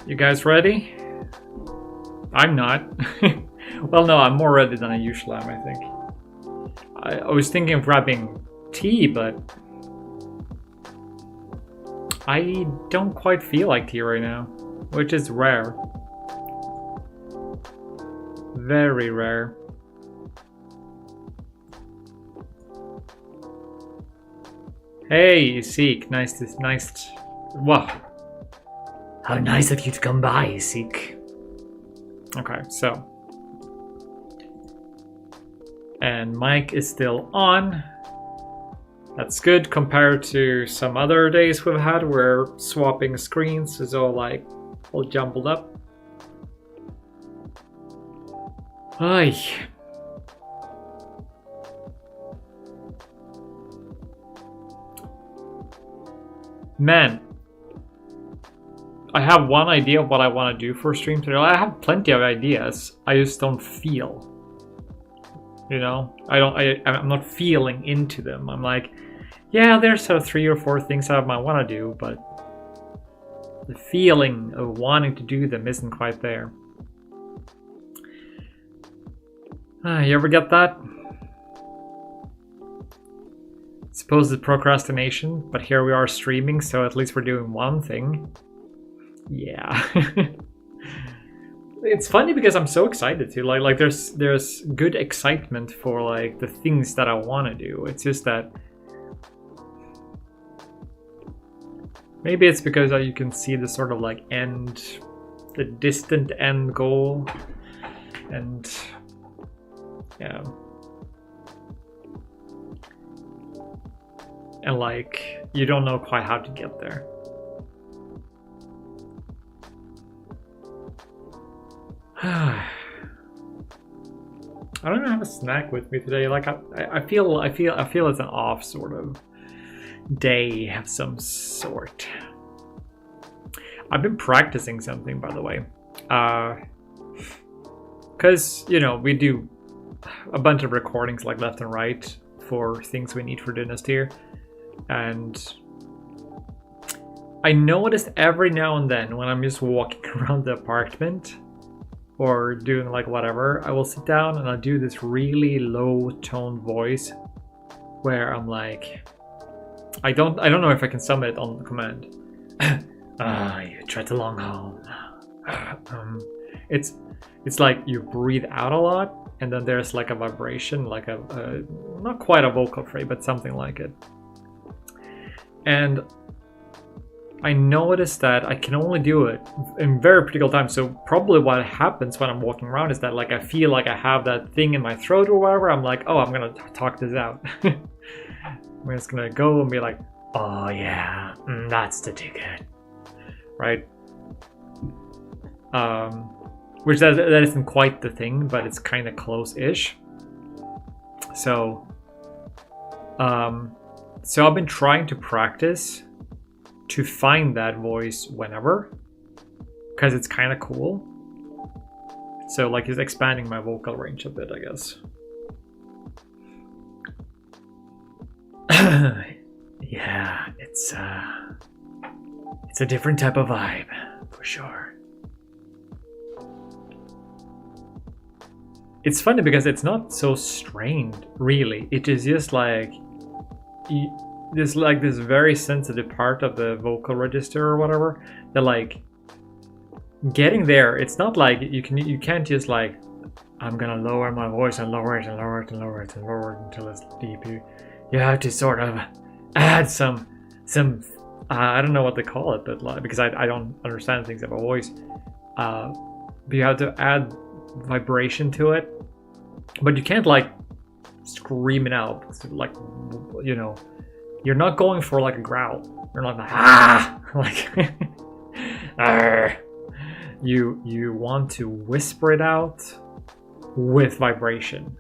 You guys ready? I'm not. Well, no, I'm more ready than I usually am, I think. I was thinking of grabbing tea, but I don't quite feel like tea right now, which is rare. Very rare. Hey, Seek, nice. Wow. How nice of you to come by, Seek. Okay, so. And mic is still on. That's good compared to some other days we've had where swapping screens is all jumbled up. Ay. Man, I have one idea of what I want to do for stream today. I have plenty of ideas. I just don't feel. You know, I'm not feeling into them. I'm like, yeah, there's 3 or 4 things I might want to do, but the feeling of wanting to do them isn't quite there. You ever get that? Supposed procrastination, but here we are streaming, so at least we're doing one thing. Yeah. It's funny because I'm so excited to like there's good excitement for like the things that I want to do. It's just that maybe it's because you can see the sort of like the distant end goal, and yeah, and like you don't know quite how to get there. I don't have a snack with me today. Like I feel it's an off sort of day of some sort. I've been practicing something, by the way, because you know we do a bunch of recordings like left and right for things we need for Dynasty, and I noticed every now and then when I'm just walking around the apartment or doing like whatever, I will sit down and I'll do this really low tone voice where I'm like, I don't know if I can summon it on the command. You tread the long haul. It's like you breathe out a lot, and then there's like a vibration, like a not quite a vocal fray, but something like it. And I noticed that I can only do it in very particular times. So probably what happens when I'm walking around is that like I feel like I have that thing in my throat or whatever. I'm like, oh, I'm gonna talk this out. I'm just gonna go and be like, oh yeah, that's the ticket, right? Which that isn't quite the thing, but it's kind of close-ish. So, so I've been trying to practice to find that voice whenever, because it's kind of cool. So like it's expanding my vocal range a bit, I guess. Yeah, it's a different type of vibe, for sure. It's funny because it's not so strained, really. It is just like there's like this very sensitive part of the vocal register or whatever that like getting there. It's not like you can't just like I'm gonna lower my voice and lower it and lower it and lower it and lower it until it's deep. You have to sort of add some I don't know what they call it, but like, because I don't understand things about voice, but you have to add vibration to it, but you can't like scream it out, like, you know, you're not going for like a growl. You're not like like you want to whisper it out with vibration,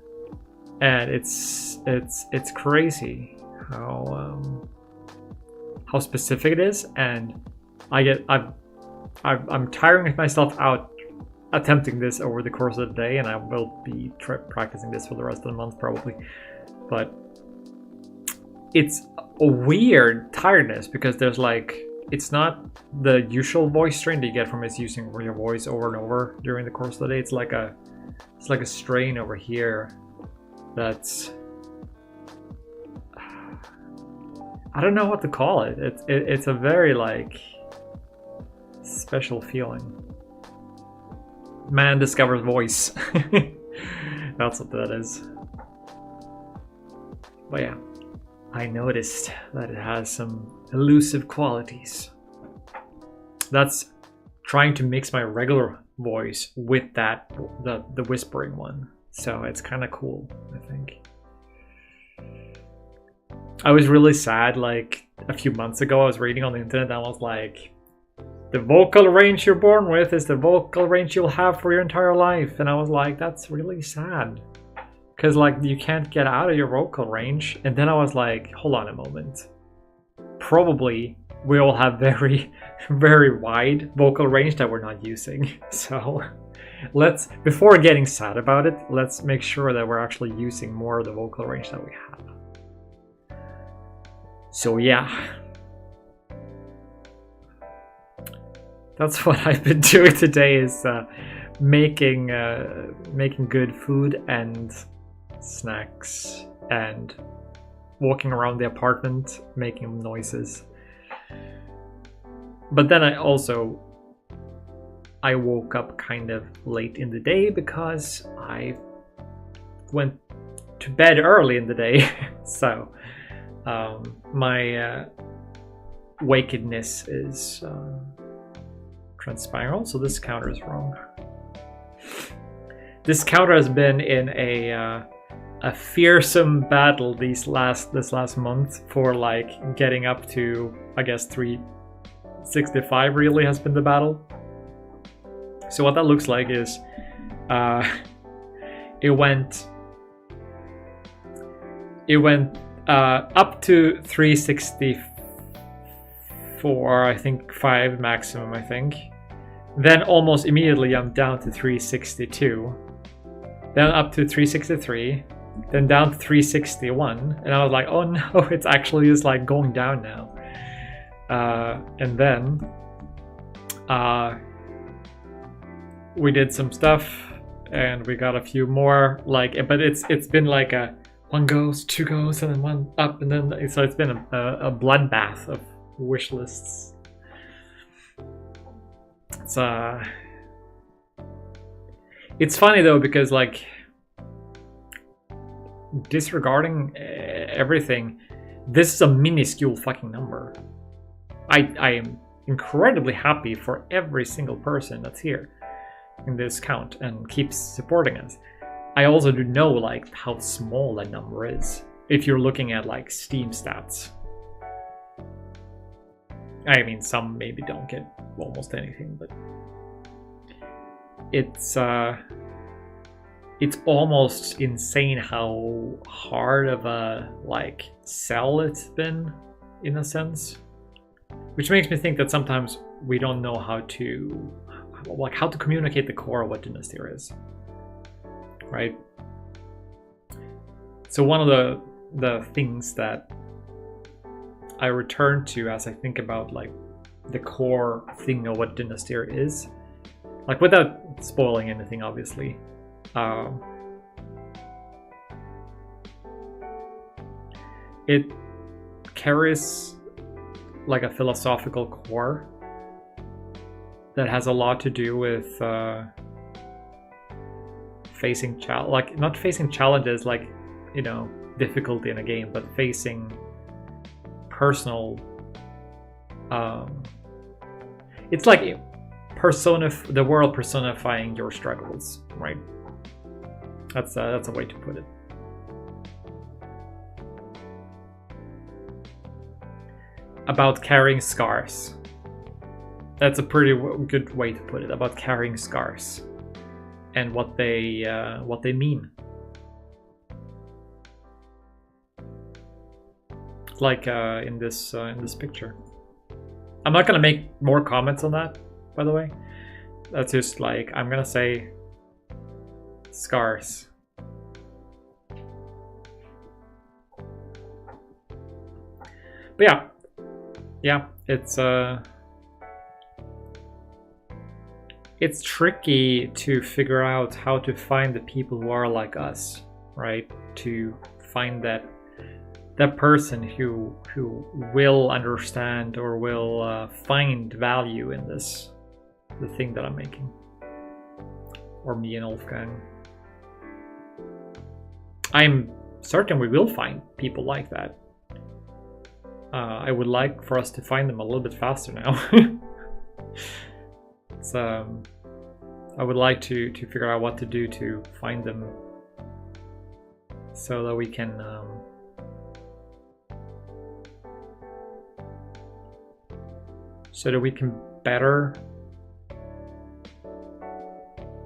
and it's crazy how specific it is, and I'm tiring myself out attempting this over the course of the day, and I will be practicing this for the rest of the month probably. But it's a weird tiredness because there's like it's not the usual voice strain that you get from us using your voice over and over during the course of the day. It's like a strain over here that's, I don't know what to call it. It's a very like special feeling. Man discovers voice. That's what that is. But yeah, I noticed that it has some elusive qualities. That's trying to mix my regular voice with that, the whispering one. So it's kind of cool, I think. I was really sad like a few months ago. I was reading on the internet and I was like, the vocal range you're born with is the vocal range you'll have for your entire life. And I was like, that's really sad. Because like you can't get out of your vocal range. And then I was like, hold on a moment. Probably we all have very, very wide vocal range that we're not using. So let's, before getting sad about it, let's make sure that we're actually using more of the vocal range that we have. So yeah. That's what I've been doing today, is making good food and snacks and walking around the apartment making noises. But then I woke up kind of late in the day because I went to bed early in the day. So my wakedness is transpiral, so this counter is wrong. This counter has been in a fearsome battle this last month for like getting up to, I guess, 365 really has been the battle. So what that looks like is it went up to 364, I think 5 maximum, I think. Then almost immediately I'm down to 362. Then up to 363. Then down to 361. And I was like, oh no, it's actually just like going down now. And then we did some stuff and we got a few more, like, but it's been like a 1 goes, 2 goes, and then 1 up, and then so it's been a bloodbath of wish lists. It's funny though, because like disregarding everything, this is a minuscule fucking number. I am incredibly happy for every single person that's here in this count and keeps supporting us. I also do know like how small that number is if you're looking at like Steam stats. I mean, some maybe don't get almost anything, but it's almost insane how hard of a like sell it's been, in a sense, which makes me think that sometimes we don't know how to communicate the core of what Dynastyr is, right? So one of the things that I return to as I think about like the core thing of what Dynastyr is, like without spoiling anything obviously, it carries like a philosophical core that has a lot to do with facing not facing challenges like, you know, difficulty in a game, but facing personal it's like the world personifying your struggles, right? That's a way to put it. About carrying scars. That's a pretty good way to put it, about carrying scars and what they mean. Like in this picture. I'm not gonna make more comments on that, by the way. That's just like, I'm gonna say scars. But yeah, it's tricky to figure out how to find the people who are like us, right? To find that person who will understand or will find value in this, the thing that I'm making, or me and Wolfgang. I'm certain we will find people like that. I would like for us to find them a little bit faster now. I would like to figure out what to do to find them, so that we can better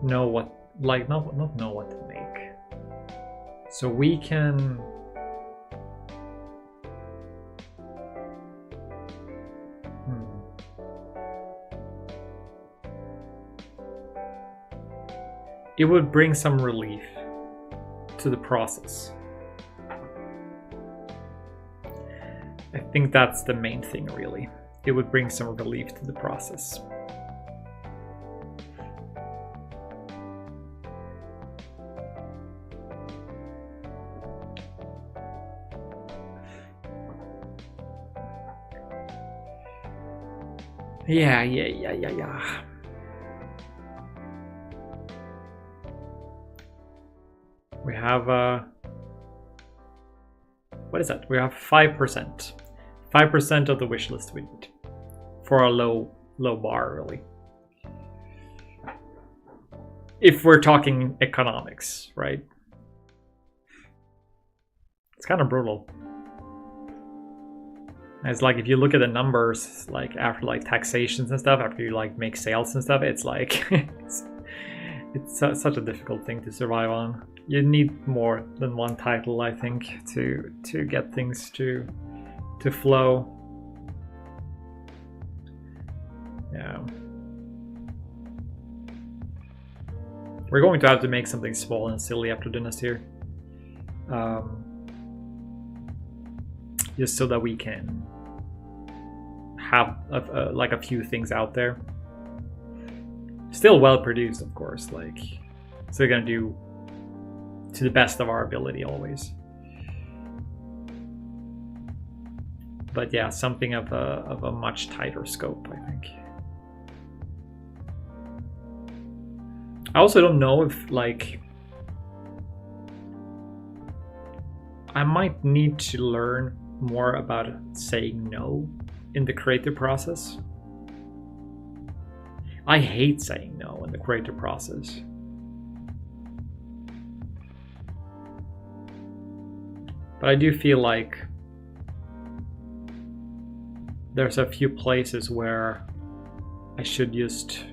know what, like, not know what to make, so we can it would bring some relief to the process. I think that's the main thing, really. It would bring some relief to the process. Yeah. We have what is that? We have 5%. 5% of the wish list we need for a low bar, really. If we're talking economics, right? It's kind of brutal. It's like, if you look at the numbers, like after like taxations and stuff, after you like make sales and stuff, it's like it's such a difficult thing to survive on. You need more than one title, I think, to get things to flow. Yeah. We're going to have to make something small and silly after Dynastyr. Just so that we can have like a few things out there. Still well produced, of course. Like, so we're gonna do to the best of our ability always. But yeah, something of a much tighter scope, I think. I also don't know if, like, I might need to learn more about saying no in the creative process. I hate saying no in the creative process. But I do feel like there's a few places where I should just...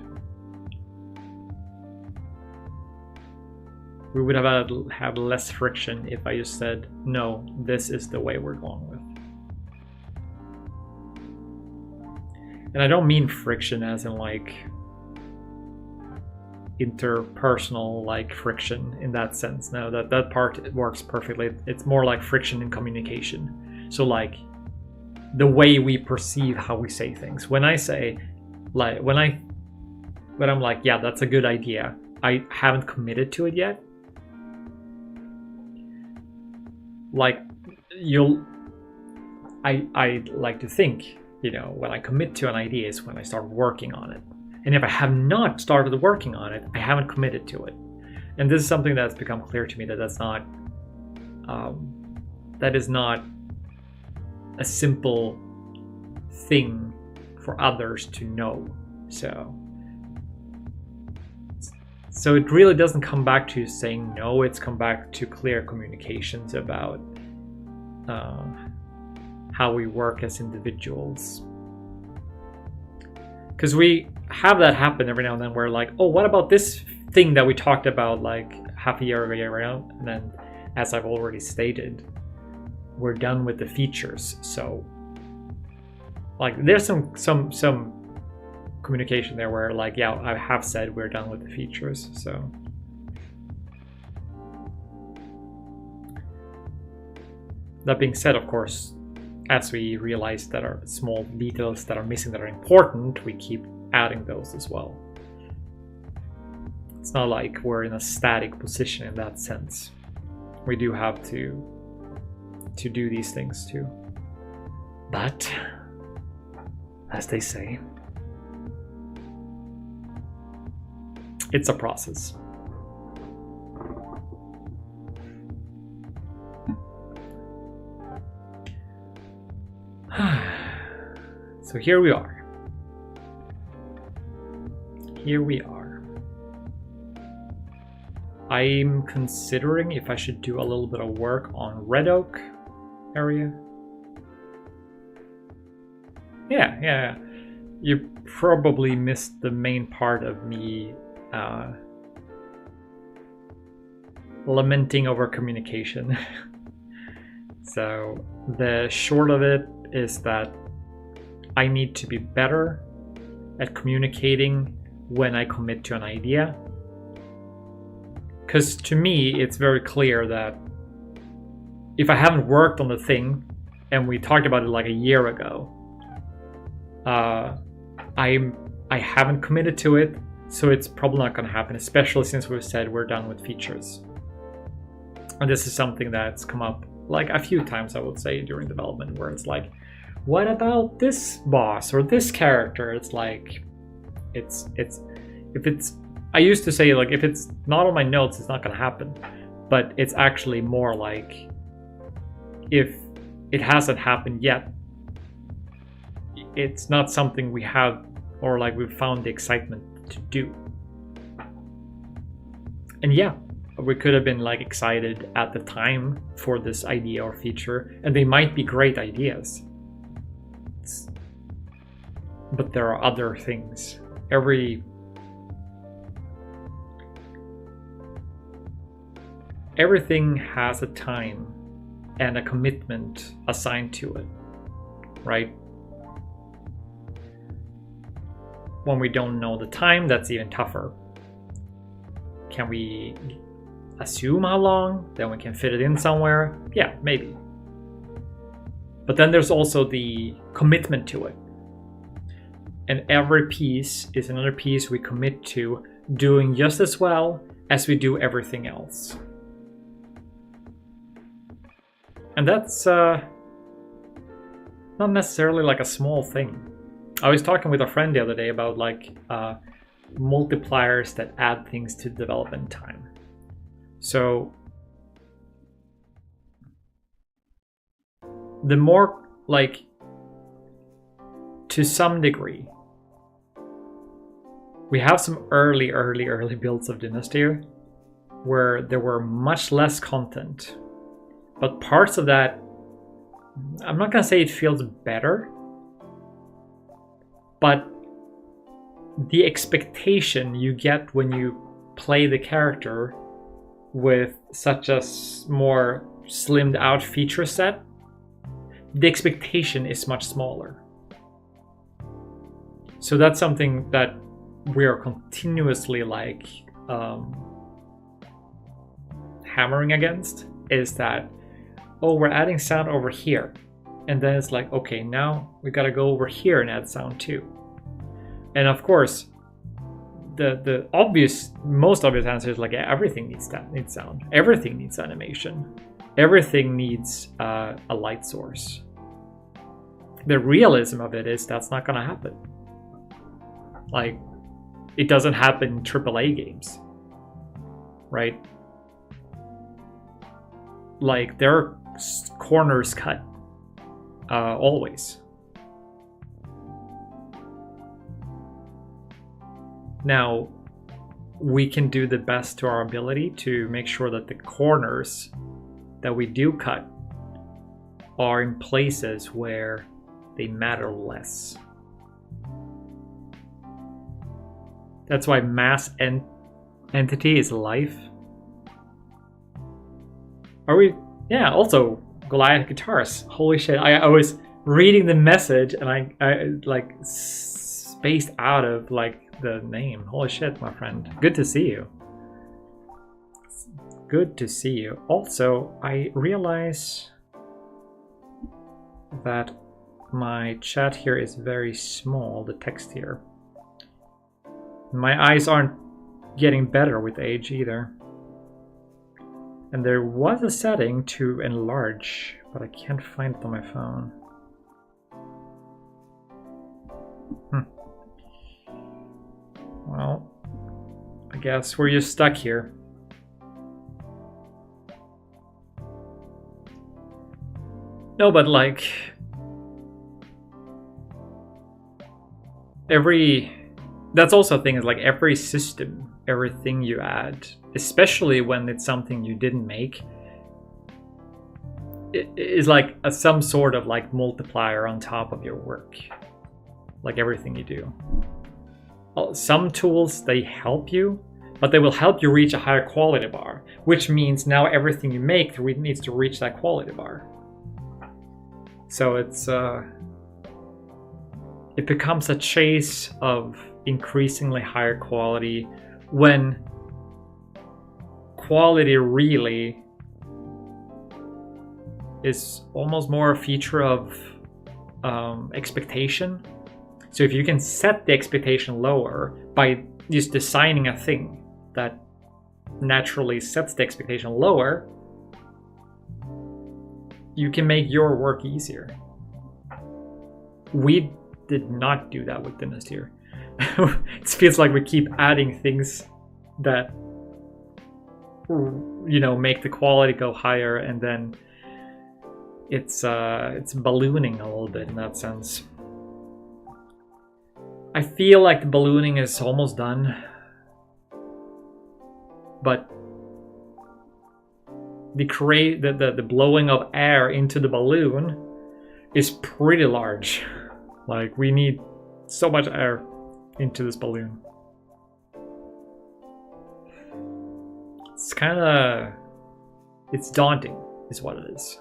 We would have less friction if I just said, no, this is the way we're going with. And I don't mean friction as in like interpersonal like friction in that sense. No, that part works perfectly. It's more like friction in communication. So like the way we perceive how we say things. When I say, like, when I'm like, yeah, that's a good idea, I haven't committed to it yet. Like, I like to think, you know, when I commit to an idea is when I start working on it. And if I have not started working on it, I haven't committed to it. And this is something that's become clear to me, that that is not a simple thing for others to know. So it really doesn't come back to saying no, it's come back to clear communications about how we work as individuals. Because we have that happen every now and then, where like, oh, what about this thing that we talked about like half a year ago? And then, as I've already stated, we're done with the features. So like there's some communication there where like, yeah, I have said we're done with the features. So that being said, of course, as we realize that are small details that are missing that are important, we keep adding those as well. It's not like we're in a static position in that sense. We do have to do these things too. But as they say, it's a process. So here we are. Here we are. I'm considering if I should do a little bit of work on Red Oak area. Yeah. You probably missed the main part of me lamenting over communication. So the short of it is that I need to be better at communicating when I commit to an idea. Because to me, it's very clear that if I haven't worked on the thing, and we talked about it like a year ago, I haven't committed to it, so it's probably not going to happen, especially since we've said we're done with features. And this is something that's come up like a few times, I would say, during development, where it's like, what about this boss or this character? It's like, I used to say, like, if it's not on my notes, it's not going to happen. But it's actually more like, if it hasn't happened yet, it's not something we have, or like we've found the excitement to do. And yeah, we could have been like excited at the time for this idea or feature, and they might be great ideas. But there are other things. Everything has a time and a commitment assigned to it, right? When we don't know the time, that's even tougher. Can we assume how long? Then we can fit it in somewhere? Yeah, maybe. But then there's also the commitment to it. And every piece is another piece we commit to doing just as well as we do everything else. And that's not necessarily like a small thing. I was talking with a friend the other day about like multipliers that add things to development time. So the more, like, to some degree, we have some early builds of Dynasty where there were much less content, but parts of that, I'm not gonna say it feels better, but the expectation you get when you play the character with such a more slimmed out feature set, the expectation is much smaller. So that's something that we are continuously like hammering against, is that, oh, we're adding sound over here. And then it's like, okay, now we gotta go over here and add sound too. And of course, the most obvious answer is like, yeah, everything needs sound. Everything needs animation. Everything needs a light source. The realism of it is that's not gonna happen. Like, it doesn't happen in AAA games, right? Like, there are corners cut always. Now, we can do the best to our ability to make sure that the corners that we do cut are in places where they matter less. That's why mass entity is life. Are we? Yeah, also Goliath guitars. Holy shit, I was reading the message and I like spaced out of like the name. Holy shit, my friend. Good to see you. Good to see you. Also, I realize that my chat here is very small, the text here. My eyes aren't getting better with age either. And there was a setting to enlarge, but I can't find it on my phone. Well, I guess we're just stuck here. No, but like that's also a thing, is like every system, everything you add, especially when it's something you didn't make, it is like some sort of like multiplier on top of your work, like everything you do. Some tools, they help you, but they will help you reach a higher quality bar, which means now everything you make needs to reach that quality bar. So it becomes a chase of increasingly higher quality, when quality really is almost more a feature of expectation. So if you can set the expectation lower by just designing a thing that naturally sets the expectation lower, you can make your work easier. We did not do that with Dynasty. It feels like we keep adding things that, you know, make the quality go higher, and then it's ballooning a little bit in that sense. I feel like the ballooning is almost done, but the blowing of air into the balloon is pretty large. Like, we need so much air into this balloon. It's daunting is what it is.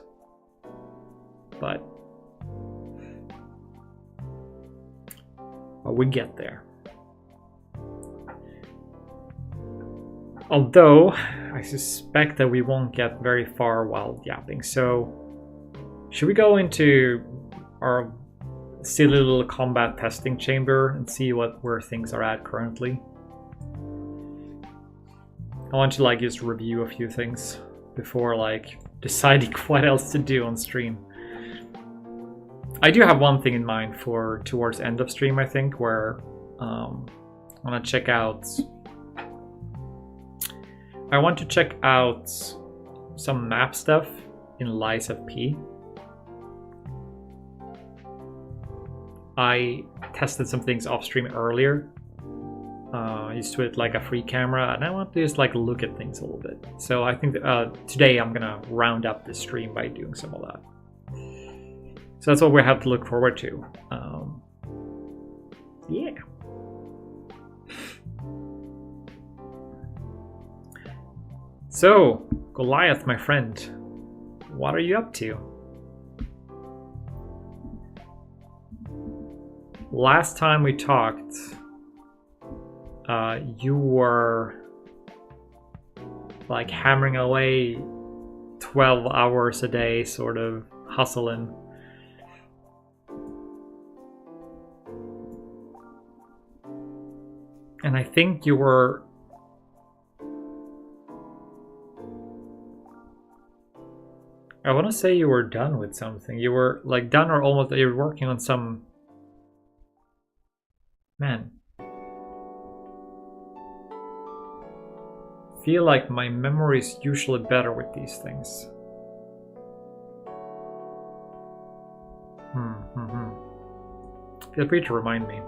But we get there. Although I suspect that we won't get very far while yapping. So should we go into our silly little combat testing chamber and see where things are at currently? I want to just review a few things before deciding what else to do on stream. I do have one thing in mind for towards end of stream, I think, where I want to check out some map stuff in Lies of P. I tested some things off stream earlier. Used to it like a free camera, and I want to just look at things a little bit. So I think that, today I'm gonna round up the stream by doing some of that. So that's what we have to look forward to. Yeah. So, Goliath, my friend, what are you up to? Last time we talked, you were hammering away 12 hours a day, sort of hustling. And I think you were... I want to say you were done with something. You were done or almost... You were working on some... Man. Feel like my memory is usually better with these things. Feel free to remind me.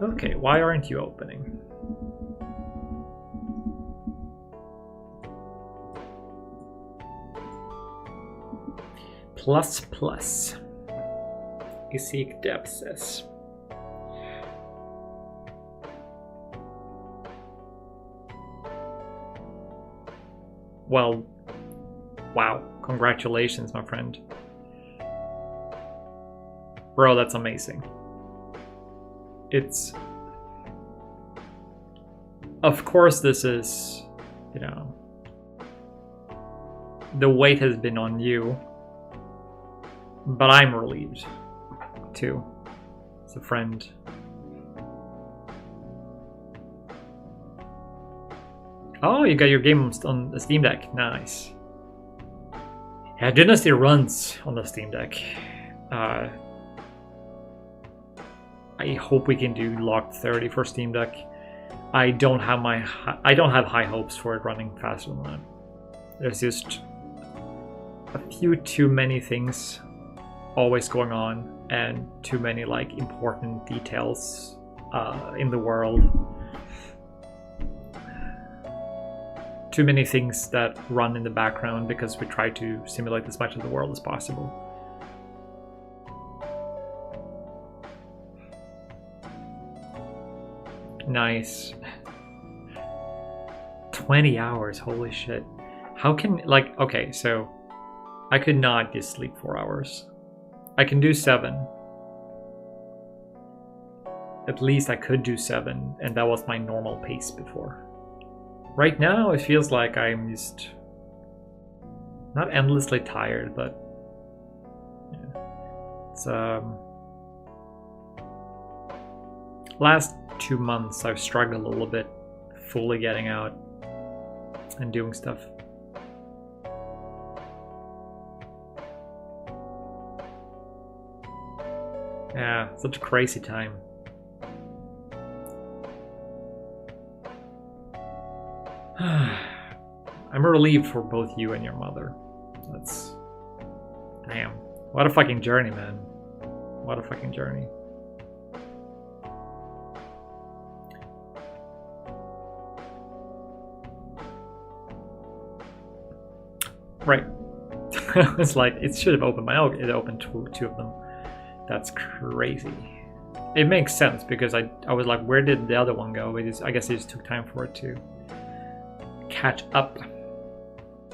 Okay, why aren't you opening? Plus plus. Seek depths. Well, wow. Congratulations, my friend. Bro, that's amazing. It's... Of course this is, the weight has been on you, but I'm relieved too, as a friend. Oh, you got your game on the Steam Deck. Nice. Yeah, Dynasty runs on the Steam Deck. I hope we can do locked 30 for Steam Deck. I don't have high hopes for it running faster than that. There's just a few too many things always going on, and too many like important details in the world. Too many things that run in the background because we try to simulate as much of the world as possible. Nice. 20 hours, holy shit. How can, like, okay, so I could not just sleep 4 hours. I can do 7. At least I could do 7, and that was my normal pace before. Right now, it feels like I'm just not endlessly tired, but yeah. It's last 2 months I've struggled a little bit fully getting out and doing stuff. Yeah, such a crazy time. I'm relieved for both you and your mother. That's... Damn. What a fucking journey, man. What a fucking journey. Right. It's like, it should have opened it opened two of them. That's crazy. It makes sense because I was like, where did the other one go? I guess it just took time for it to catch up.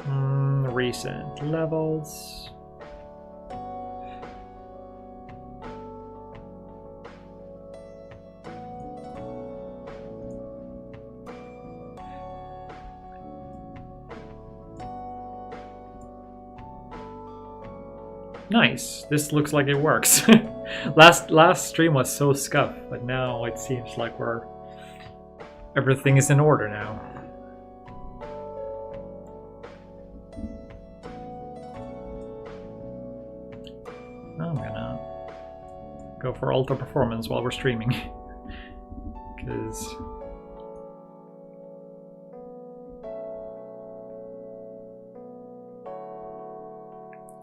Recent levels. Nice. This looks like it works. Last stream was so scuffed, but now it seems like everything is in order now. I'm gonna go for ultra performance while we're streaming, because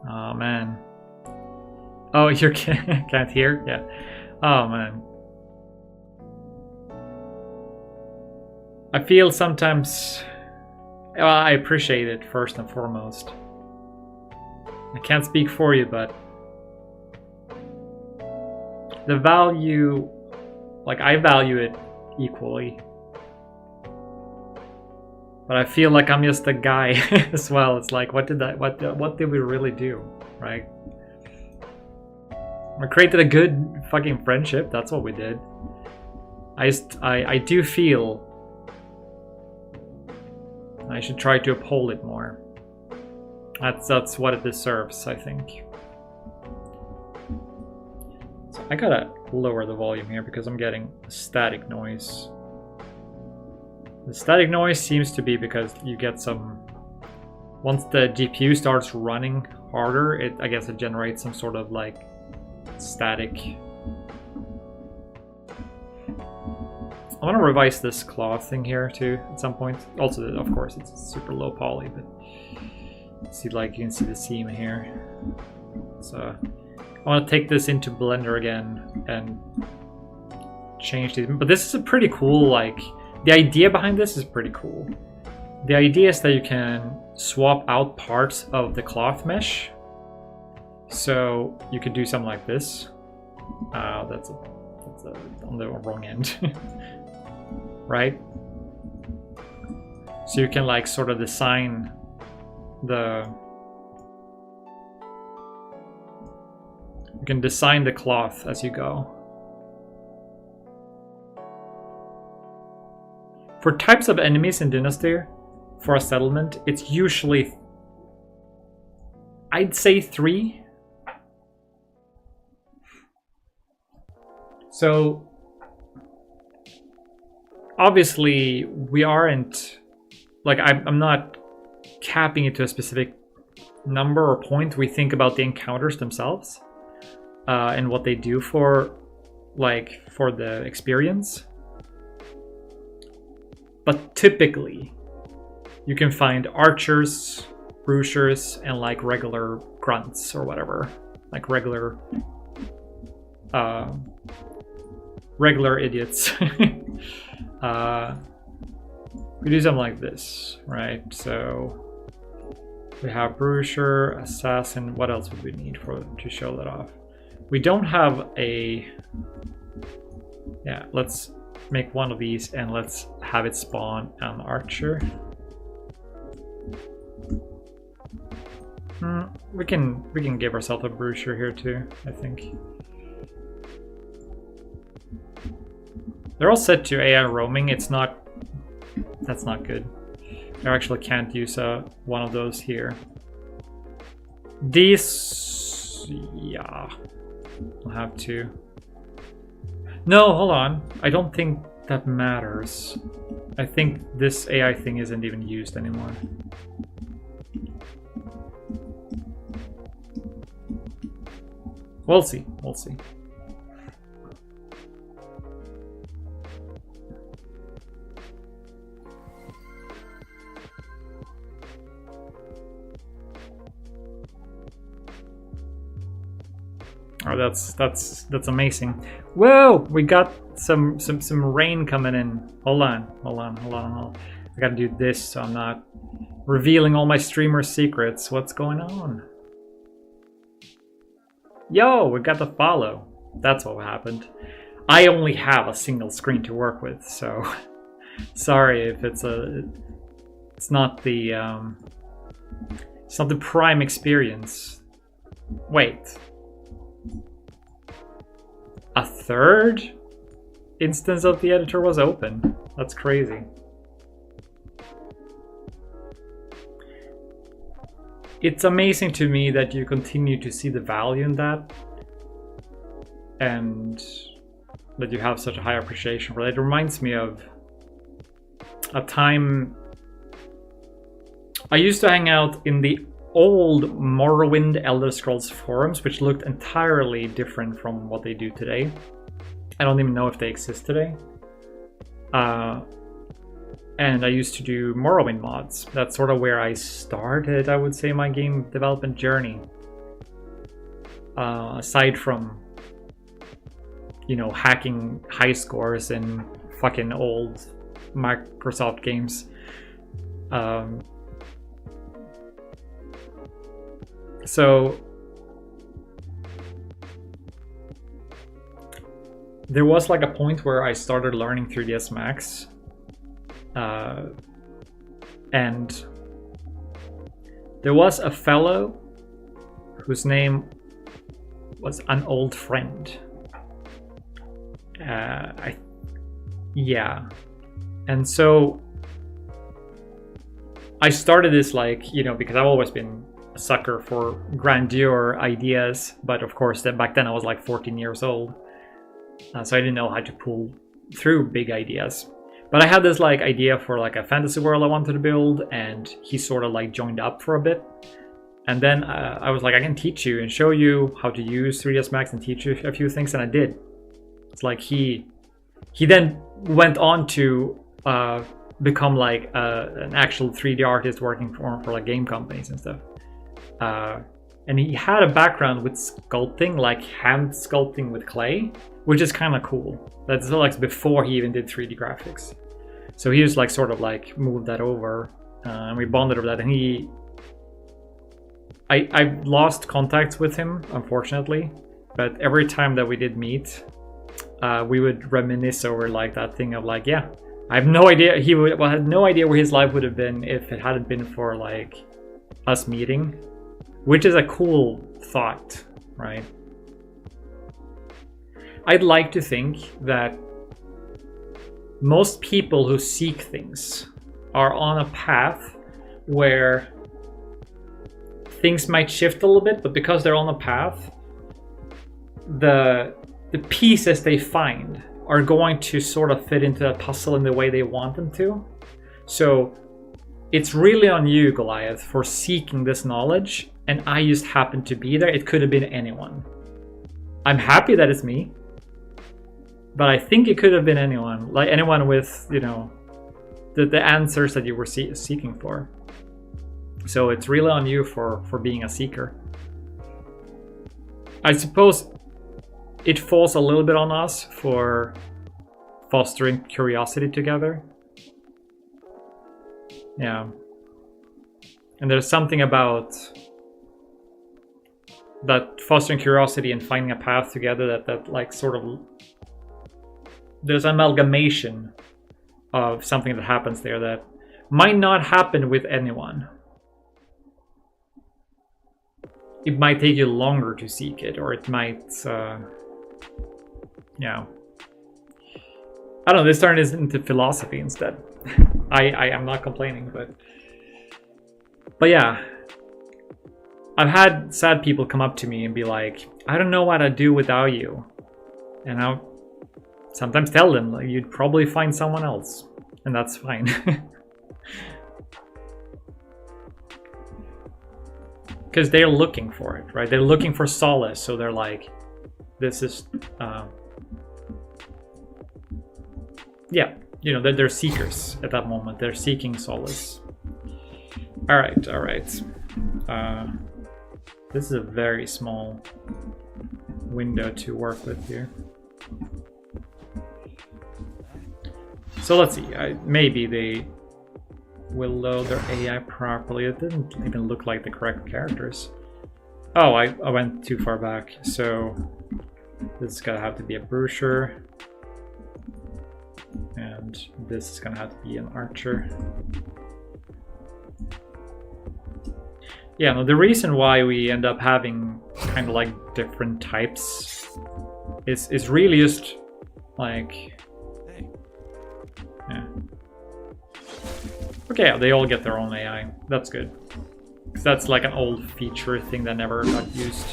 oh man. Oh, you can't hear? Yeah. Oh man. I feel sometimes, well, I appreciate it first and foremost. I can't speak for you, but the value, like I value it equally. But I feel like I'm just a guy as well. It's like, what did we really do, right? We created a good fucking friendship. That's what we did. I do feel I should try to uphold it more. That's what it deserves, I think. So I gotta lower the volume here because I'm getting a static noise. The static noise seems to be because you get some... Once the GPU starts running harder, I guess it generates some sort of like static. I want to revise this cloth thing here too at some point. Also, of course, it's super low poly, but see, like you can see the seam here. So I want to take this into Blender again and change these. But this is a pretty cool, like, the idea behind this is pretty cool. The idea is that you can swap out parts of the cloth mesh. So you could do something like this. That's on the wrong end. Right? So you can like sort of design the... You can design the cloth as you go. For types of enemies in Dynasty, for a settlement, it's usually I'd say 3. So obviously we aren't like I'm not capping it to a specific number or point. We think about the encounters themselves and what they do for the experience. But typically you can find archers, bruisers, and like regular grunts or whatever, like regular idiots. We do something like this, right? So we have bruiser, assassin. What else would we need to show that off? We don't have a... Yeah, let's make one of these and let's have it spawn an archer. We can give ourselves a bruiser here too, I think. They're all set to AI roaming. That's not good. I actually can't use one of those here. These, yeah, I'll have to. No, hold on. I don't think that matters. I think this AI thing isn't even used anymore. We'll see. We'll see. Oh, that's amazing. Whoa, we got some rain coming in. Hold on. I gotta do this so I'm not revealing all my streamer secrets. What's going on? Yo, we got the follow. That's what happened. I only have a single screen to work with, so sorry if it's not the prime experience. Wait. A third instance of the editor was open. That's crazy. It's amazing to me that you continue to see the value in that and that you have such a high appreciation for it. It reminds me of a time I used to hang out in the old Morrowind Elder Scrolls forums, which looked entirely different from what they do today. I don't even know if they exist today. And I used to do Morrowind mods. That's sort of where I started, I would say, my game development journey. Aside from, you know, hacking high scores in fucking old Microsoft games. So there was like a point where I started learning 3ds Max, and there was a fellow whose name was an old friend. Yeah, and so I started this, like, you know, because I've always been a sucker for grandeur ideas, but of course back then I was like 14 years old, so I didn't know how to pull through big ideas. But I had this like idea for like a fantasy world I wanted to build, and he sort of like joined up for a bit, and then I was like, I can teach you and show you how to use 3ds Max and teach you a few things, and I did. It's like he then went on to become like an actual 3D artist working for like game companies and stuff. And he had a background with sculpting, like hand sculpting with clay, which is kind of cool. That's like before he even did 3D graphics. So he was like sort of like moved that over, and we bonded over that. And I lost contact with him, unfortunately, but every time that we did meet, we would reminisce over like that thing of like, yeah, I have no idea. He had no idea where his life would have been if it hadn't been for like us meeting. Which is a cool thought, right? I'd like to think that most people who seek things are on a path where things might shift a little bit, but because they're on a path, the pieces they find are going to sort of fit into that puzzle in the way they want them to. So it's really on you, Goliath, for seeking this knowledge, and I just happened to be there. It could have been anyone. I'm happy that it's me, but I think it could have been anyone, like anyone with, you know, the answers that you were seeking for. So it's really on you for being a seeker. I suppose it falls a little bit on us for fostering curiosity together. Yeah. And there's something about that fostering curiosity and finding a path together that like sort of, there's amalgamation of something that happens there that might not happen with anyone. It might take you longer to seek it, or it might, yeah. I don't know, this turn is into philosophy instead. I'm not complaining, but yeah. I've had sad people come up to me and be like, I don't know what I'd do without you. And I'll sometimes tell them, like, you'd probably find someone else. And that's fine. Because they're looking for it, right? They're looking for solace, so they're like, this is... yeah, you know, they're seekers at that moment. They're seeking solace. Alright, alright. This is a very small window to work with here. So let's see, maybe they will load their AI properly. It didn't even look like the correct characters. Oh, I went too far back, so this is gonna have to be a brochure. And this is gonna have to be an archer. Yeah, no, the reason why we end up having kind of like different types is really just like, yeah. Okay, yeah, they all get their own AI. That's good. 'Cause that's like an old feature thing that never got used.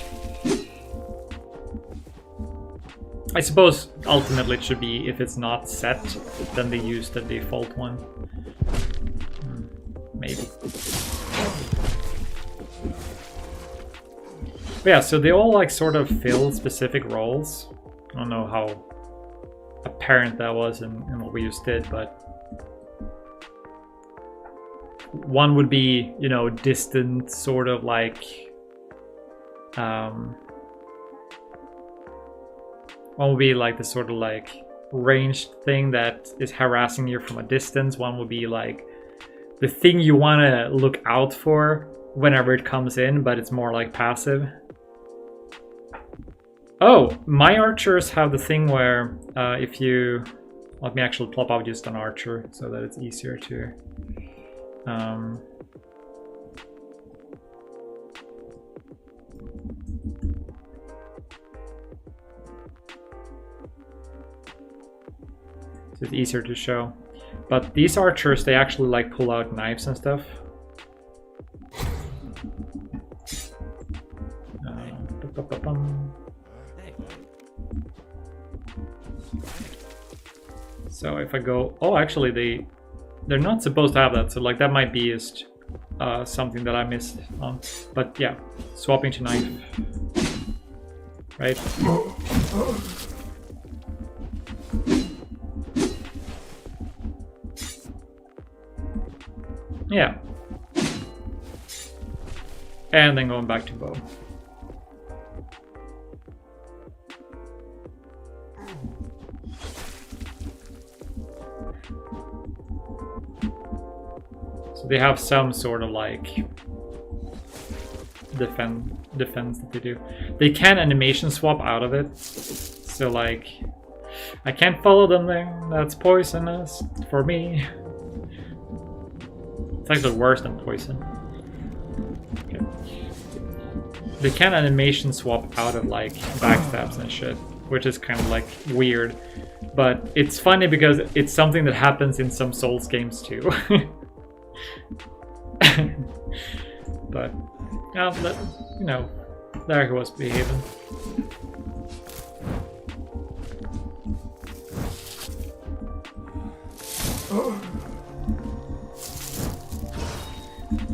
I suppose ultimately it should be, if it's not set, then they use the default one. Maybe. But yeah, so they all like sort of fill specific roles. I don't know how apparent that was in what we just did, but one would be, you know, distant, sort of like one would be like the sort of like ranged thing that is harassing you from a distance. One would be like the thing you want to look out for whenever it comes in, but it's more like passive. Oh, my archers have the thing where if you... Let me actually plop out just an archer so that it's easier to... so it's easier to show. But these archers, they actually like pull out knives and stuff. So if I go, oh, actually they're not supposed to have that. So like that might be just something that I missed on. But yeah, swapping to knife, right? Yeah. And then going back to bow. So they have some sort of like defense that they do. They can animation swap out of it. So like, I can't follow them there. That's poisonous for me. It's actually worse than poison. Okay. They can animation swap out of like backstabs and shit, which is kind of like weird. But it's funny because it's something that happens in some Souls games too. But you know, there he was behaving.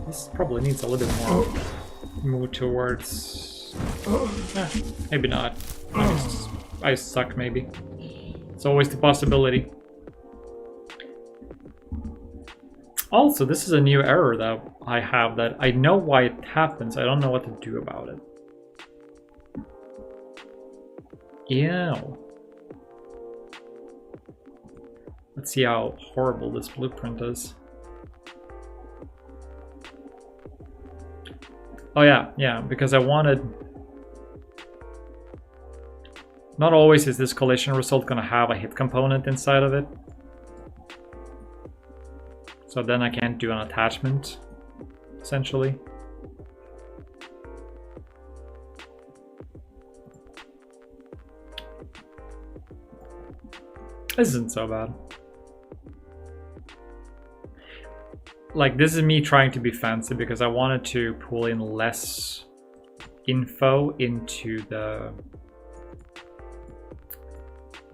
This probably needs a little bit more move towards. Maybe not. I suck. Maybe. It's always the possibility. Also, this is a new error that I have that I know why it happens. I don't know what to do about it. Ew. Let's see how horrible this blueprint is. Oh yeah, because I wanted... Not always is this collision result gonna have a hit component inside of it. So then I can't do an attachment, essentially. This isn't so bad. Like, this is me trying to be fancy because I wanted to pull in less info into the...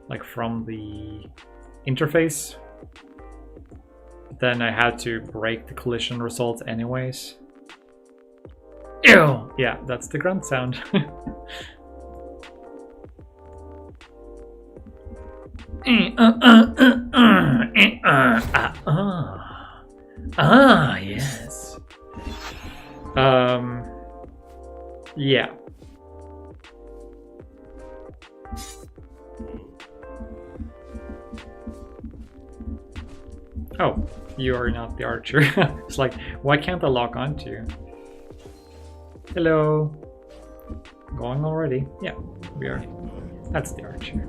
like from the interface. Then I had to break the collision results anyways. Ew! Yeah, that's the grunt sound. Yes. Yeah. Oh, you are not the archer. It's like, why can't I lock onto you? Hello. Going already? Yeah, we are. That's the archer.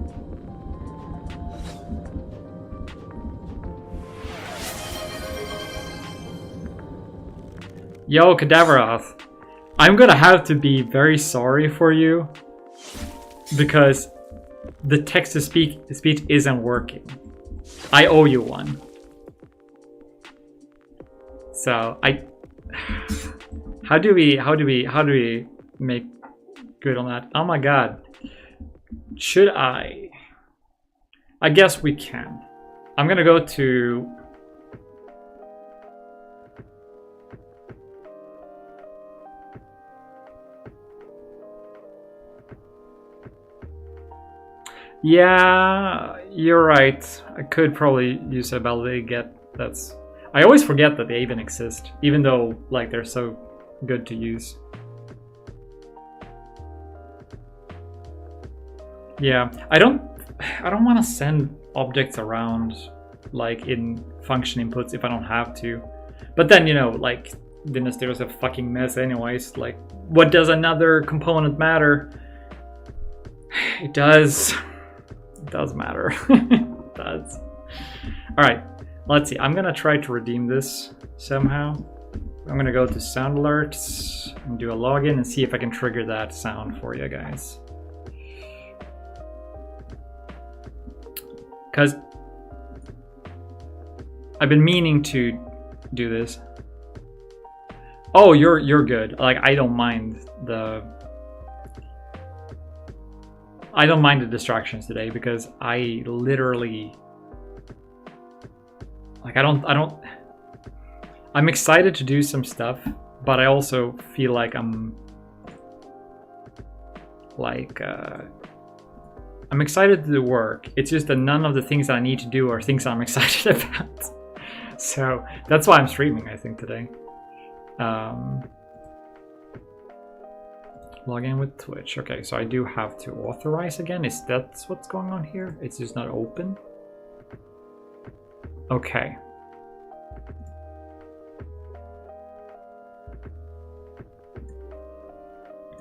Yo, Cadaveroth. I'm gonna have to be very sorry for you because the text-to-speech isn't working. I owe you one. So how do we make good on that? Oh my god. Should I guess we can. I'm gonna go to yeah, you're right. I could probably use a ability get that's I always forget that they even exist, even though like they're so good to use. Yeah, I don't want to send objects around like in function inputs if I don't have to. But then, you know, like Dynasty was a fucking mess anyways. Like, what does another component matter? It does. It does matter. It does. All right. Let's see, I'm gonna try to redeem this somehow. I'm gonna go to sound alerts and do a login and see if I can trigger that sound for you guys. Cause I've been meaning to do this. Oh, you're good. Like, I don't mind the distractions today because I literally like I'm excited to do some stuff, but I also feel like I'm excited to do work. It's just that none of the things that I need to do are things I'm excited about. So that's why I'm streaming, I think, today. Log in with Twitch. Okay, so I do have to authorize again. Is that what's going on here? It's just not open? Okay.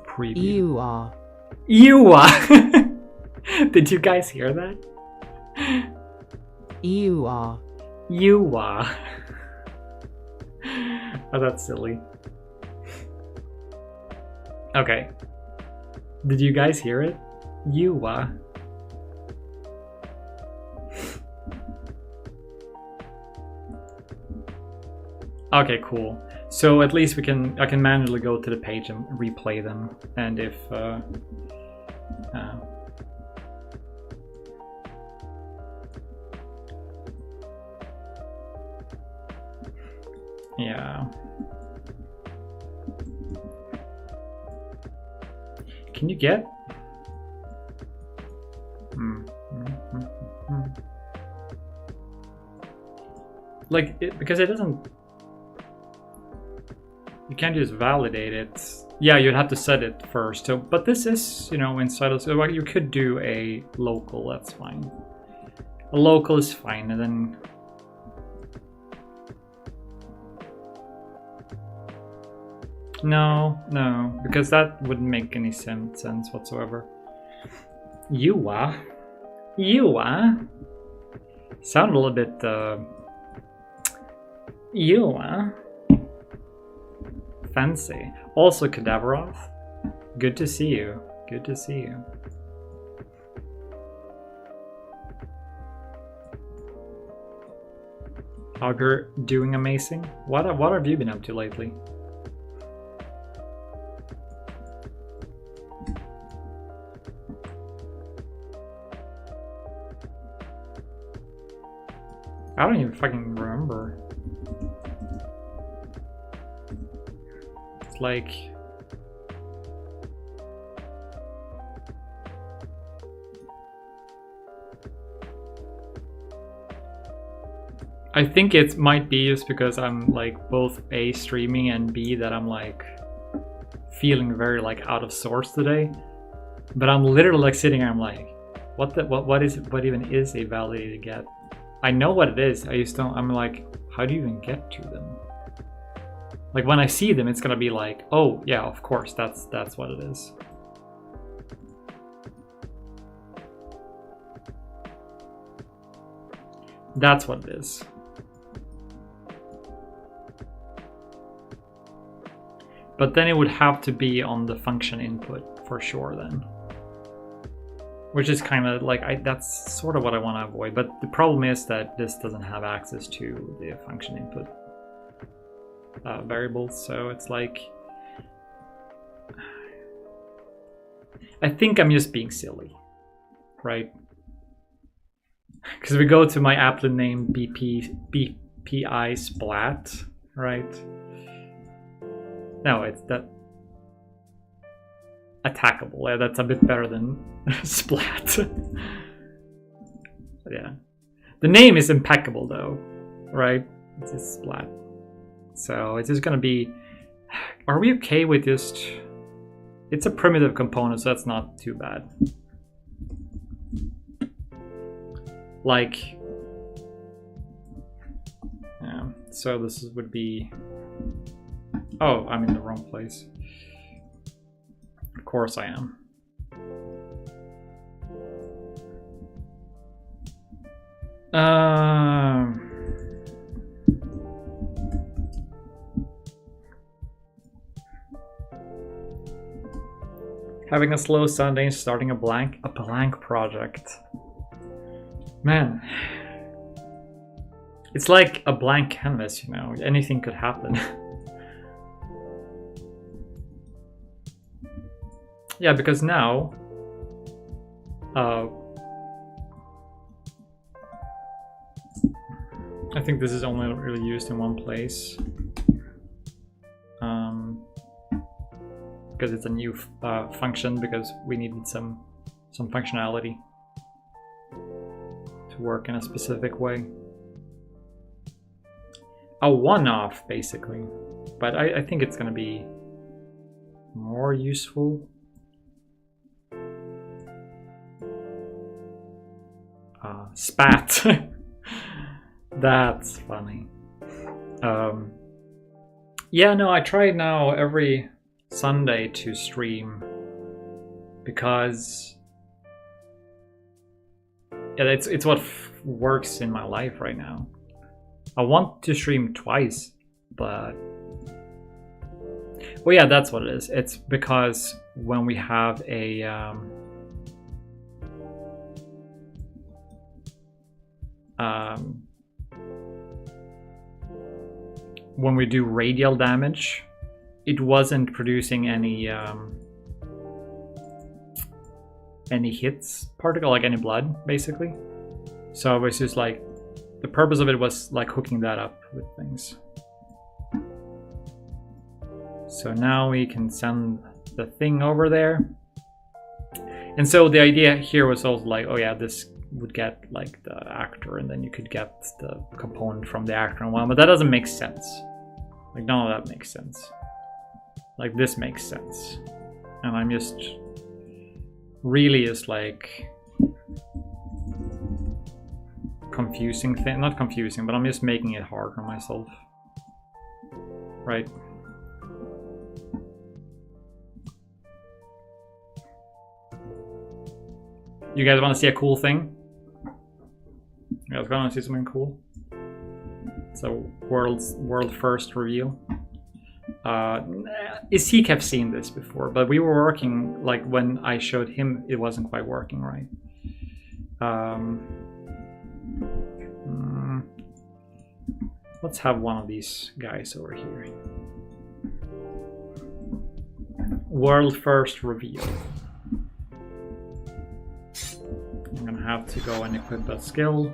Preview. You are. Did you guys hear that? You are. Oh, that's silly. Okay. Did you guys hear it? You are. Okay, cool. So at least I can manually go to the page and replay them. And if yeah. Can you get? Like, because it doesn't... You can't just validate it. Yeah, you'd have to set it first. So, but this is, you know, inside of... So like, you could do a local, that's fine. A local is fine, and then... No, because that wouldn't make any sense whatsoever. You sound a little bit fancy. Also Cadaveroth, good to see you. Good to see you. Hope you're doing amazing. What have you been up to lately? I don't even fucking remember. It's like... I think it might be just because I'm like both A, streaming, and B, that I'm like feeling very like out of sorts today. But I'm literally like sitting here, I'm like, what even is a validated get? I know what it is, I just don't, I'm like, how do you even get to them? Like when I see them, it's gonna be like, oh yeah, of course, that's what it is. That's what it is. But then it would have to be on the function input for sure then. Which is kind of like, that's sort of what I want to avoid. But the problem is that this doesn't have access to the function input variables. So it's like, I think I'm just being silly, right? Because we go to my applet name BPI splat, right? No, it's that attackable. Yeah, that's a bit better than splat. Yeah, the name is impeccable though, right? It's just splat. So it's just gonna be. Are we okay with just? It's a primitive component, so that's not too bad. Like, yeah. So this would be. Oh, I'm in the wrong place. Of course I am. Having a slow Sunday and starting a blank project. Man. It's like a blank canvas, you know, anything could happen. Yeah, because now I think this is only really used in one place because it's a new function, because we needed some functionality to work in a specific way. A one-off, basically, but I think it's going to be more useful. Spat. That's funny. Yeah, no, I try now every Sunday to stream because yeah, it's what works in my life right now. I want to stream twice, but well, yeah, that's what it is. It's because when we have a when we do radial damage, it wasn't producing any hits particle, like any blood, basically. So it was just like, the purpose of it was like hooking that up with things. So now we can send the thing over there. And so the idea here was also like, oh yeah, this would get like the actor, and then you could get the component from the actor and one, but that doesn't make sense. Like none of that makes sense. Like this makes sense. And I'm just really is like confusing thing, not confusing, but I'm just making it hard for myself. Right? You guys want to see a cool thing? You guys want to see something cool? It's a world first reveal. Isik have seen this before, but we were working, like when I showed him, it wasn't quite working right. Let's have one of these guys over here. World first reveal. I'm gonna have to go and equip that skill.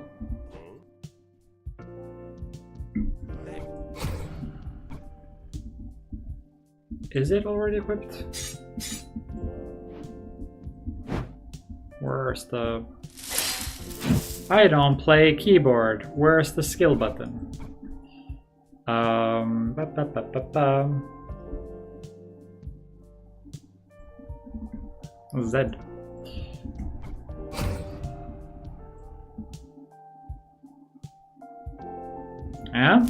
Is it already equipped? Where's the... I don't play keyboard. Where's the skill button? Z. Yeah?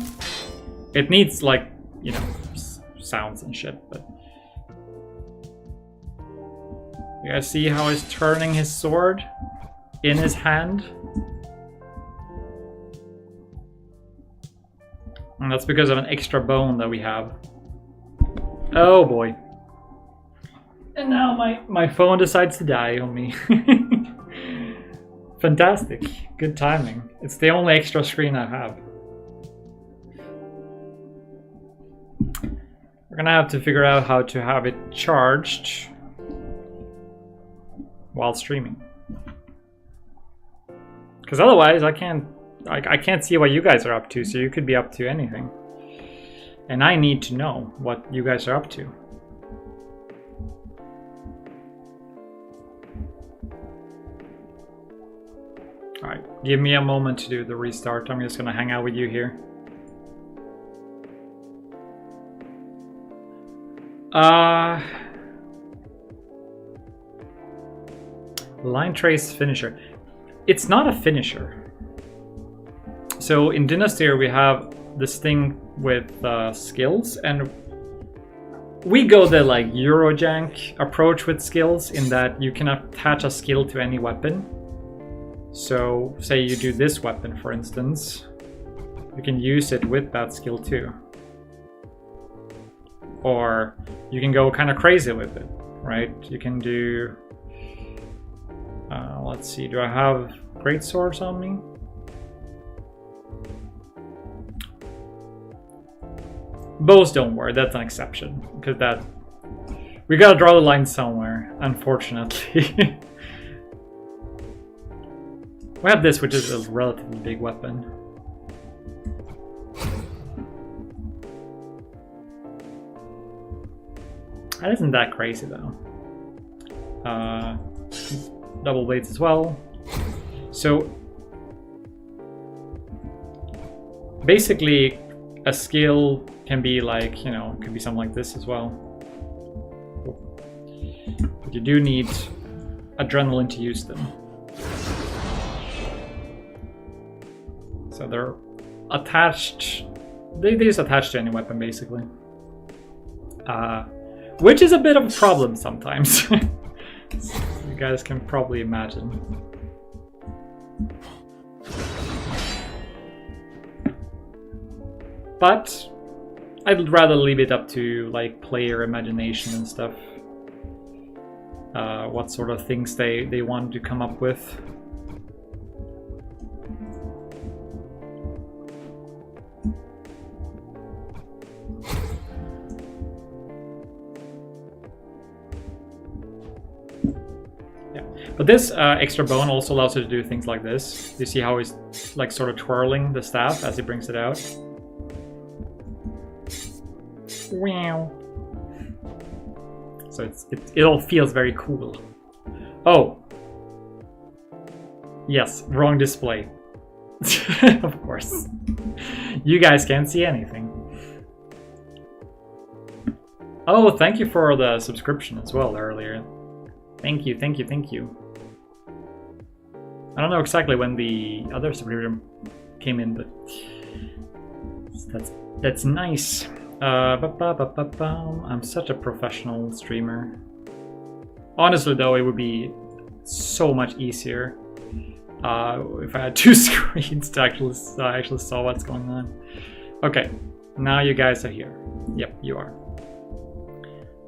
It needs, like, you know, sounds and shit, but... You guys see how he's turning his sword in his hand? And that's because of an extra bone that we have. Oh boy. And now my phone decides to die on me. Fantastic. Good timing. It's the only extra screen I have. We're gonna have to figure out how to have it charged while streaming. Because otherwise I can't see what you guys are up to, so you could be up to anything. And I need to know what you guys are up to. Alright, give me a moment to do the restart. I'm just gonna hang out with you here. Line trace finisher. It's not a finisher. So in Dynastyr we have this thing with skills, and we go the like Eurojank approach with skills in that you can attach a skill to any weapon. So say you do this weapon, for instance, you can use it with that skill too. Or you can go kind of crazy with it, right? You can do... let's see, do I have great swords on me? Bows don't work, that's an exception, because that... We gotta draw the line somewhere, unfortunately. We have this, which is a relatively big weapon. That isn't that crazy though. Double blades as well. So basically a skill can be like, you know, it could be something like this as well. But you do need adrenaline to use them. So they're attached, they just attach to any weapon basically. Which is a bit of a problem sometimes. You guys can probably imagine. But I'd rather leave it up to like player imagination and stuff. What sort of things they want to come up with. But this extra bone also allows you to do things like this. You see how he's like sort of twirling the staff as he brings it out? Wow. So it all feels very cool. Oh. Yes, wrong display. Of course. You guys can't see anything. Oh, thank you for the subscription as well earlier. Thank you, thank you, thank you. I don't know exactly when the other subscription came in, but that's nice. I'm such a professional streamer. Honestly though, it would be so much easier if I had two screens to actually saw what's going on. Okay, now you guys are here. Yep, you are.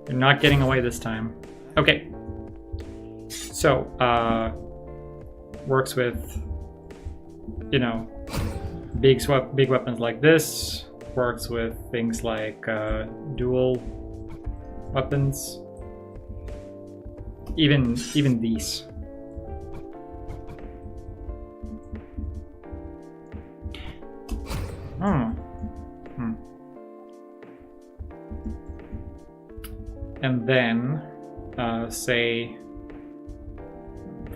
You're not getting away this time. Okay. So, works with, you know, big weapons like this. Works with things like dual weapons. Even these. And then, say,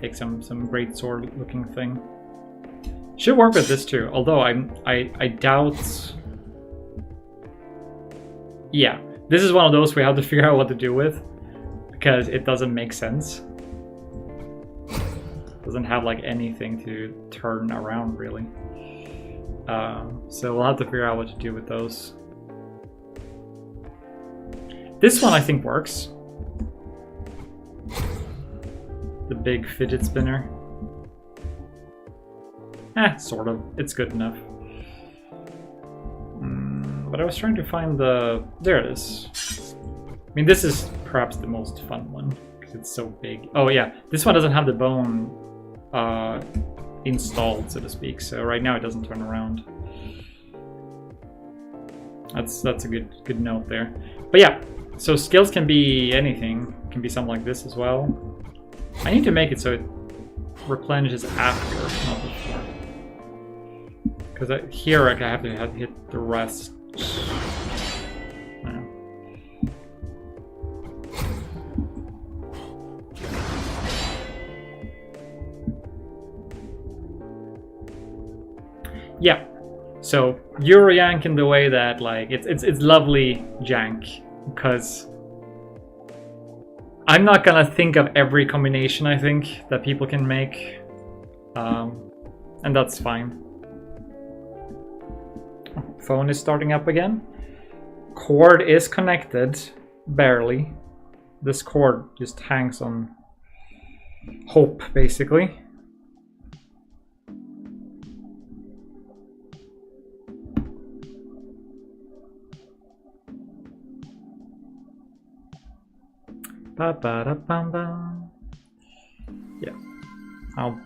take some great sword looking thing. Should work with this too. Although I doubt. Yeah, this is one of those we have to figure out what to do with, because it doesn't make sense. Doesn't have like anything to turn around really. So we'll have to figure out what to do with those. This one I think works. The big fidget spinner. Sort of. It's good enough. But I was trying to find the... There it is. I mean, this is perhaps the most fun one, because it's so big. Oh yeah, this one doesn't have the bone installed, so to speak, so right now it doesn't turn around. That's a good note there. But yeah, so skills can be anything. Can be something like this as well. I need to make it so it replenishes after, not before. Because here I have to hit the rest. Yeah, so you're yank in the way that like it's lovely jank, because I'm not gonna think of every combination I think that people can make, and that's fine. Phone is starting up again. Cord is connected, barely. This cord just hangs on hope, basically. Yeah. Oh.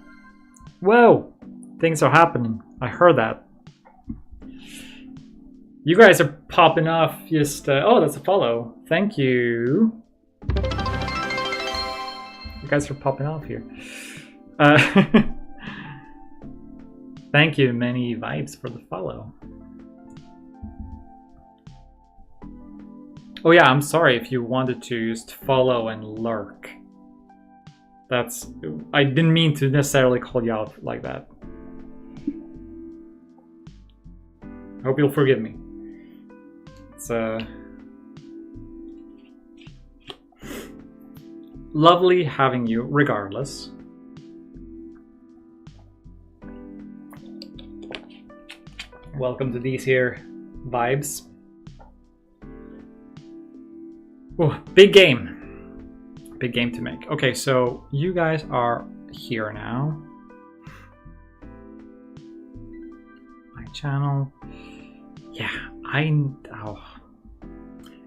Whoa! Things are happening. I heard that. You guys are popping off just... oh, that's a follow. Thank you. You guys are popping off here. Thank you, Many Vibes, for the follow. Oh yeah, I'm sorry if you wanted to just follow and lurk. That's... I didn't mean to necessarily call you out like that. I hope you'll forgive me. It's lovely having you regardless. Welcome to these here vibes. Oh, big game. Big game to make. Okay, so you guys are here now. My channel. Yeah, oh.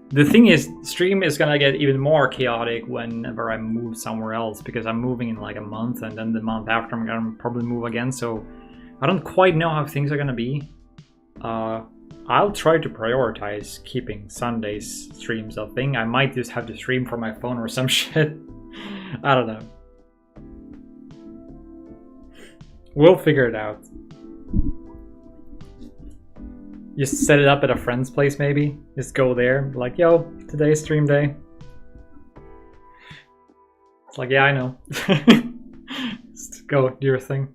The thing is, stream is gonna get even more chaotic whenever I move somewhere else, because I'm moving in like a month, and then the month after I'm gonna probably move again, so I don't quite know how things are gonna be. I'll try to prioritize keeping Sunday's streams a thing. I might just have to stream from my phone or some shit. I don't know. We'll figure it out. Just set it up at a friend's place, maybe. Just go there, be like, yo, today's stream day. It's like, yeah, I know. Just go do your thing.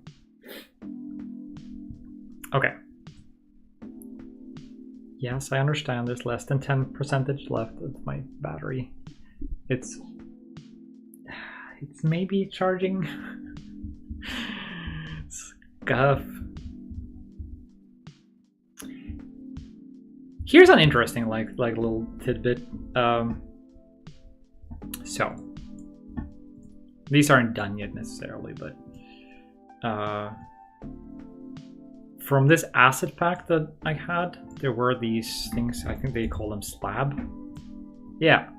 Okay. Yes, I understand. There's less than 10% left of my battery. It's maybe charging. Scuff. Here's an interesting like little tidbit. So these aren't done yet necessarily, but from this asset pack that I had, there were these things. I think they call them slab. Yeah.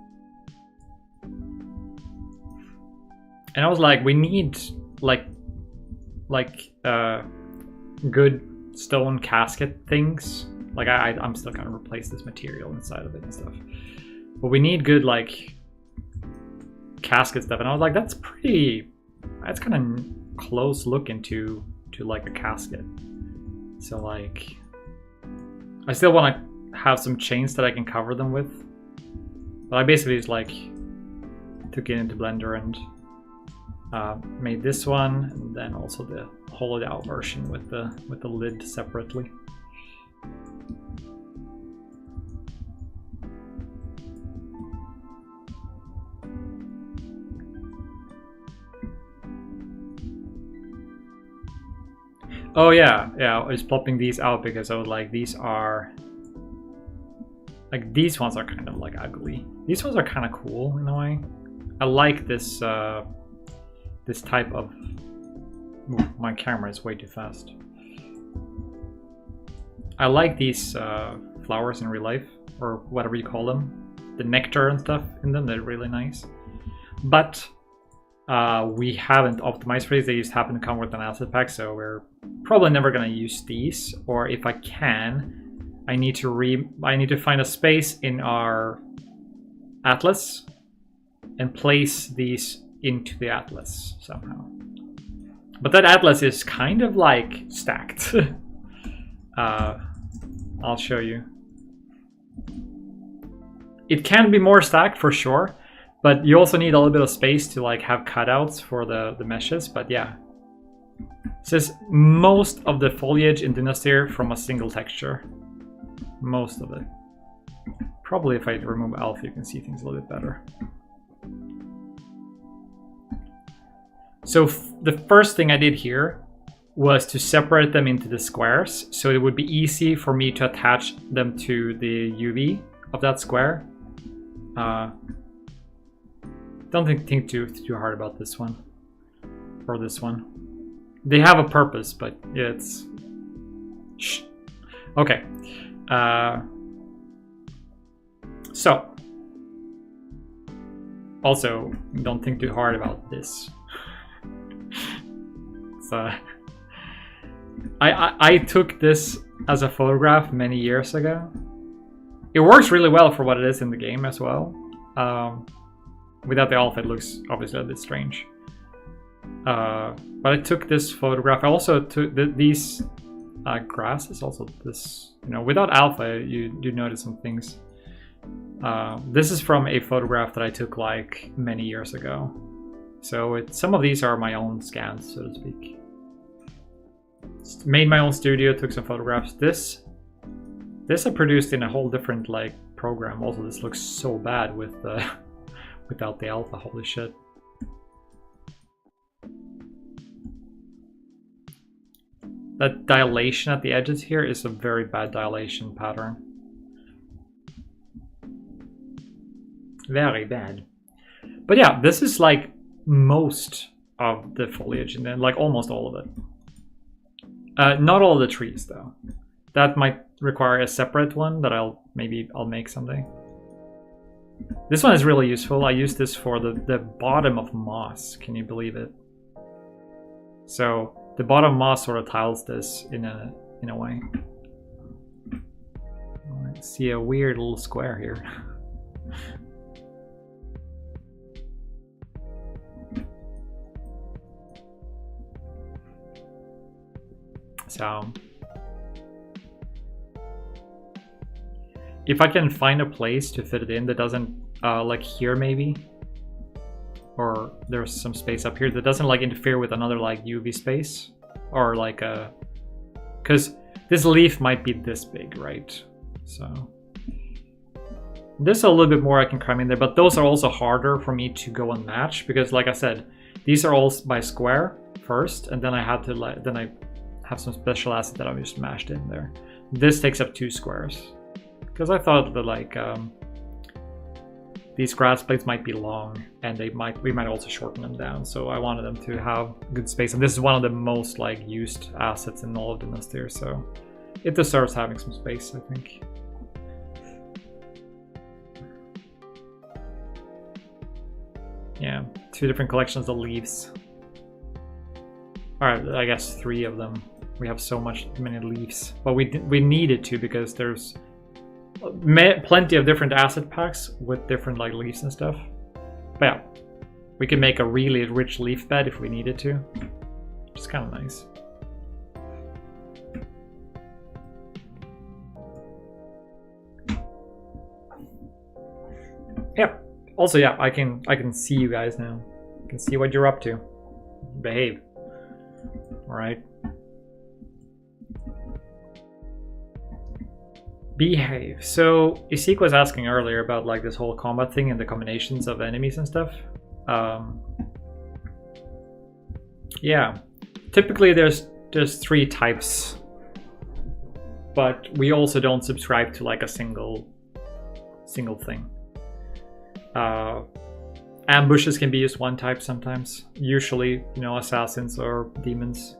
And I was like, we need like good stone casket things. Like I'm still gonna replace this material inside of it and stuff. But we need good like casket stuff. And I was like, that's kind of close looking to like a casket. So like, I still want to have some chains that I can cover them with. But I basically just like took it into Blender and made this one, and then also the hollowed out version with the lid separately. Oh yeah, I was popping these out because I was like, these ones are kind of like ugly. These ones are kind of cool in a way. I like this this type of... Ooh, my camera is way too fast. I like these flowers in real life, or whatever you call them. The nectar and stuff in them, they're really nice. But we haven't optimized for these. They just happen to come with an asset pack, so we're probably never gonna use these. Or if I can, I need to find a space in our atlas and place these into the atlas somehow. But that atlas is kind of like stacked. I'll show you. It can be more stacked for sure, but you also need a little bit of space to like have cutouts for the meshes. But yeah, it says most of the foliage in Dynastyr from a single texture. Most of it. Probably if I remove alpha, you can see things a little bit better. So the first thing I did here was to separate them into the squares, so it would be easy for me to attach them to the UV of that square. Don't think too hard about this one or this one. They have a purpose, but it's... Shh. Okay. So, also, don't think too hard about this. So, I took this as a photograph many years ago. It works really well for what it is in the game as well. Without the alpha, it looks obviously a bit strange. But I took this photograph. I also took these grasses. Also, this, you know, without alpha, you do notice some things. This is from a photograph that I took like many years ago. So some of these are my own scans, so to speak. Just made my own studio, took some photographs. This I produced in a whole different like program. Also, this looks so bad with without the alpha. Holy shit! That dilation at the edges here is a very bad dilation pattern. Very bad. But yeah, this is like most of the foliage, and then like almost all of it. Not all the trees though. That might require a separate one that I'll make someday. This one is really useful. I use this for the bottom of moss. Can you believe it? So the bottom moss sort of tiles this in a way. I see a weird little square here. So if I can find a place to fit it in that doesn't like here maybe, or there's some space up here that doesn't like interfere with another like UV space, or like a, because this leaf might be this big, right? So there's a little bit more I can cram in there, but those are also harder for me to go and match because, like I said, these are all by square first, and then I had to then I have some special asset that I just mashed in there. This takes up 2 squares because I thought that like these grass plates might be long, and we might also shorten them down. So I wanted them to have good space, and this is one of the most like used assets in all of Dynasty, so it deserves having some space, I think. Yeah, 2 different collections of leaves. Alright, I guess 3 of them. We have so many leaves, but we needed to because there's plenty of different asset packs with different like leaves and stuff. But yeah, we can make a really rich leaf bed if we needed to, which is kind of nice. Yeah. Also, yeah, I can see you guys now. I can see what you're up to. Behave. All right. Behave. So Isik was asking earlier about like this whole combat thing and the combinations of enemies and stuff. Yeah. Typically there's 3 types, but we also don't subscribe to like a single thing. Ambushes can be used 1 type sometimes. Usually, you know, assassins or demons.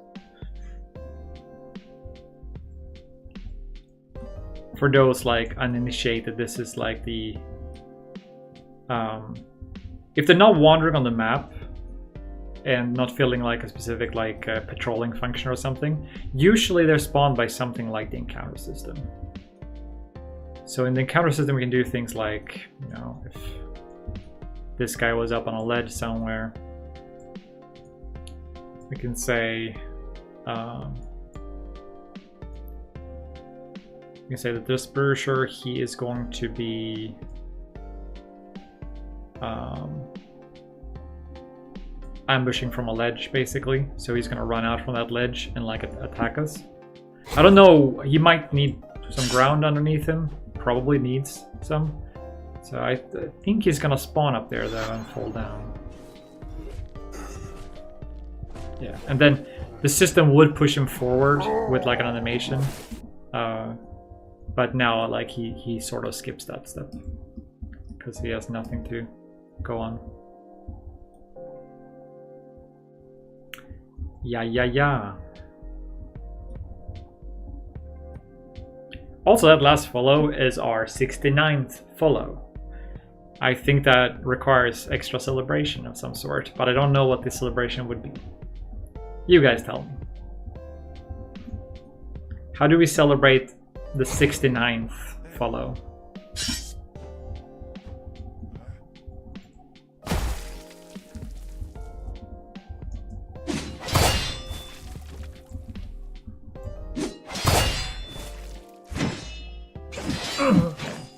For those like uninitiated, this is like the if they're not wandering on the map and not feeling like a specific like patrolling function or something, usually they're spawned by something like the encounter system. So in the encounter system we can do things like, you know, if this guy was up on a ledge somewhere, we can say that this Berserker, he is going to be ambushing from a ledge basically, so he's gonna run out from that ledge and like attack us. I don't know, he might need some ground underneath him, probably needs some. So I think he's gonna spawn up there though and fall down. Yeah, and then the system would push him forward with like an animation. But now like he sort of skips that step because he has nothing to go on. Yeah. Also, that last follow is our 69th follow. I think that requires extra celebration of some sort, but I don't know what the celebration would be. You guys tell me. How do we celebrate the 69th follow?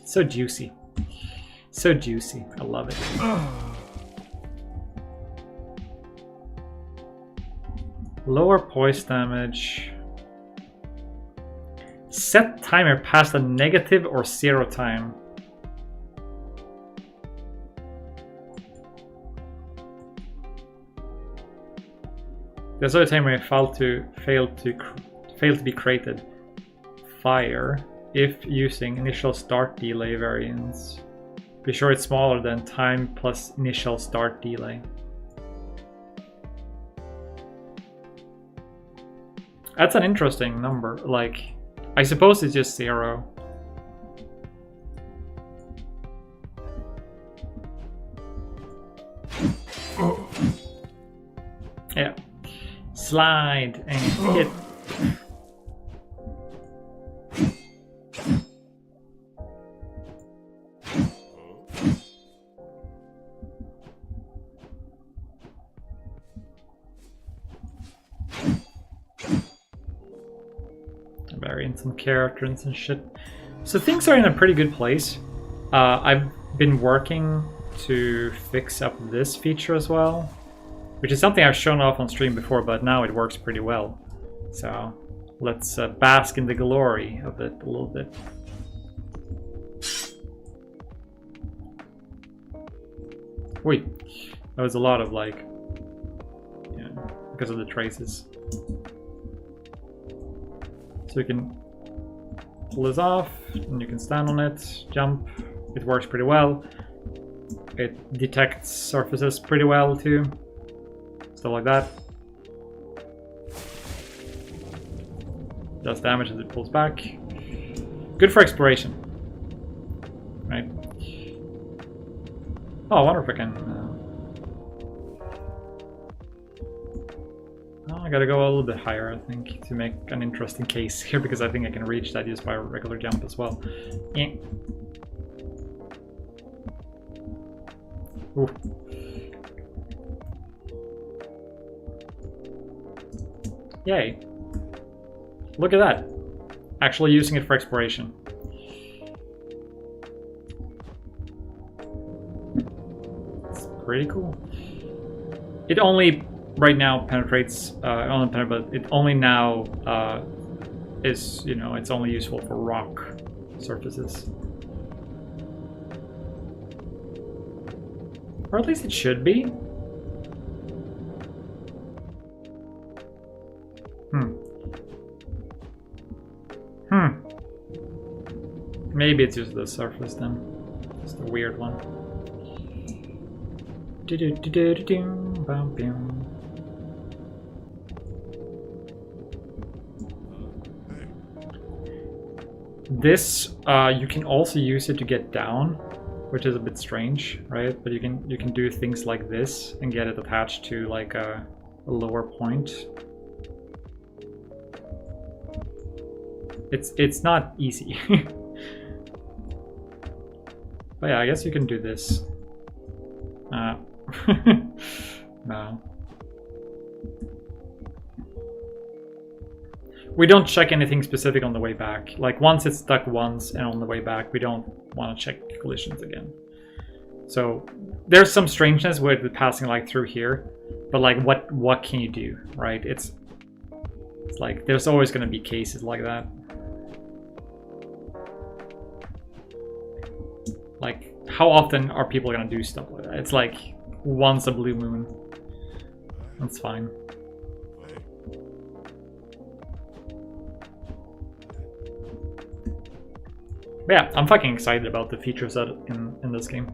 So juicy. So juicy. I love it. Lower poise damage. Set timer past a negative or 0 time. There's a timer failed to be created. Fire. If using initial start delay variance. Be sure it's smaller than time plus initial start delay. That's an interesting number. Like, I suppose it's just 0. Yeah. Slide and hit. some characters and shit. So things are in a pretty good place. I've been working to fix up this feature as well, which is something I've shown off on stream before, but now it works pretty well. So let's bask in the glory of it a little bit. Wait, that was a lot of like, yeah, because of the traces. So you can pull this off, and you can stand on it, jump. It works pretty well. It detects surfaces pretty well too. Stuff like that. Does damage as it pulls back. Good for exploration. Right? Oh, I wonder if I can... Oh, I gotta go a little bit higher, I think, to make an interesting case here, because I think I can reach that just by a regular jump as well. Yeah. Ooh. Yay. Look at that. Actually using it for exploration. It's pretty cool. It only right now penetrates, but it only now is, you know, it's only useful for rock surfaces. Or at least it should be. Maybe it's just the surface then. It's the weird one. This you can also use it to get down, which is a bit strange, right? But you can do things like this and get it attached to like a lower point. It's not easy. But yeah, I guess you can do this. No. We don't check anything specific on the way back. Like once it's stuck once and on the way back, we don't want to check collisions again. So there's some strangeness with the passing like through here, but like what can you do, right? It's like there's always going to be cases like that. Like, how often are people gonna do stuff like that? It's like once a blue moon. That's fine. But yeah, I'm fucking excited about the feature set in this game.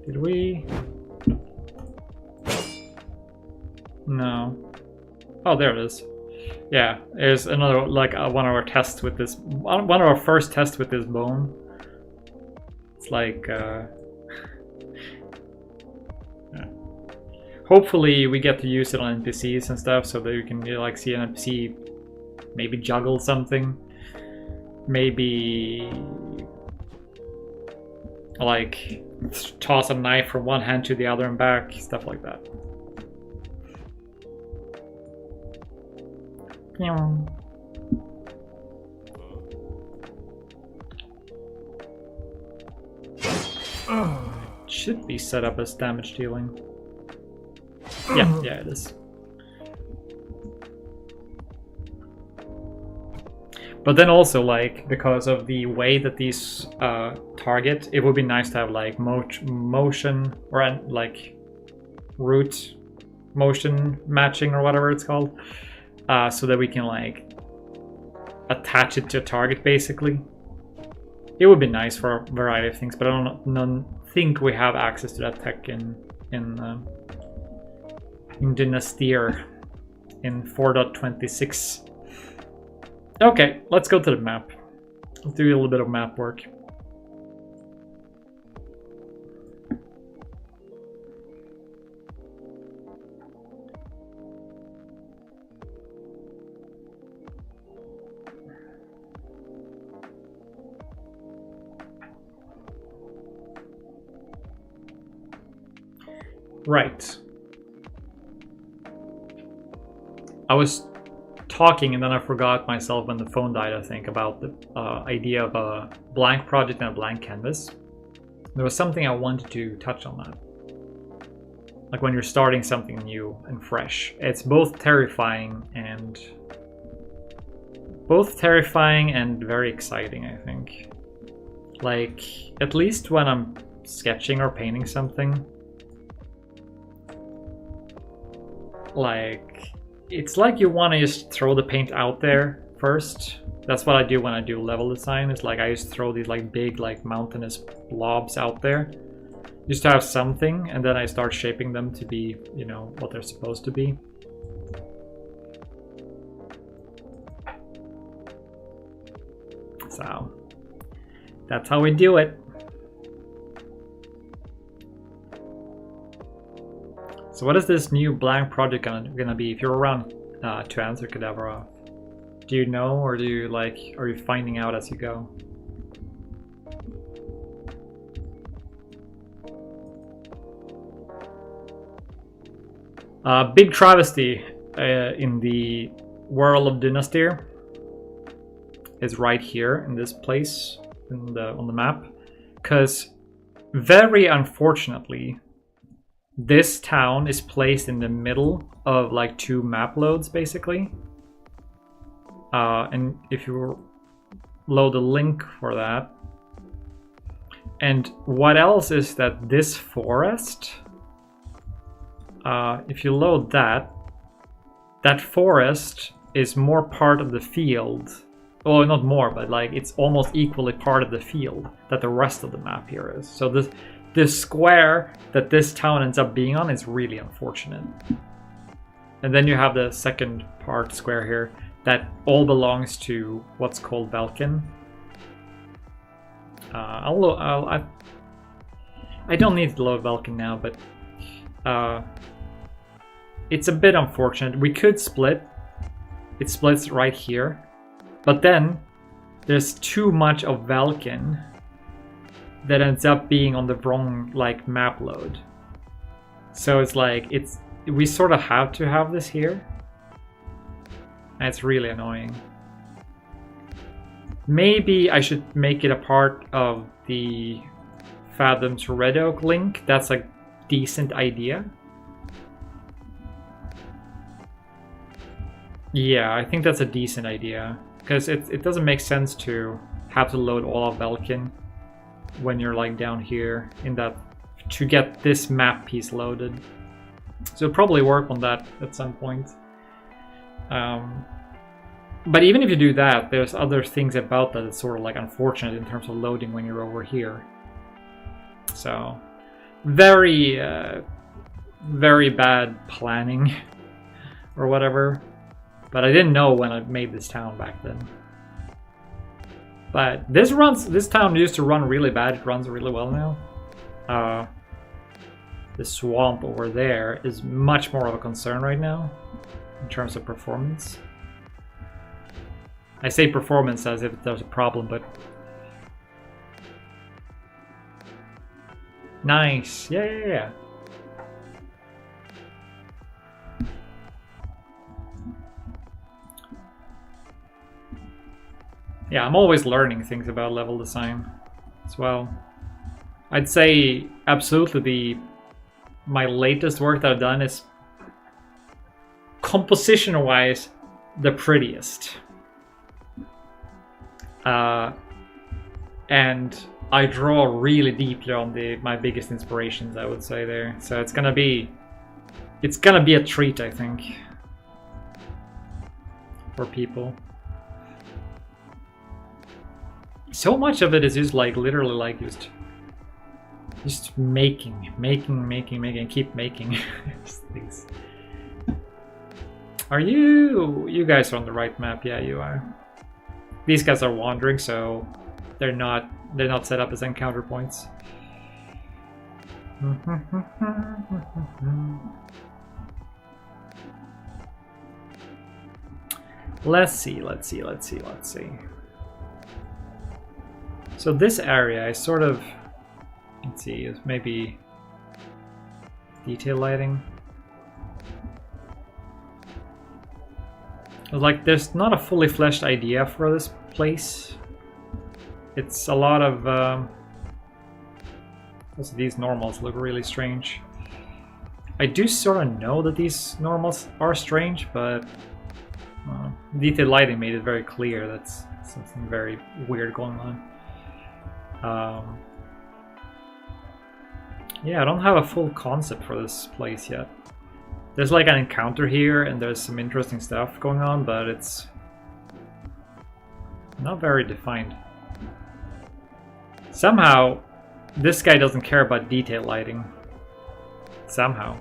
Did we? No. Oh, there it is. Yeah, there's another, like one of our tests with this, one of our first tests with this bone. It's like, yeah. Hopefully we get to use it on NPCs and stuff, so that you can, you know, like see an NPC maybe juggle something, maybe like toss a knife from one hand to the other and back, stuff like that. It should be set up as damage dealing. Yeah, it is. But then also, like, because of the way that these target, it would be nice to have like motion or like root motion matching or whatever it's called. So that we can like attach it to a target basically. It would be nice for a variety of things, but I don't think we have access to that tech in Dynastyr in 4.26. Okay, let's go to the map. Let's do a little bit of map work. Right. I was talking and then I forgot myself when the phone died, I think, about the idea of a blank project and a blank canvas. There was something I wanted to touch on that. Like when you're starting something new and fresh. It's both terrifying and very exciting, I think. Like, at least when I'm sketching or painting something, like, it's like you want to just throw the paint out there first. That's what I do when I do level design. It's like I just throw these like big like mountainous blobs out there just to have something, and then I start shaping them to be, you know, what they're supposed to be. So that's how we do it. So what is this new blank project gonna be? If you're around to answer, Kadavra, do you know, or do you like, are you finding out as you go? Big travesty in the world of Dynastyr is right here in this place on the map, because very unfortunately this town is placed in the middle of like two map loads basically, and if you load a link for that, and what else is that this forest, if you load that forest is more part of the field. Well, not more, but like it's almost equally part of the field that the rest of the map here is. So this square that this town ends up being on is really unfortunate. And then you have the second part square here that all belongs to what's called Velkin. I don't need to load Velkin now, but it's a bit unfortunate. We could split. It splits right here. But then there's too much of Velkin that ends up being on the wrong like map load. So it's like we sort of have to have this here. And it's really annoying. Maybe I should make it a part of the Fathom to Red Oak link. That's a decent idea. Yeah, I think that's a decent idea. Because it doesn't make sense to have to load all of Velkin when you're like down here in that to get this map piece loaded. So we'll probably work on that at some point. But even if you do that, there's other things about that that's sort of like unfortunate in terms of loading when you're over here. So very bad planning or whatever. But I didn't know when I made this town back then. But this town used to run really bad. It runs really well now. The swamp over there is much more of a concern right now in terms of performance. I say performance as if there's a problem, but nice. Yeah. Yeah, I'm always learning things about level design as well. I'd say absolutely my latest work that I've done is composition-wise the prettiest. And I draw really deeply on my biggest inspirations, I would say there. So it's gonna be a treat, I think, for people. So much of it is just like literally like just making, and keep making things. Are you guys are on the right map? Yeah, you are. These guys are wandering, so they're not set up as encounter points. Let's see. So this area is sort of, let's see, is maybe Detail lighting. Like, there's not a fully fleshed idea for this place. It's a lot of... also these normals look really strange. I do sort of know that these normals are strange, but detail lighting made it very clear that's something very weird going on. Yeah, I don't have a full concept for this place yet. There's like an encounter here and there's some interesting stuff going on, but it's not very defined. Somehow, this guy doesn't care about detail lighting. Somehow.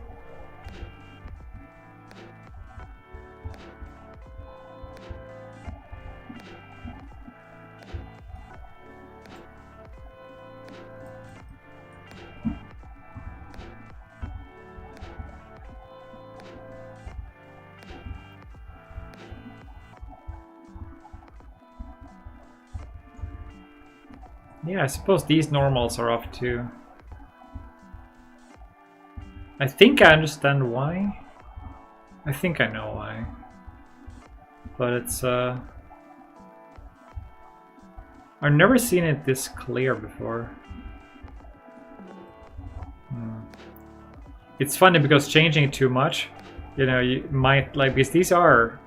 Yeah, I suppose these normals are off too. I think I understand why. I think I know why. But it's I've never seen it this clear before. It's funny because changing it too much, you know, you might like, because these are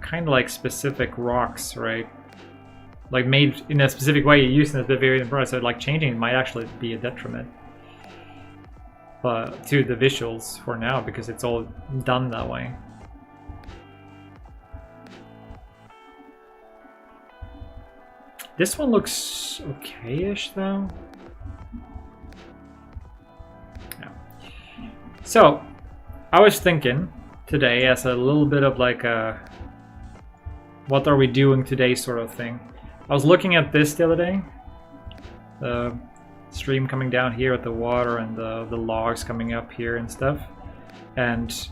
kind of like specific rocks, right? Like made in a specific way, using a specific process, so like changing it might actually be a detriment. But to the visuals for now, because it's all done that way. This one looks okay-ish though. Yeah. So, I was thinking today as a little bit of like a what are we doing today sort of thing. I was looking at this the other day. The stream coming down here with the water and the logs coming up here and stuff. And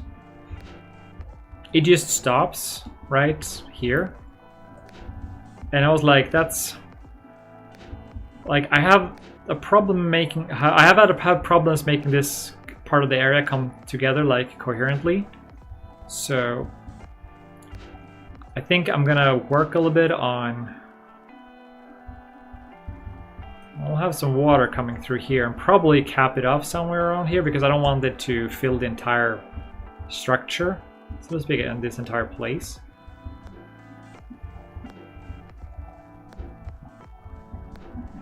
it just stops right here. And I was like, that's... Like, I have a problem making... I have had problems making this part of the area come together, like, coherently. So, I think I'm gonna work a little bit on... I'll have some water coming through here and probably cap it off somewhere around here because I don't want it to fill the entire structure, so to speak, in this entire place.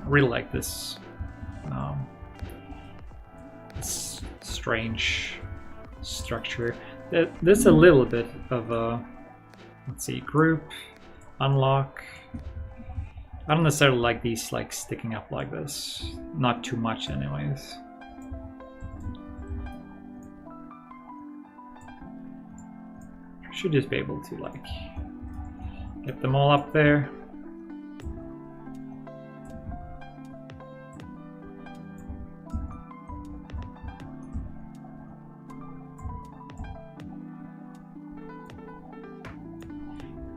I really like this, this strange structure. There's a little bit of a, let's see, group, unlock. I don't necessarily like these like sticking up like this. Not too much anyways. Should just be able to like get them all up there.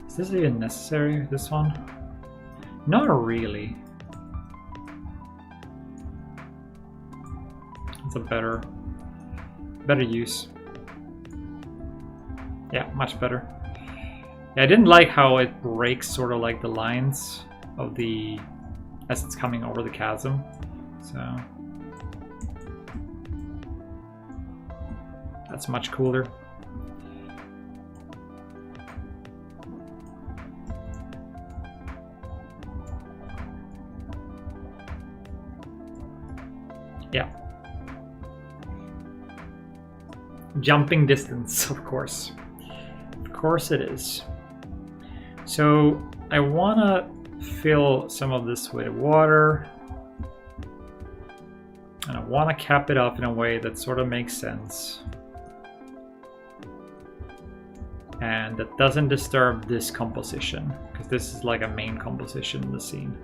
Is this even necessary, this one? Not really. It's a better use. Yeah, much better. Yeah, I didn't like how it breaks sort of like the lines of the as it's coming over the chasm. So that's much cooler. Yeah. Jumping distance, of course. Of course it is. So I want to fill some of this with water. And I want to cap it off in a way that sort of makes sense. And that doesn't disturb this composition, because this is like a main composition in the scene.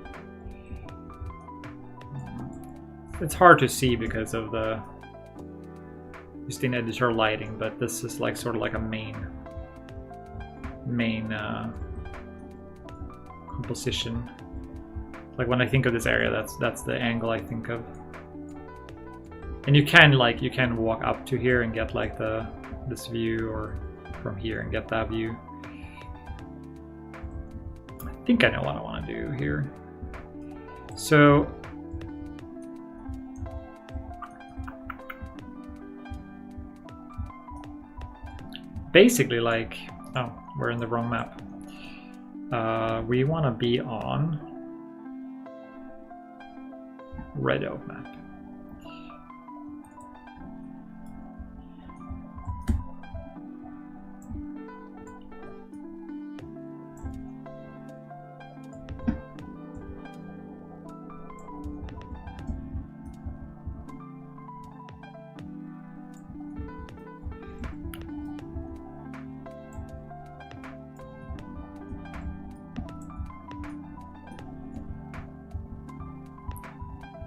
It's hard to see because of the just in editor lighting, but this is like sort of like a main composition. Like when I think of this area, that's the angle I think of. And you can walk up to here and get like this view, or from here and get that view. I think I know what I want to do here. So basically, like, oh, we're in the wrong map. We want to be on Red Oak map.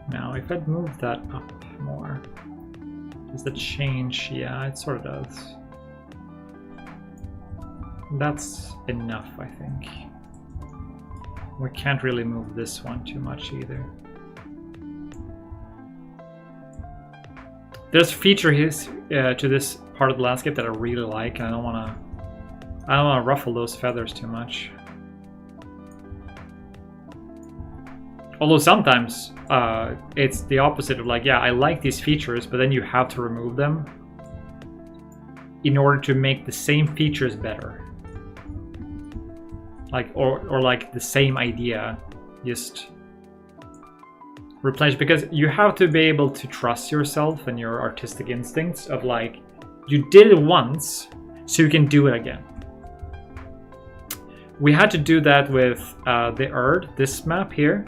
Now, if I'd move that up more, does that change? Yeah, it sort of does. That's enough, I think. We can't really move this one too much either. There's feature here to this part of the landscape that I really like, and I don't want to ruffle those feathers too much. Although sometimes it's the opposite of like, yeah, I like these features, but then you have to remove them in order to make the same features better. Like, or like the same idea, just replenish, because you have to be able to trust yourself and your artistic instincts of like, you did it once, so you can do it again. We had to do that with the Erd, this map here.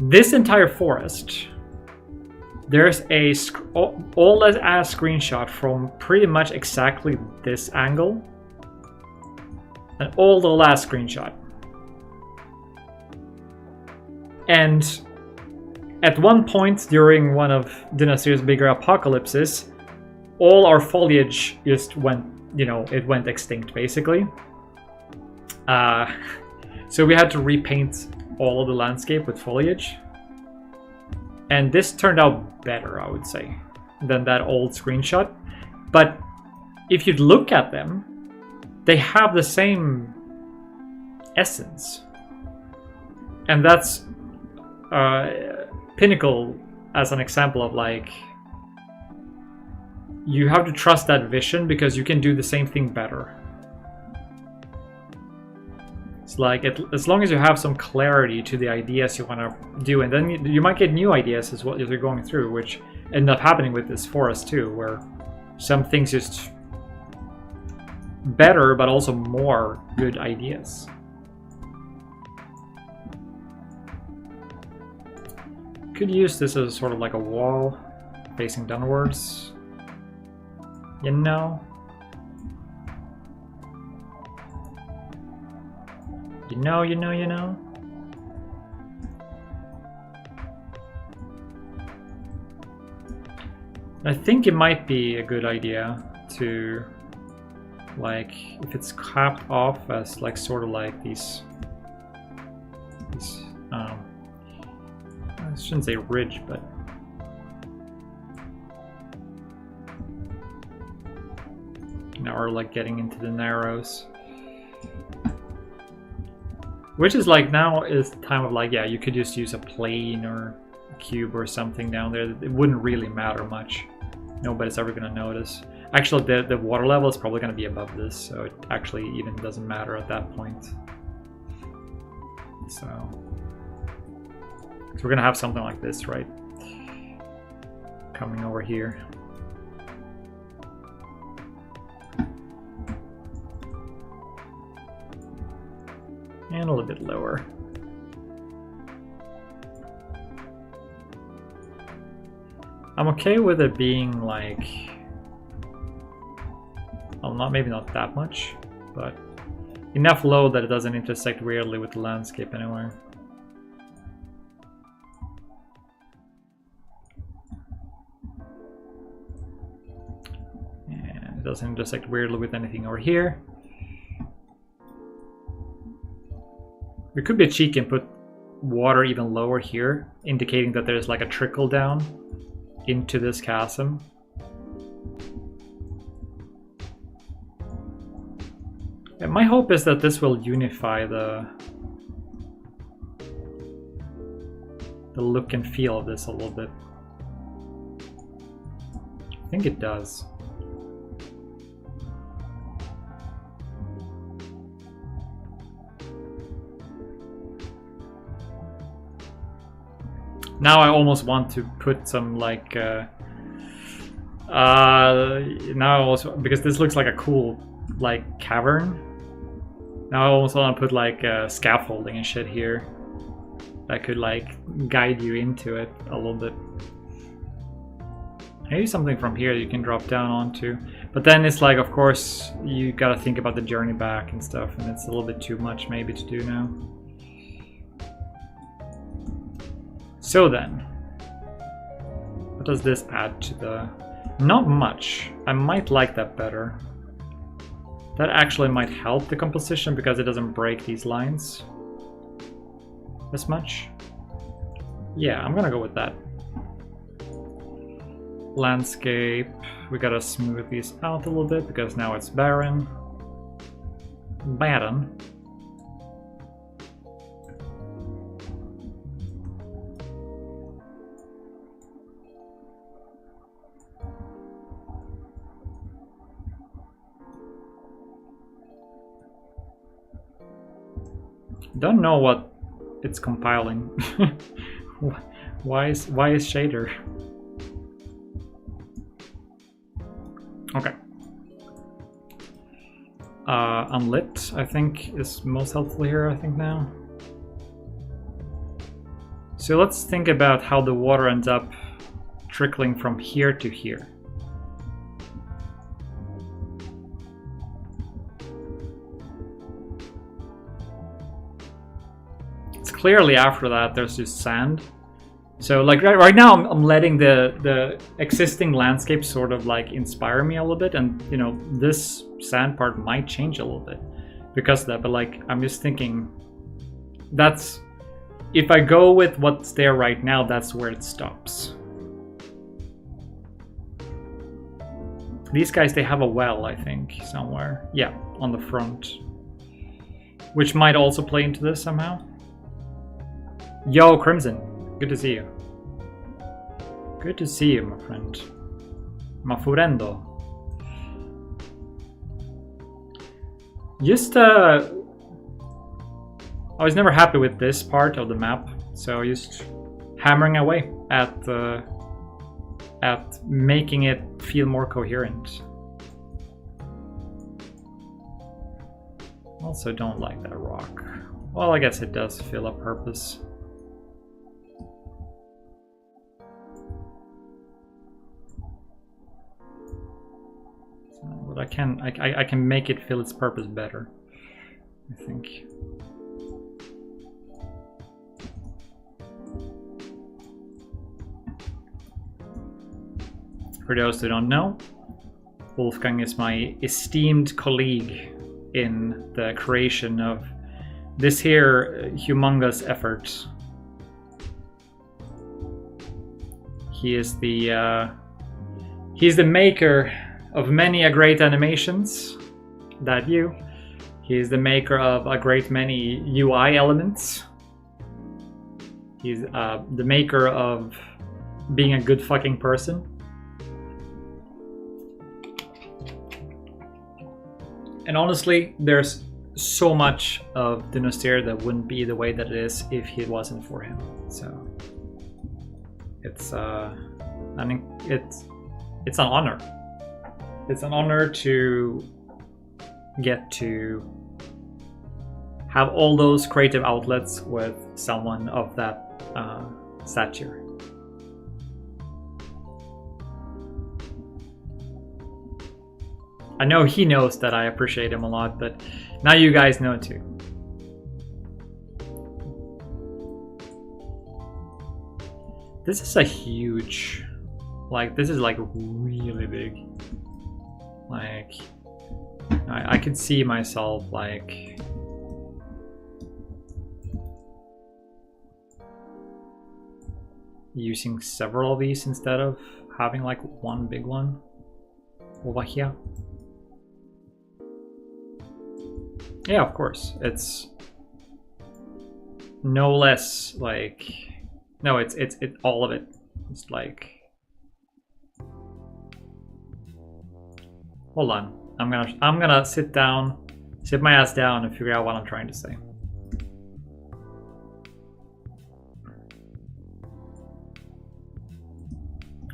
This entire forest, there's a all as a screenshot from pretty much exactly this angle, and all the last screenshot. And at one point during one of Dynasty's bigger apocalypses, all our foliage just went, you know, it went extinct basically. So we had to repaint all of the landscape with foliage, and this turned out better, I would say, than that old screenshot. But if you look at them, they have the same essence, and that's Pinnacle as an example of like, you have to trust that vision because you can do the same thing better. It's like, as long as you have some clarity to the ideas you want to do, and then you might get new ideas as well as you're going through, which ended up happening with this forest too, where some things just better, but also more good ideas. Could use this as sort of like a wall facing downwards, you know? You know. I think it might be a good idea to, like, if it's capped off as like sort of like these I shouldn't say ridge, but now we're like getting into the narrows. Which is like, now is the time of like, yeah, you could just use a plane or a cube or something down there. It wouldn't really matter much. Nobody's ever gonna notice. Actually, the water level is probably gonna be above this, so it actually even doesn't matter at that point. So we're gonna have something like this, right? Coming over here. And a little bit lower. I'm okay with it being like, well, maybe not that much, but enough low that it doesn't intersect weirdly with the landscape anyway. And it doesn't intersect weirdly with anything over here. We could be cheeky and put water even lower here, indicating that there's like a trickle down into this chasm. And my hope is that this will unify the look and feel of this a little bit. I think it does. Now I almost want to put some like now I also, because this looks like a cool like cavern. Now I almost want to put like scaffolding and shit here that could like guide you into it a little bit. Maybe something from here you can drop down onto. But then it's like, of course, you gotta think about the journey back and stuff, and it's a little bit too much maybe to do now. So then, what does this add to the... Not much. I might like that better. That actually might help the composition because it doesn't break these lines as much. Yeah, I'm gonna go with that. Landscape, we gotta smooth these out a little bit because now it's barren. Barren. Don't know what it's compiling. Why is shader? Okay. Unlit, I think, is most helpful here, I think, now. So let's think about how the water ends up trickling from here to here. It's clearly after that there's just sand. So like right now I'm letting the existing landscape sort of like inspire me a little bit, and you know, this sand part might change a little bit because of that, but like I'm just thinking that's, if I go with what's there right now, that's where it stops. These guys, they have a well, I think, somewhere. Yeah, on the front. Which might also play into this somehow. Yo, Crimson. Good to see you. Good to see you, my friend. Ma furendo. Just, I was never happy with this part of the map, so just hammering away at making it feel more coherent. Also don't like that rock. Well, I guess it does fill a purpose. But I can make it fill its purpose better, I think. For those who don't know, Wolfgang is my esteemed colleague in the creation of this here humongous effort. He is he's the maker of many a great animations. That you. He is the maker of a great many UI elements. He's the maker of being a good fucking person. And honestly, there's so much of Dinosaur that wouldn't be the way that it is if it wasn't for him. So it's I think it's an honor. It's an honor to get to have all those creative outlets with someone of that stature. I know he knows that I appreciate him a lot, but now you guys know too. This is a huge, like, this is like really big. Like, I could see myself like using several of these instead of having like one big one over here. Yeah, of course. It's no less like, no, it's all of it. It's like, hold on. I'm gonna sit my ass down and figure out what I'm trying to say.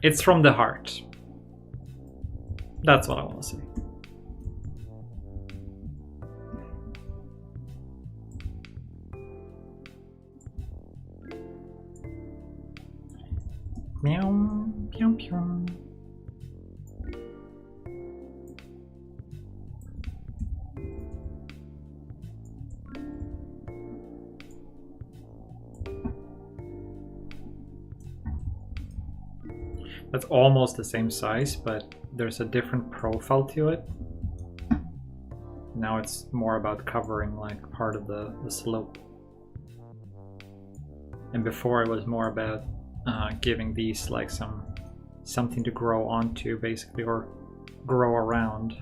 It's from the heart. That's what I want to say. Meow, meow, meow. That's almost the same size, but there's a different profile to it. Now it's more about covering like part of the slope. And before it was more about giving these like something to grow onto, basically, or grow around.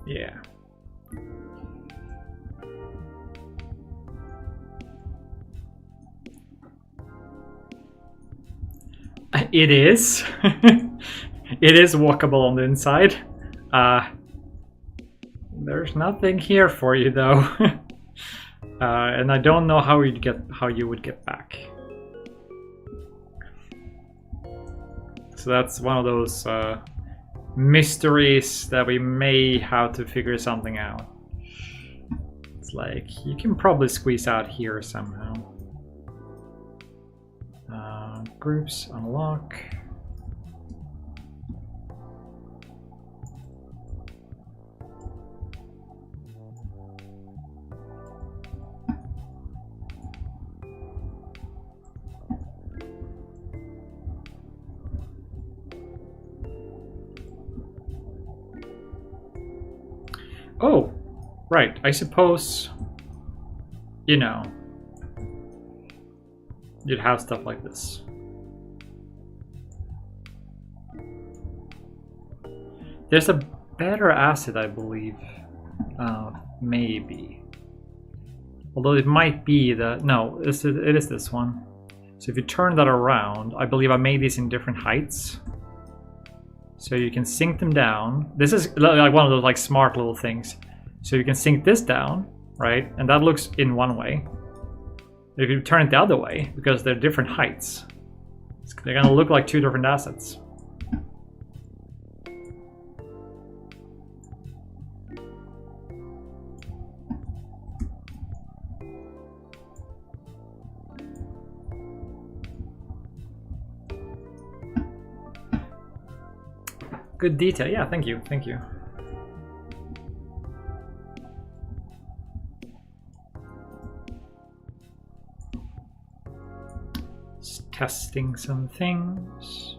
Yeah. It is. It is walkable on the inside. There's nothing here for you though. And I don't know how you would get back. So that's one of those mysteries that we may have to figure something out. It's like, you can probably squeeze out here somehow. Groups, unlock. Oh, right. I suppose, you know, you'd have stuff like this. There's a better acid, I believe. Maybe. Although it might be the... No, it is this one. So if you turn that around, I believe I made these in different heights. So you can sink them down. This is like one of those like smart little things. So you can sink this down, right? And that looks in one way. If you turn it the other way, because they're different heights, they're gonna look like two different assets. Good detail. Yeah, thank you. Thank you. Just testing some things.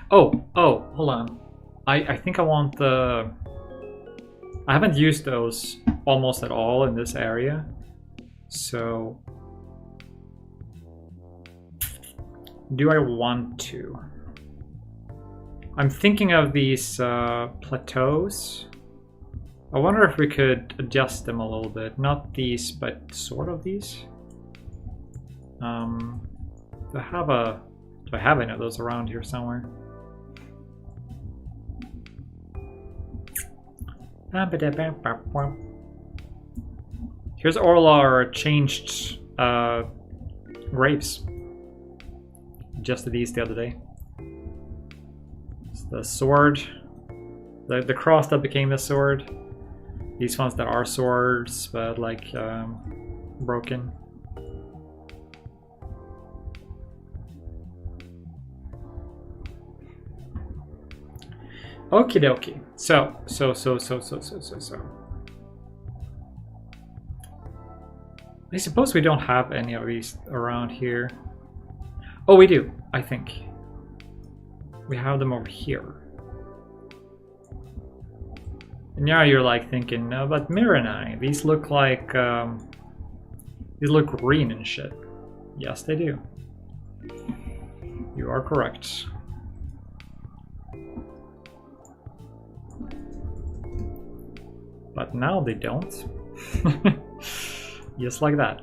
Oh, hold on. I think I want the... I haven't used those almost at all in this area. So... do I want to? I'm thinking of these plateaus. I wonder if we could adjust them a little bit. Not these, but sort of these. Do I have any of those around here somewhere? Here's all our changed graves. Adjusted these the other day. It's the sword, the cross that became the sword. These ones that are swords, but like broken. Okie dokie. So. I suppose we don't have any of these around here. Oh, we do, I think. We have them over here. And now you're like thinking, no, but Miranai, these look like, these look green and shit. Yes, they do. You are correct. But now they don't. Just like that.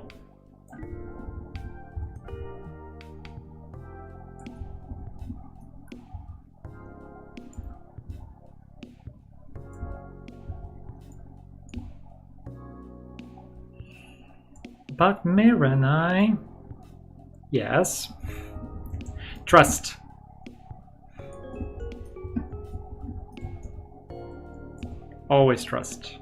But Miranai, yes. Trust. Always trust.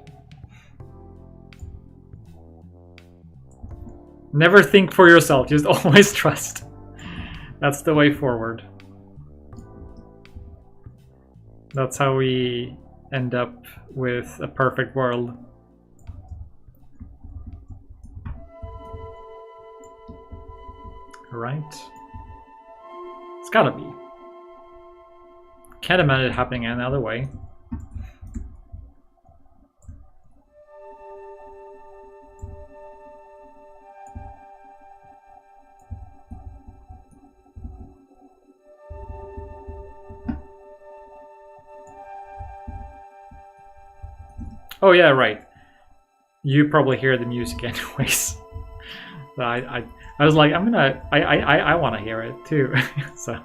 Never think for yourself, just always trust. That's the way forward. That's how we end up with a perfect world. Right? It's gotta be. Can't imagine it happening any other way. Oh yeah, right. You probably hear the music anyways. But I was like, I want to hear it too. So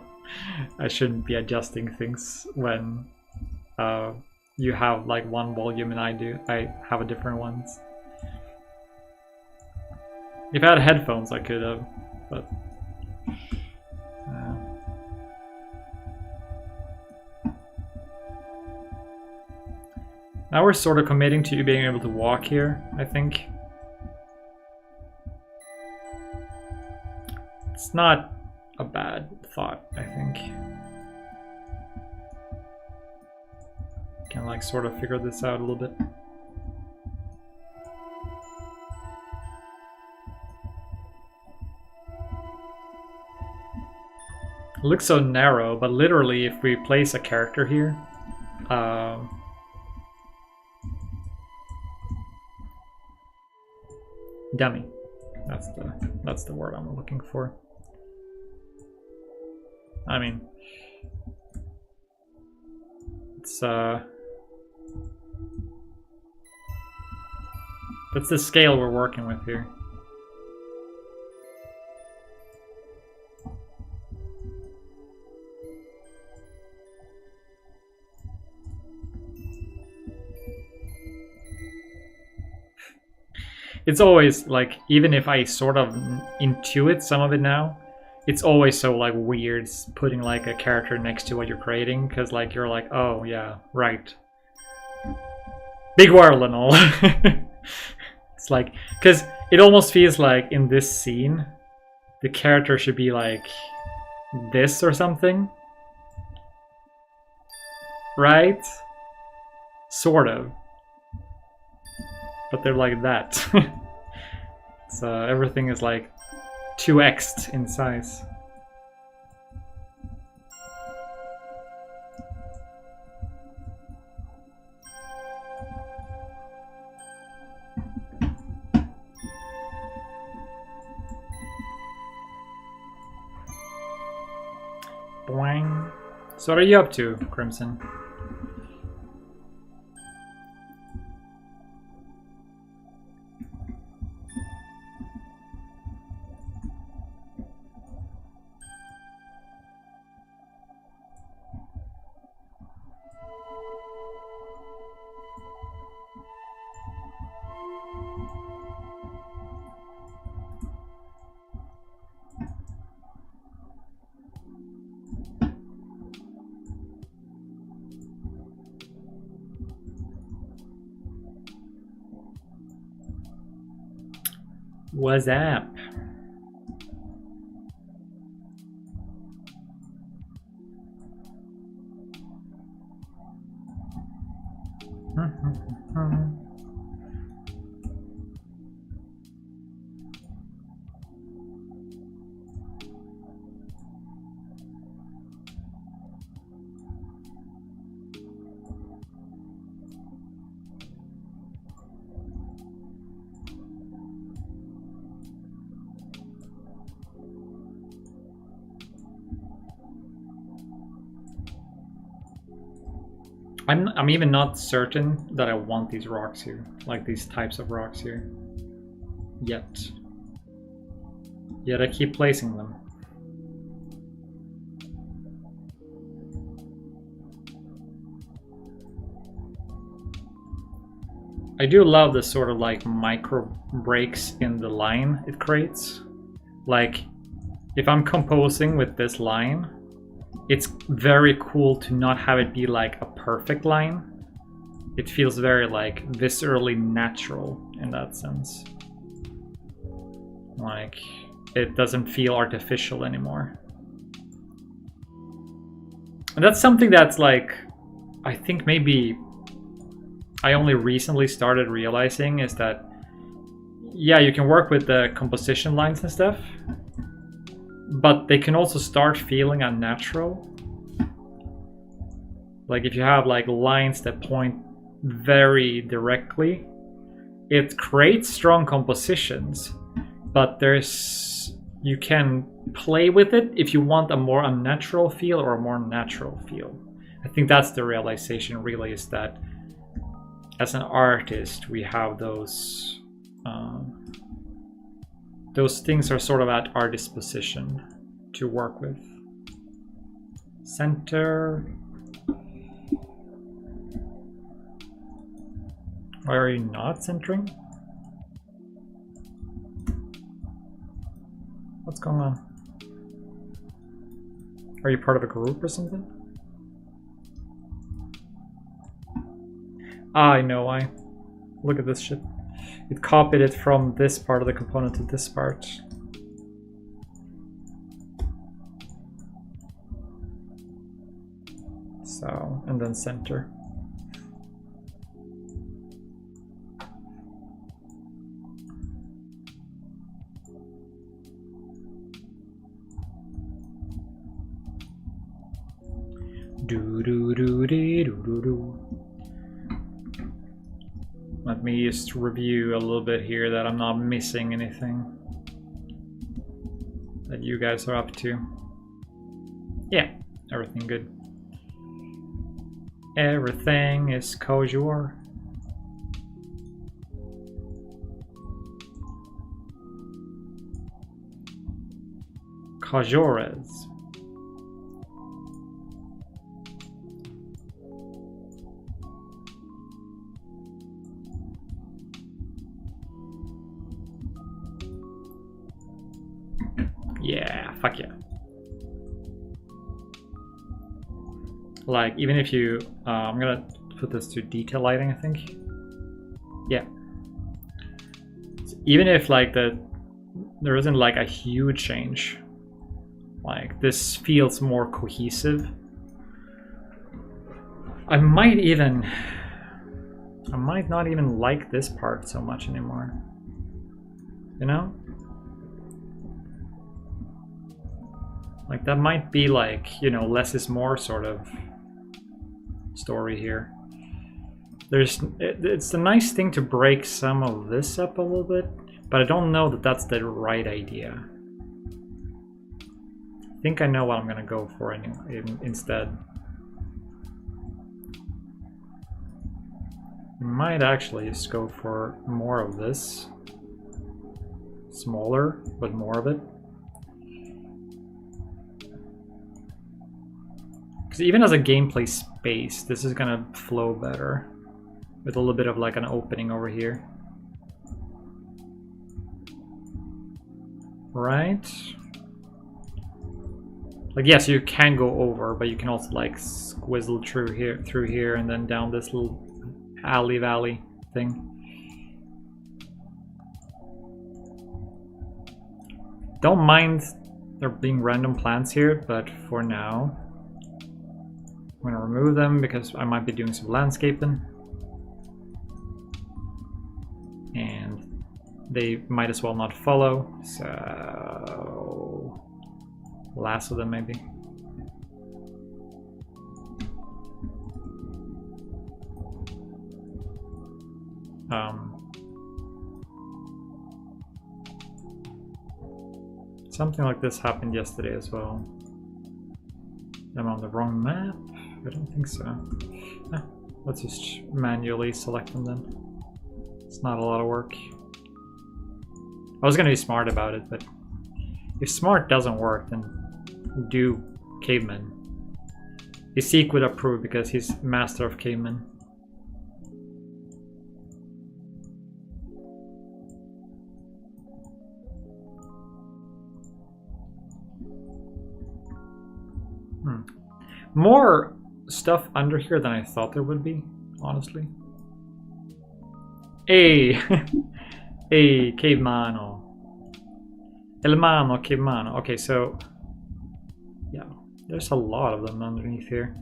I shouldn't be adjusting things when you have like one volume and I have a different ones. If I had headphones, I could have, but. Now we're sort of committing to being able to walk here, I think. It's not a bad thought, I think. Can like sort of figure this out a little bit. It looks so narrow, but literally if we place a character here, dummy. That's the word I'm looking for. I mean, it's that's the scale we're working with here. It's always like, even if I sort of intuit some of it now, it's always so like weird putting like a character next to what you're creating, because like you're like, oh yeah, right, big world and all. It's like, because it almost feels like in this scene the character should be like this or something, right? Sort of. But they're like that. So everything is like 2x'd in size. Boing. So what are you up to, Crimson? What's up? I'm even not certain that I want these rocks here, like these types of rocks here, yet. Yet I keep placing them. I do love the sort of like micro breaks in the line it creates. Like, if I'm composing with this line, it's very cool to not have it be like a perfect line. It feels very like viscerally natural in that sense. Like, it doesn't feel artificial anymore. And that's something that's like, I think maybe I only recently started realizing is that, yeah, you can work with the composition lines and stuff, but they can also start feeling unnatural. Like if you have like lines that point very directly, it creates strong compositions, but you can play with it if you want a more unnatural feel or a more natural feel. I think that's the realization really, is that as an artist we have those things are sort of at our disposition to work with. Center. Why are you not centering? What's going on? Are you part of a group or something? I know why. Look at this shit. It copied it from this part of the component to this part. So, and then center. Let me just review a little bit here that I'm not missing anything that you guys are up to. Yeah, everything good. Everything is kosher. Kosheres. Yeah, fuck yeah. Like, even if you, I'm gonna put this to detail lighting, I think. Yeah. So even if like there isn't like a huge change, like this feels more cohesive. I might not even like this part so much anymore. You know? Like that might be like, you know, less is more sort of story here. It's a nice thing to break some of this up a little bit, but I don't know that that's the right idea. I think I know what I'm gonna go for instead. I might actually just go for more of this. Smaller, but more of it. Because even as a gameplay space, this is gonna flow better with a little bit of like an opening over here. Right? Like, yes, you can go over, but you can also like squizzle through here and then down this little alley valley thing. Don't mind there being random plants here, but for now I'm gonna remove them because I might be doing some landscaping. and they might as well not follow. So lasso them maybe. Something like this happened yesterday as well. I'm on the wrong map? I don't think so. Let's just manually select them then. It's not a lot of work. I was gonna be smart about it, but if smart doesn't work, then do caveman. Isik would approve because he's master of caveman. More stuff under here than I thought there would be, honestly. Hey! Hey, cavemano. El mano, cavemano. Okay, so... yeah, there's a lot of them underneath here.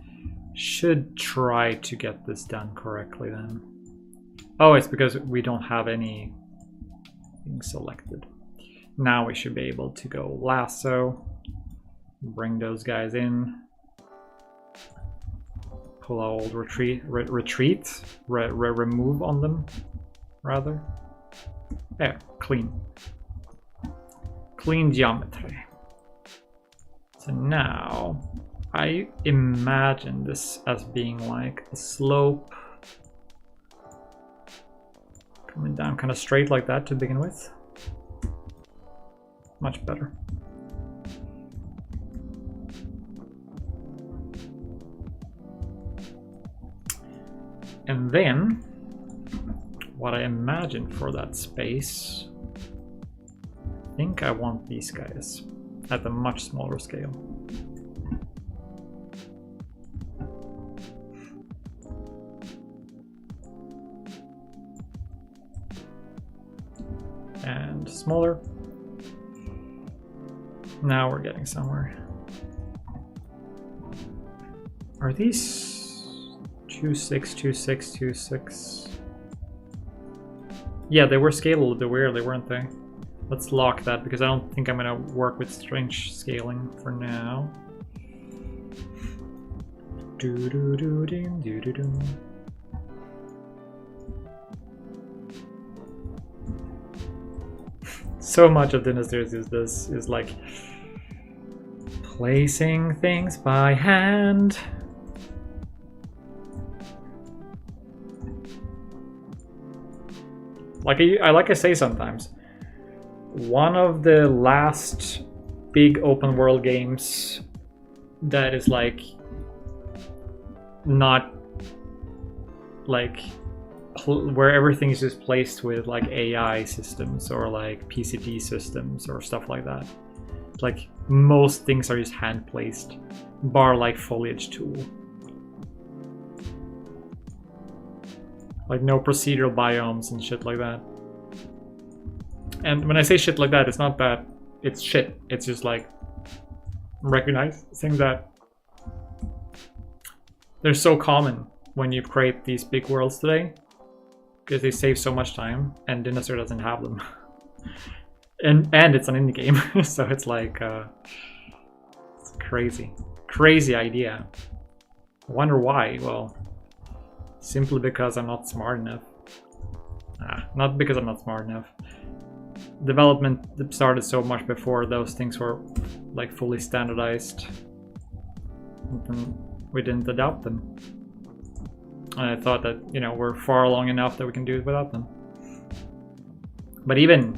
Should try to get this done correctly then. Oh, it's because we don't have any things selected. Now we should be able to go lasso. Bring those guys in. Pull our old remove on them, rather. There, clean. Clean geometry. So now, I imagine this as being like a slope. Coming down kind of straight like that to begin with. Much better. And then, what I imagine for that space, I think I want these guys at a much smaller scale. And smaller. Now we're getting somewhere. Are these 2.6, 2.6, 2.6? Yeah, they were scaled a little bit weirdly, weren't they? Let's lock that because I don't think I'm gonna work with strange scaling for now. So much of Dynasties is like placing things by hand. Like I say sometimes, one of the last big open world games that is like not like where everything is just placed with like AI systems or like PCD systems or stuff like that. Like most things are just hand placed, bar like Foliage Tool. Like no procedural biomes and shit like that. And when I say shit like that, it's not that it's shit. It's just like recognizing that they're so common when you create these big worlds today because they save so much time, and Dynasty doesn't have them. and it's an indie game, so it's like it's crazy idea. I wonder why. Well, simply because I'm not smart enough. Not because I'm not smart enough. Development started so much before those things were like fully standardized. And we didn't adopt them. And I thought that, you know, we're far along enough that we can do it without them. But even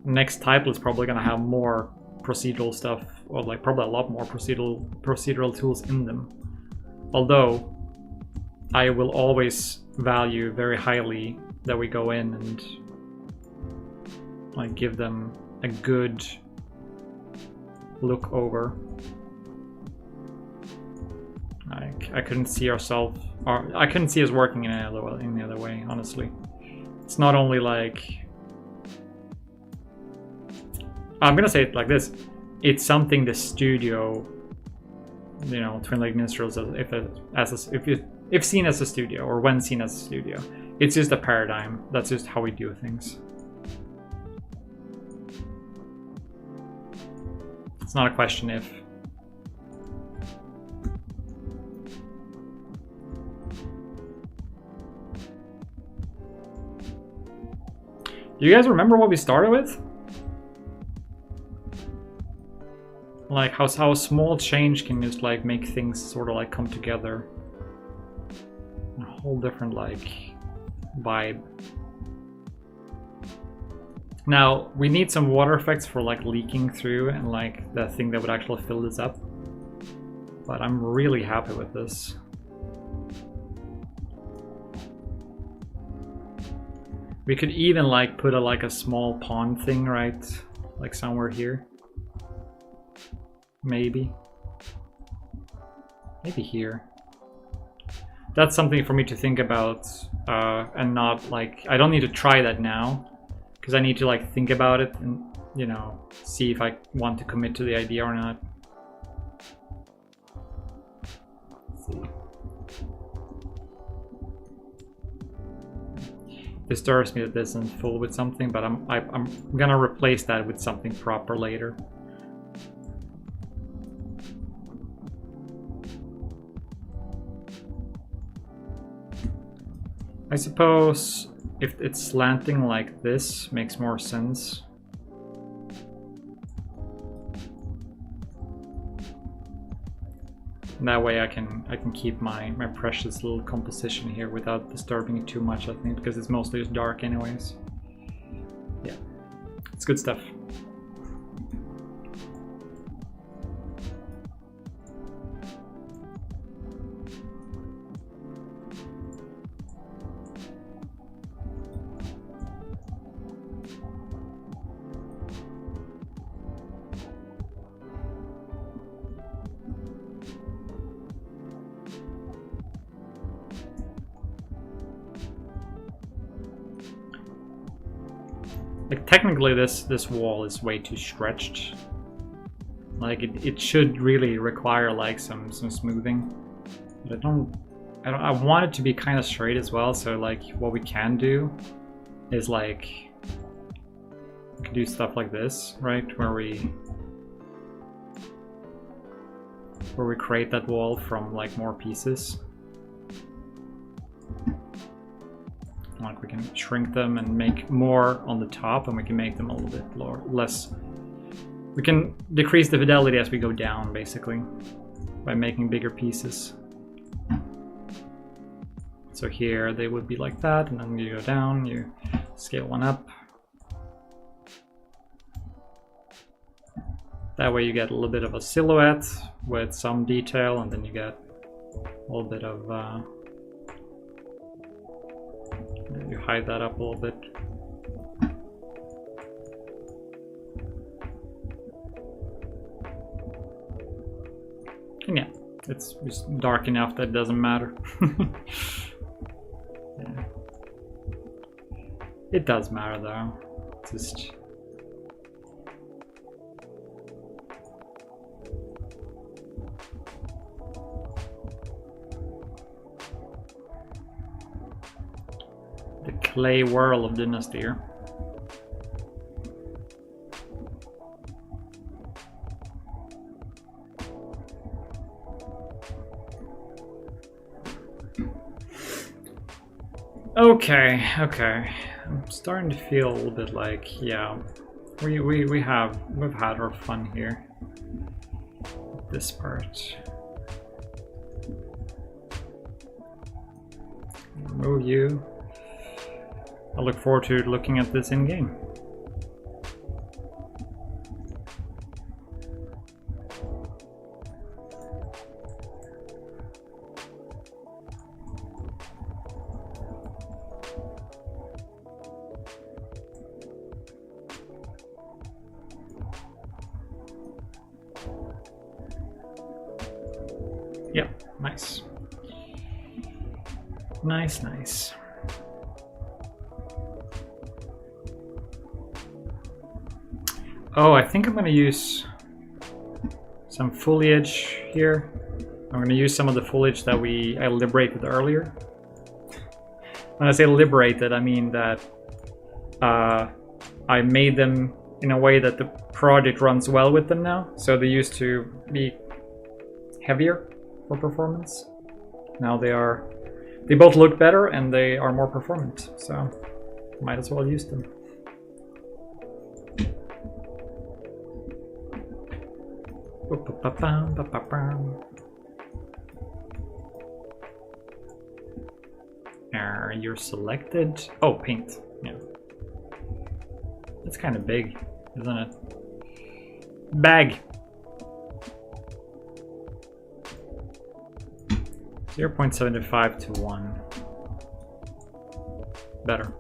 next title is probably gonna have more procedural stuff, or like probably a lot more procedural tools in them. Although I will always value very highly that we go in and like give them a good look over. I couldn't see ourselves, or I couldn't see us working in any other way, honestly. It's not only like, I'm gonna say it like this, it's something the studio, you know, Twin Lake Minstrels, if seen as a studio, or when seen as a studio, It's just a paradigm. That's just how we do things. It's not a question if. Do you guys remember what we started with? Like how a small change can just like make things sort of like come together. A whole different like vibe. Now we need some water effects for like leaking through and like the thing that would actually fill this up. But I'm really happy with this. We could even like put a small pond thing, right? Like somewhere here. Maybe. Maybe here. That's something for me to think about and not like, I don't need to try that now because I need to like think about it and, you know, see if I want to commit to the idea or not. Let's see. Disturbs me that this isn't full with something, but I'm gonna replace that with something proper later. I suppose if it's slanting like this makes more sense. And that way I can keep my precious little composition here without disturbing it too much, I think, because it's mostly just dark anyways. Yeah, it's good stuff. Like technically this wall is way too stretched. Like it should really require like some smoothing. But I want it to be kind of straight as well, so like what we can do is like we can do stuff like this, right? Where we create that wall from like more pieces. Like we can shrink them and make more on the top, and we can make them a little bit less. We can decrease the fidelity as we go down, basically, by making bigger pieces. So here they would be like that, and then you go down, you scale one up. That way you get a little bit of a silhouette with some detail, and then you get a little bit of you hide that up a little bit. And yeah, it's just dark enough that it doesn't matter. Yeah. It does matter though. It's just the clay whirl of Dynasty. Okay. I'm starting to feel a little bit like, yeah, we've had our fun here. This part. Remove you. I look forward to looking at this in game. Yeah, nice. Nice. Oh, I think I'm going to use some foliage here. I'm going to use some of the foliage that I liberated earlier. When I say liberated, I mean that I made them in a way that the project runs well with them now. So they used to be heavier for performance. Now they both look better and they are more performant. So might as well use them. You're selected. Oh, paint. Yeah. That's kind of big, isn't it? Bag. 0.75 to 1. Better.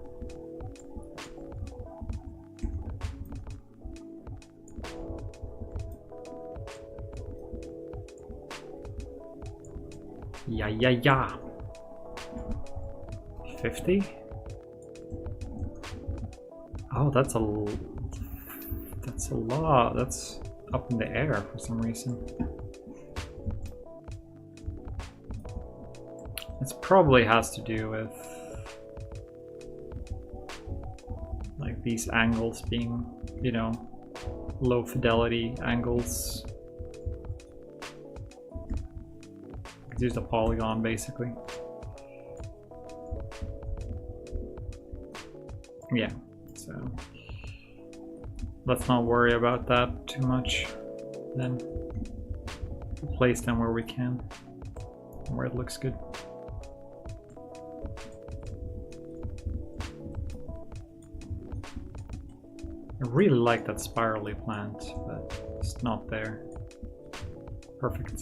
Yeah. 50? Oh, that's a lot. That's up in the air for some reason. This probably has to do with like these angles being, you know, low fidelity angles. Use a polygon basically. Yeah, so let's not worry about that too much. Then place them where we can, where it looks good. I really like that spirally plant, but it's not there. Perfect.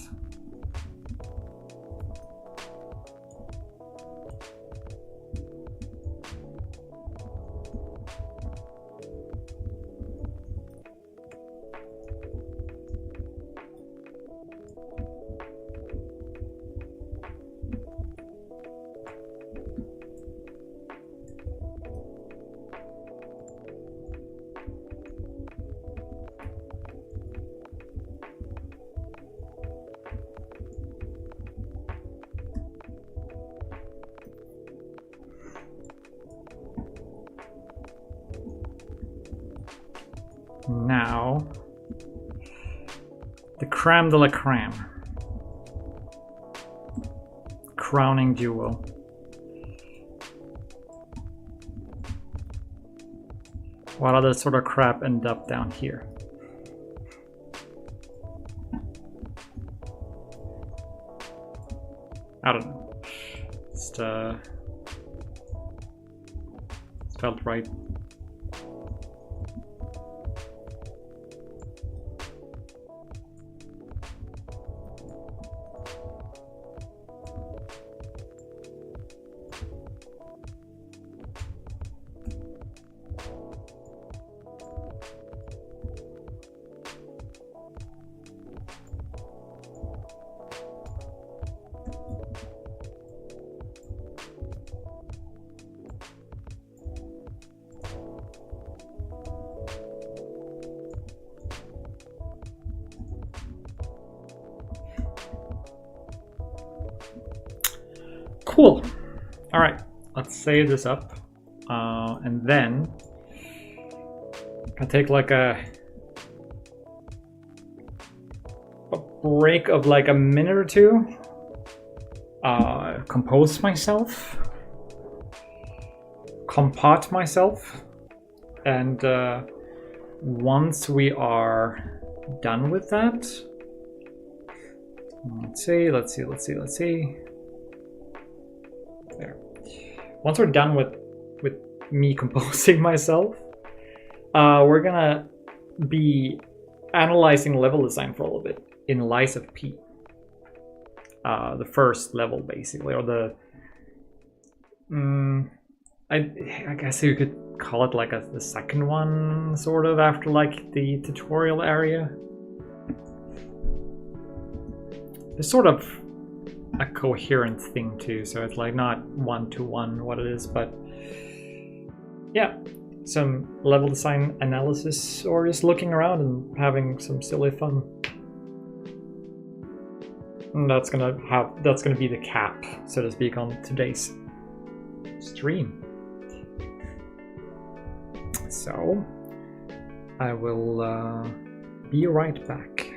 Now, the creme de la creme. Crowning duo. What other sort of crap end up down here? I don't know. Just, it felt right. Cool. All right, let's save this up, and then I take like a break of like a minute or two, compose myself, compot myself, and once we are done with that, let's see. There. Once we're done with me composing myself, we're gonna be analyzing level design for a little bit in Lies of P. The first level, basically, or the I guess you could call it like the second one, sort of, after like the tutorial area. It's sort of a coherent thing too, so it's like not one-to-one what it is, but yeah, some level design analysis or just looking around and having some silly fun. And that's gonna be the cap, so to speak, on today's stream. So I will be right back.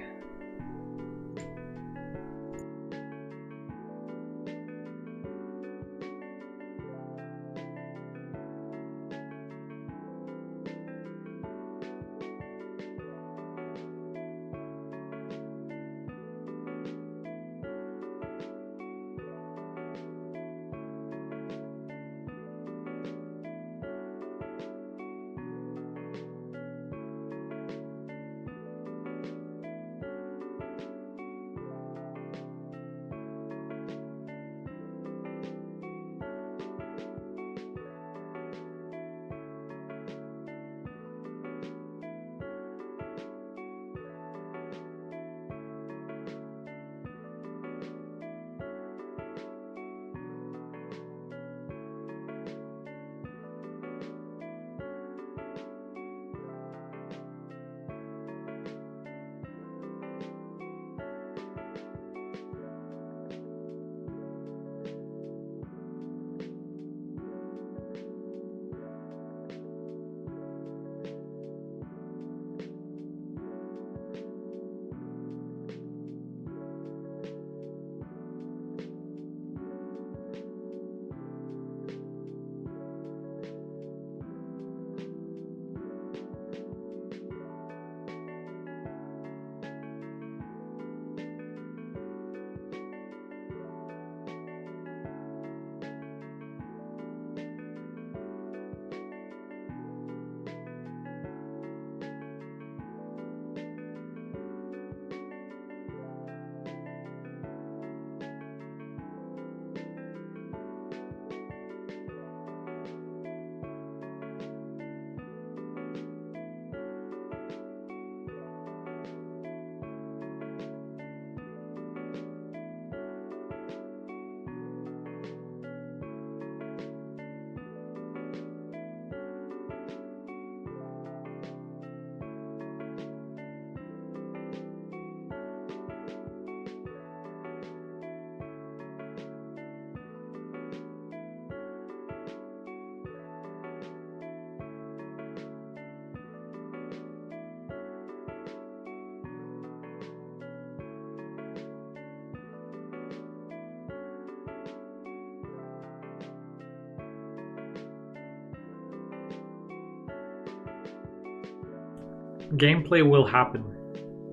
Gameplay will happen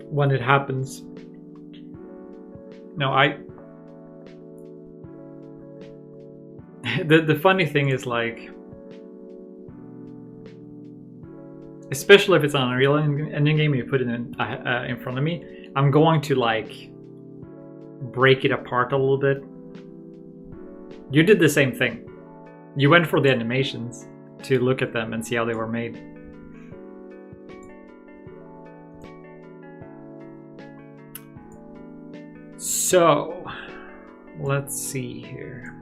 when it happens. No, the funny thing is, like, especially if it's an Unreal Engine game, you put it in front of me, I'm going to like break it apart a little bit. You did the same thing. You went for the animations to look at them and see how they were made. So, let's see here.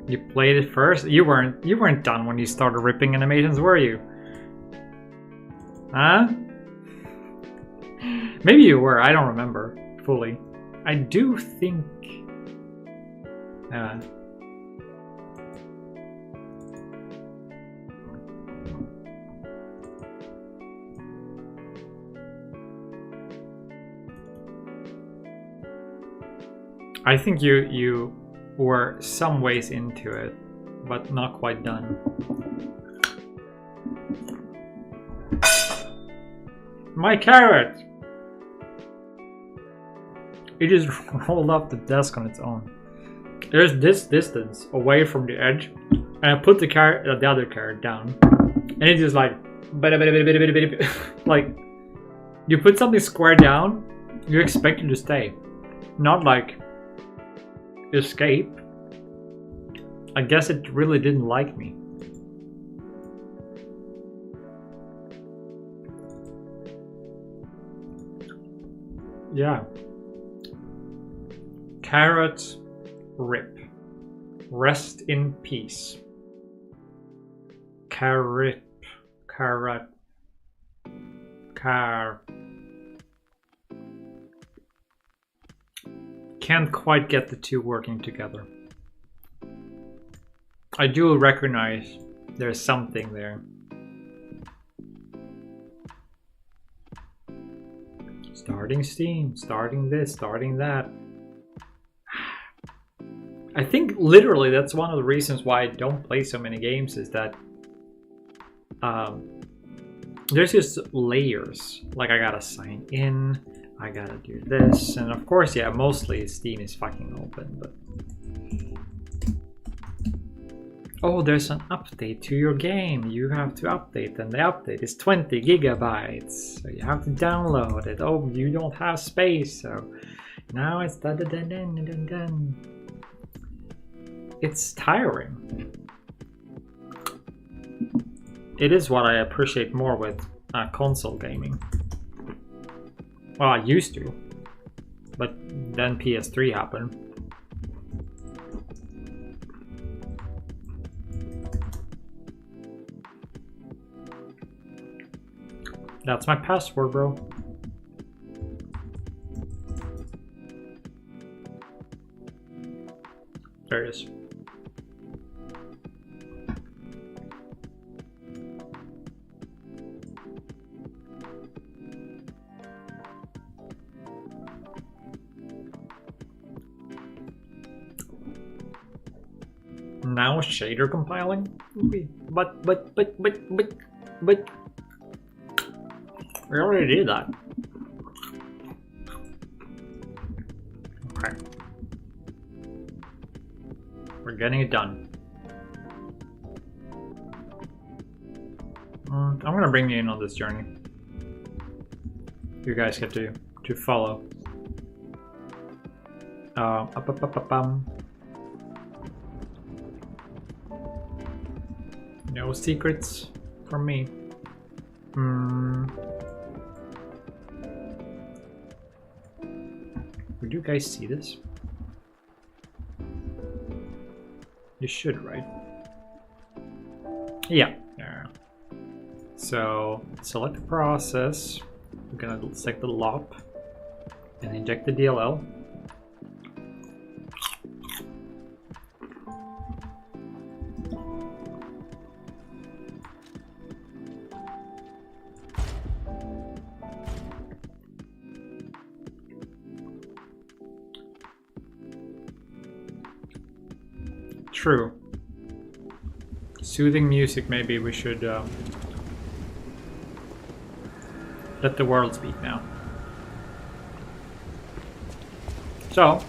You played it first? You weren't done when you started ripping animations, were you? Huh? Maybe you were, I don't remember fully. I do think... I think you were some ways into it, but not quite done. My carrot! It just rolled off the desk on its own. There's this distance away from the edge, and I put the carrot, the other carrot down, and it's just like, like, you put something square down, you expect it to stay, not like escape. I guess it really didn't like me. Yeah. Carrot, rip. Rest in peace. Carrot. Can't quite get the two working together. I do recognize there's something there. Starting Steam, starting this, starting that. I think literally that's one of the reasons why I don't play so many games is that there's just layers. Like I gotta sign in, I gotta do this, and of course, yeah, mostly Steam is fucking open, but oh, there's an update to your game. You have to update, and the update is 20 gigabytes. So you have to download it. Oh, you don't have space, so now it's dun dun dun dun dun dun. It's tiring. It is what I appreciate more with console gaming. Well, I used to, but then PS3 happened. That's my password, bro. There it is. Now shader compiling? But we already did that. Okay. We're getting it done. I'm gonna bring you in on this journey. You guys get to follow. No secrets from me. Would you guys see this? You should, right? Yeah. So select the process. We're gonna select the LOP and inject the DLL. True. Soothing music, maybe we should let the world speak now. So,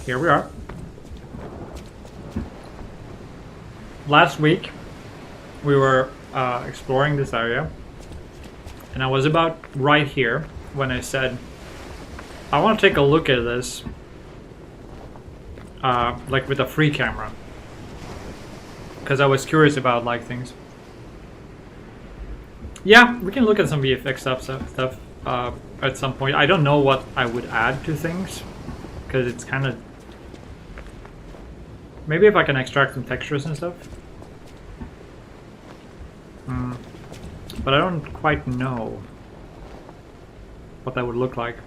here we are. Last week, we were exploring this area, and I was about right here when I said, I want to take a look at this. Like with a free camera, because I was curious about like things. Yeah, we can look at some VFX stuff at some point. I don't know what I would add to things, because it's kind of maybe if I can extract some textures and stuff. But I don't quite know what that would look like.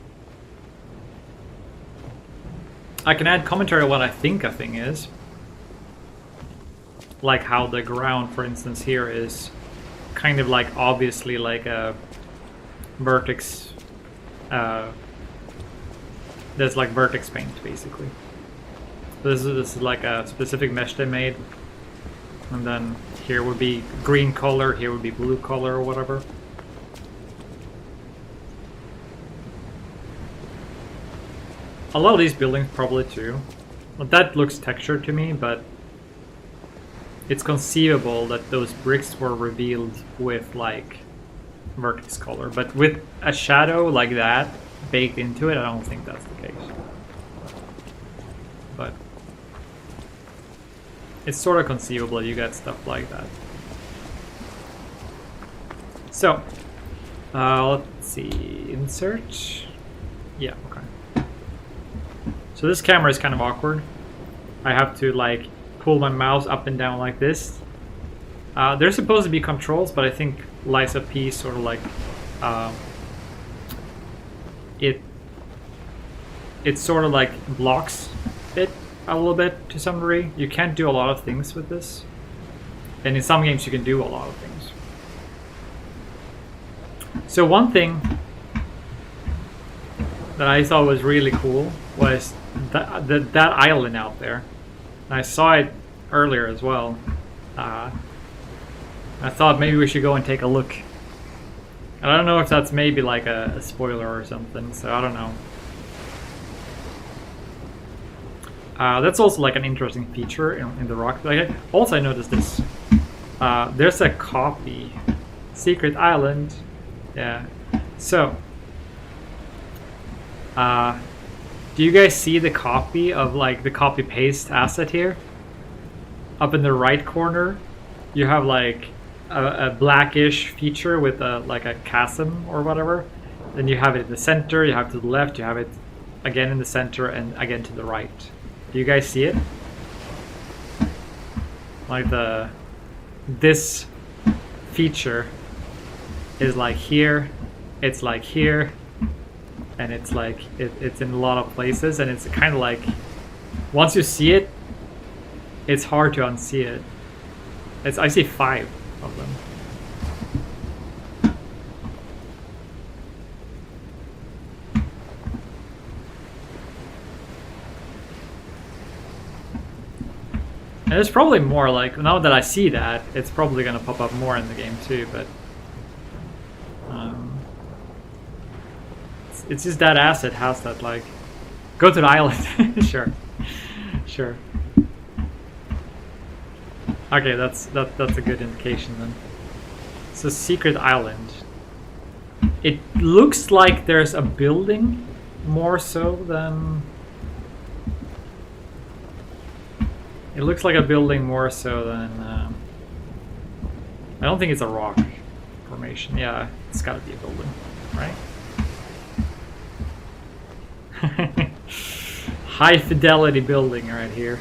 I can add commentary on what I think a thing is. Like how the ground, for instance, here is kind of like obviously like a vertex. There's like vertex paint basically. This is like a specific mesh they made. And then here would be green color, here would be blue color or whatever. A lot of these buildings probably too. Well, that looks textured to me, but it's conceivable that those bricks were revealed with like vertex color. But with a shadow like that baked into it, I don't think that's the case. But it's sort of conceivable you get stuff like that. So, let's see, insert. Yeah, okay. So this camera is kind of awkward. I have to like pull my mouse up and down like this. There's supposed to be controls, but I think Lies of P sort of like it sort of like blocks it a little bit to some degree. You can't do a lot of things with this. And in some games you can do a lot of things. So one thing that I thought was really cool was that island out there. And I saw it earlier as well. I thought maybe we should go and take a look. And I don't know if that's maybe like a spoiler or something, so I don't know. That's also like an interesting feature in the rock. Like, also I noticed this. There's a copy. Secret Island. Yeah. So, do you guys see the copy of like the copy paste asset here? Up in the right corner, you have like a blackish feature with like a chasm or whatever. Then you have it in the center, you have it to the left, you have it again in the center and again to the right. Do you guys see it? Like this feature is like here, it's like here, and it's like it's in a lot of places, and it's kind of like once you see it, it's hard to unsee it. I see 5 of them. And there's probably more, like, now that I see that, it's probably going to pop up more in the game too, but it's just that asset has that, like, go to the island. Sure. Okay, that's a good indication then. So Secret Island. It looks like there's a building more so than... It looks like a building more so than... I don't think it's a rock formation. Yeah, it's gotta be a building, right? High fidelity building right here.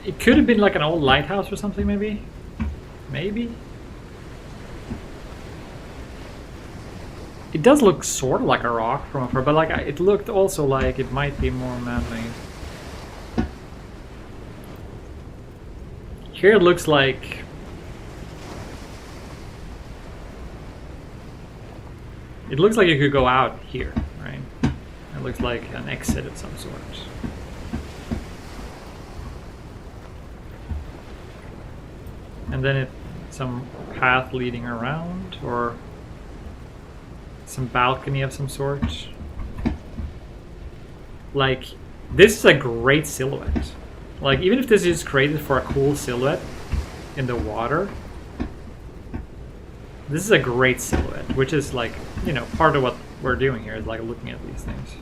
It could have been like an old lighthouse or something, maybe? Maybe? It does look sort of like a rock from afar, but like it looked also like it might be more man-made. Here it looks like... It looks like you could go out here, right? It looks like an exit of some sort. And then some path leading around, or some balcony of some sort. Like, this is a great silhouette. Like, even if this is created for a cool silhouette in the water, this is a great silhouette, which is like, you know, part of what we're doing here is like looking at these things.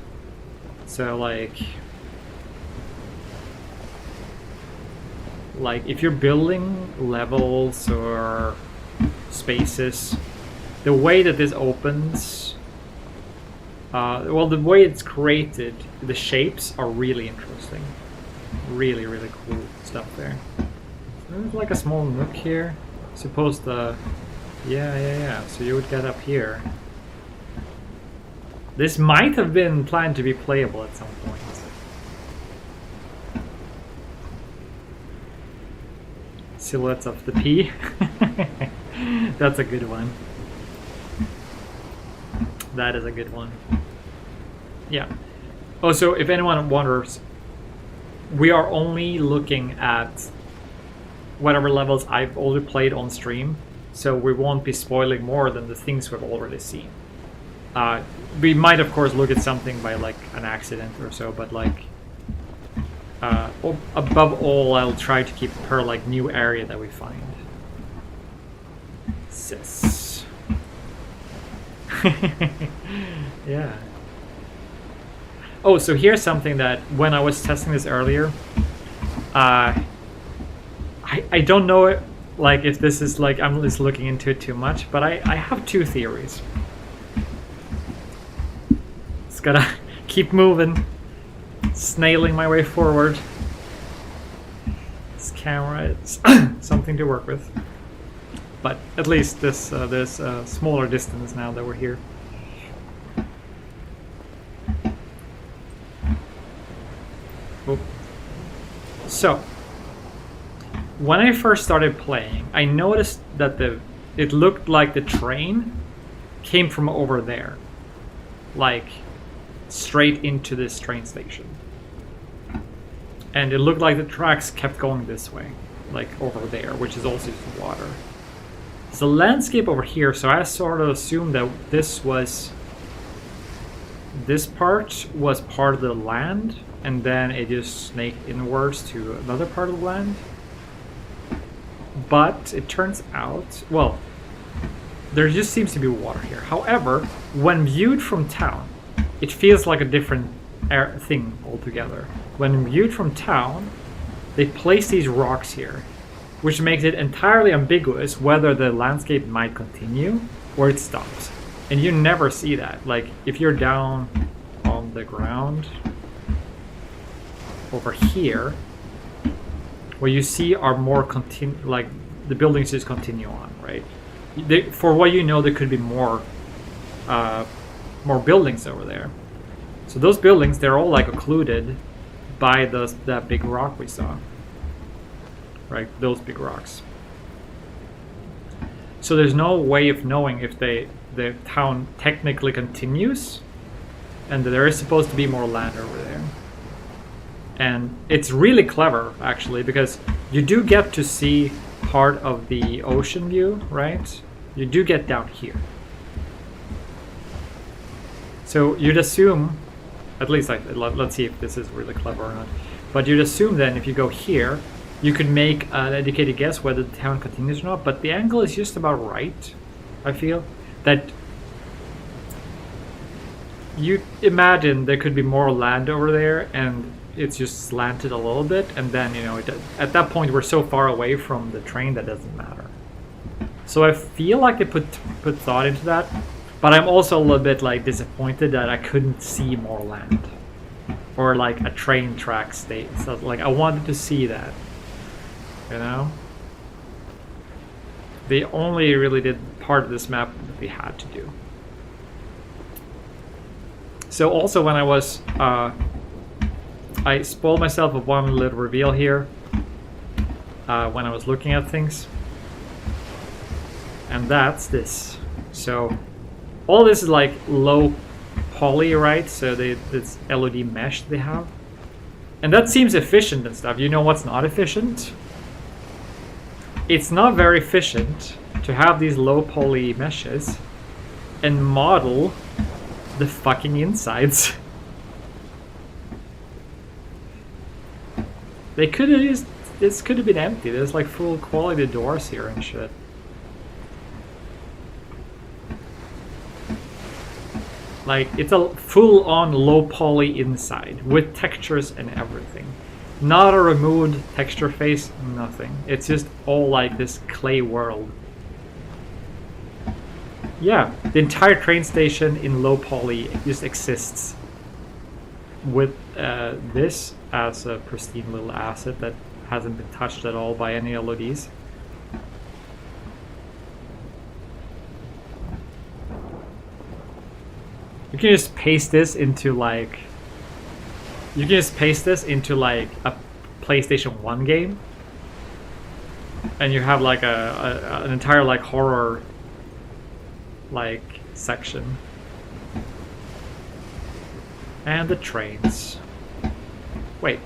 So like if you're building levels or spaces, the way that this opens, well, the way it's created, the shapes are really interesting. Really, really cool stuff there. There's like a small nook here. Suppose yeah. So you would get up here. This might have been planned to be playable at some point. Silhouettes of the P. That's a good one. That is a good one. Yeah. Oh, so if anyone wonders, we are only looking at whatever levels I've already played on stream, so we won't be spoiling more than the things we've already seen. We might, of course, look at something by like an accident or so, but like above all, I'll try to keep per like new area that we find. Sis. Yeah. Oh, so here's something that when I was testing this earlier, I don't know like if this is like I'm just looking into it too much, but I have 2 theories. Just gotta keep moving, snailing my way forward. This camera is something to work with. But at least there's a smaller distance now that we're here. Oh. So, when I first started playing, I noticed that it looked like the train came from over there. Like, straight into this train station. And it looked like the tracks kept going this way. Like, over there, which is also just water. It's the landscape over here, so I sort of assumed that this part was part of the land, and then it just snaked inwards to another part of the land. But it turns out, well, there just seems to be water here. However, when viewed from town, it feels like a different thing altogether. When viewed from town, they place these rocks here, which makes it entirely ambiguous whether the landscape might continue or it stops. And you never see that. Like, if you're down on the ground over here, what you see are more like the buildings just continue on, right? For what you know, there could be more buildings over there. So those buildings, they're all like occluded by that big rock we saw. Right, those big rocks. So there's no way of knowing if the town technically continues, and there is supposed to be more land over there. And it's really clever, actually, because you do get to see part of the ocean view, right? You do get down here. So you'd assume, at least let's see if this is really clever or not, but you'd assume then if you go here, you could make an educated guess whether the town continues or not, but the angle is just about right, I feel. That you imagine there could be more land over there, and it's just slanted a little bit, and then, you know, at that point we're so far away from the train that doesn't matter. So I feel like they put thought into that, but I'm also a little bit like disappointed that I couldn't see more land. Or like a train track state. So like I wanted to see that. You know? They only really did part of this map that they had to do. So also when I was I spoiled myself with one little reveal here when I was looking at things. And that's this. So all this is like low poly, right? So this LED mesh they have. And that seems efficient and stuff. You know what's not efficient? It's not very efficient to have these low poly meshes and model the fucking insides. They could have used, this could have been empty. There's like full quality doors here and shit. Like, it's a full-on low-poly inside, with textures and everything. Not a removed texture face, nothing. It's just all like this clay world. Yeah, the entire train station in low-poly just exists. With this as a pristine little asset that hasn't been touched at all by any LEDs. You can just paste this into like... You can just paste this into like a PlayStation 1 game. And you have like an entire like horror like section. And the trains. Wait.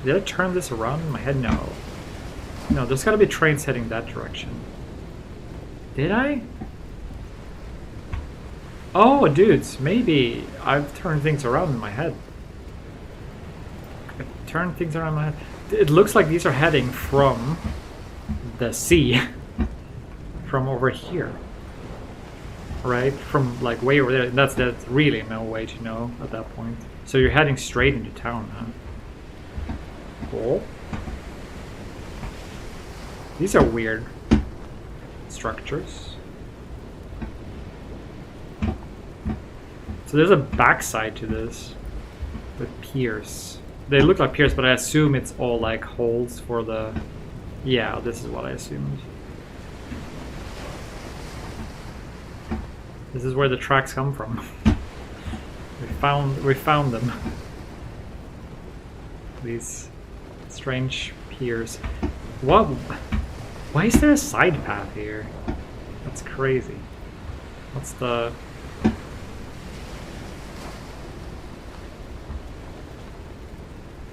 Did I turn this around in my head? No. No, there's gotta be trains heading that direction. Did I? Oh, dudes, maybe I've turned things around in my head. I've turned things around in my head. It looks like these are heading from the sea. From over here. Right? From like way over there. That's really no way to know at that point. So you're heading straight into town, huh? Cool. These are weird structures. So there's a backside to this with piers. They look like piers, but I assume it's all like holes for the... Yeah, this is what I assumed. This is where the tracks come from. We found them. These strange piers. What? Why is there a side path here? That's crazy. What's the...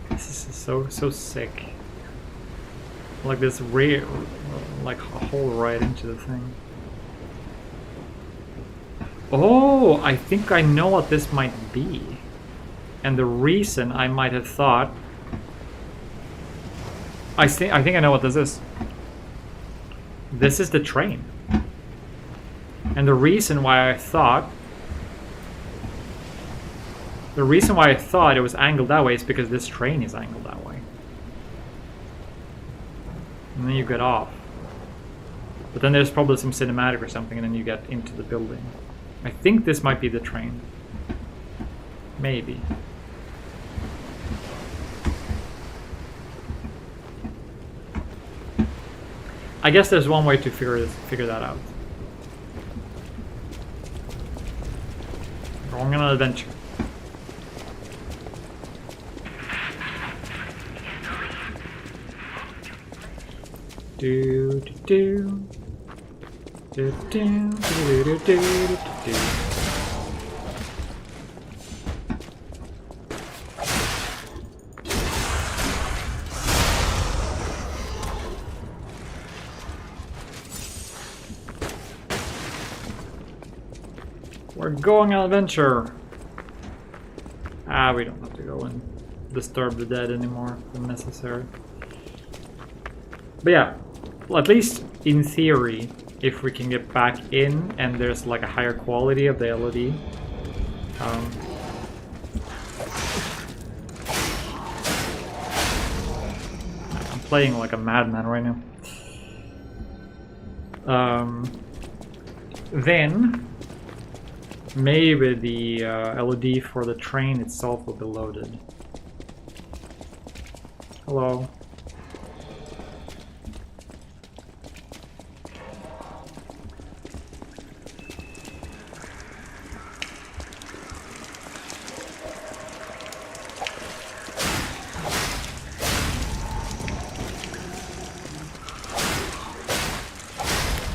This is so sick. Like this rear, like a hole right into the thing. Oh, I think I know what this might be. And the reason I might have thought... I think I know what this is. This is the train. And the reason why I thought... The reason why I thought it was angled that way is because this train is angled that way. And then you get off. But then there's probably some cinematic or something, and then you get into the building. I think this might be the train. Maybe. I guess there's one way to figure that out. Going on an adventure. Do do do do do do do do. We're going on an adventure. Ah, we don't have to go and disturb the dead anymore if necessary. But yeah, well, at least in theory, if we can get back in and there's like a higher quality of the LED. I'm playing like a madman right now. Then maybe the LED for the train itself will be loaded. Hello.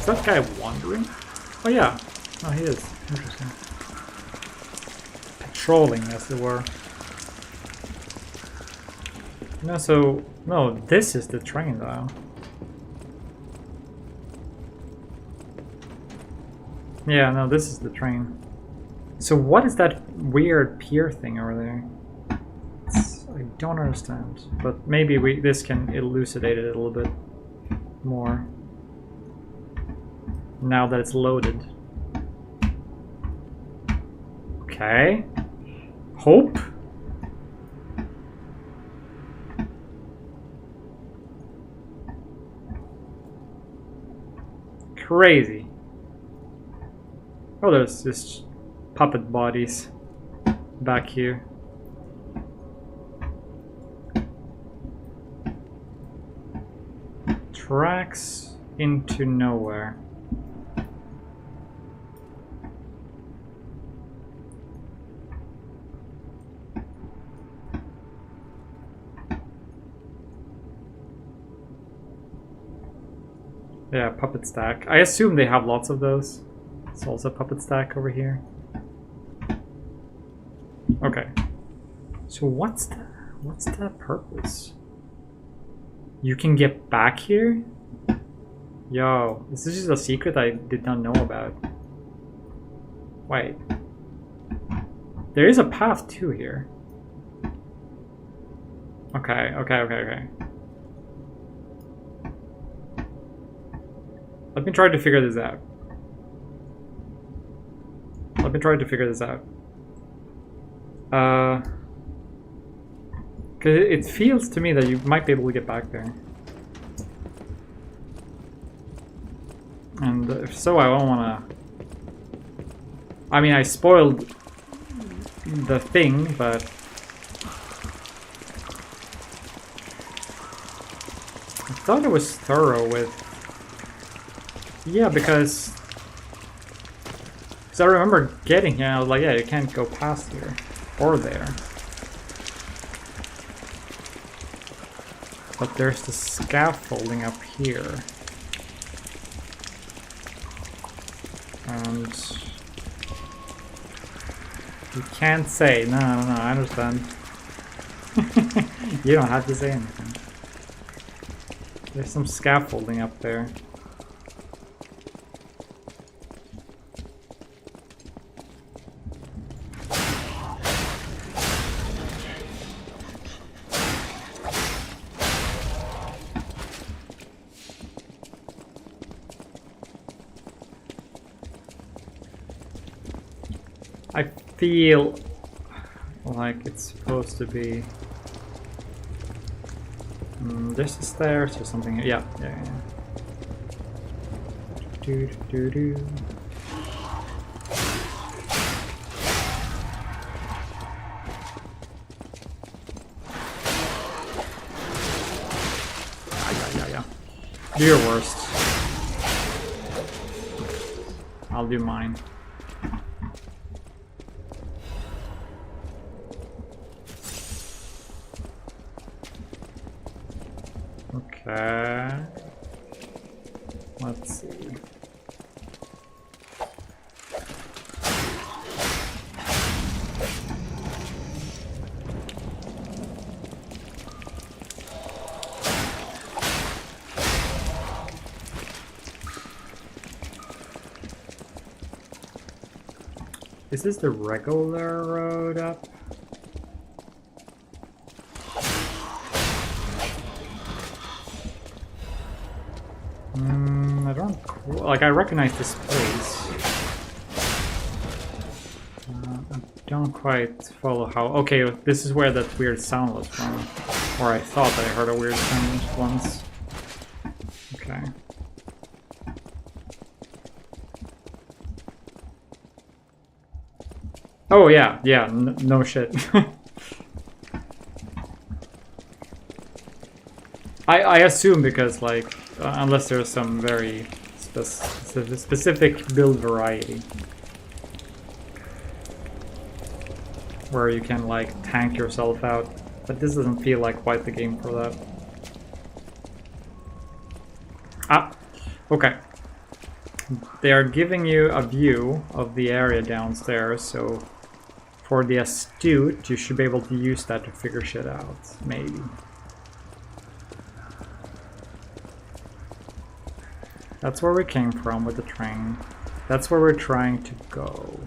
Is that guy wandering? Oh yeah. Oh, he is. Interesting. Patrolling, as it were. No, so... No, this is the train, though. Yeah, no, this is the train. So what is that weird pier thing over there? I don't understand. But maybe this can elucidate it a little bit more. Now that it's loaded. Okay. Hope? Crazy. Oh, there's just puppet bodies back here. Tracks into nowhere. Yeah, puppet stack. I assume they have lots of those. It's also a puppet stack over here. Okay. So what's the purpose? You can get back here? Yo, this is just a secret I did not know about. Wait. There is a path too here. Okay. Let me try to figure this out. Because it feels to me that you might be able to get back there. And if so, I don't want to... I mean, I spoiled the thing, but... I thought it was thorough with... Yeah, because I remember getting here and I was like, yeah, you can't go past here. Or there. But there's the scaffolding up here. And... You can't say. No, I understand. You don't have to say anything. There's some scaffolding up there. I feel like it's supposed to be... there's the stairs or something. Yeah. Do. Yeah. Do your worst. I'll do mine. Okay. Let's see. Is this the regular road up? I don't... Like, I recognize this place. I don't quite follow how... Okay, this is where that weird sound was from. Or I thought that I heard a weird sound once. Okay. Oh yeah, no shit. I assume because, like, unless there's some very specific build variety where you can, like, tank yourself out, but this doesn't feel like quite the game for that. Ah, okay. They are giving you a view of the area downstairs, so for the astute, you should be able to use that to figure shit out, maybe. That's where we came from with the train. That's where we're trying to go.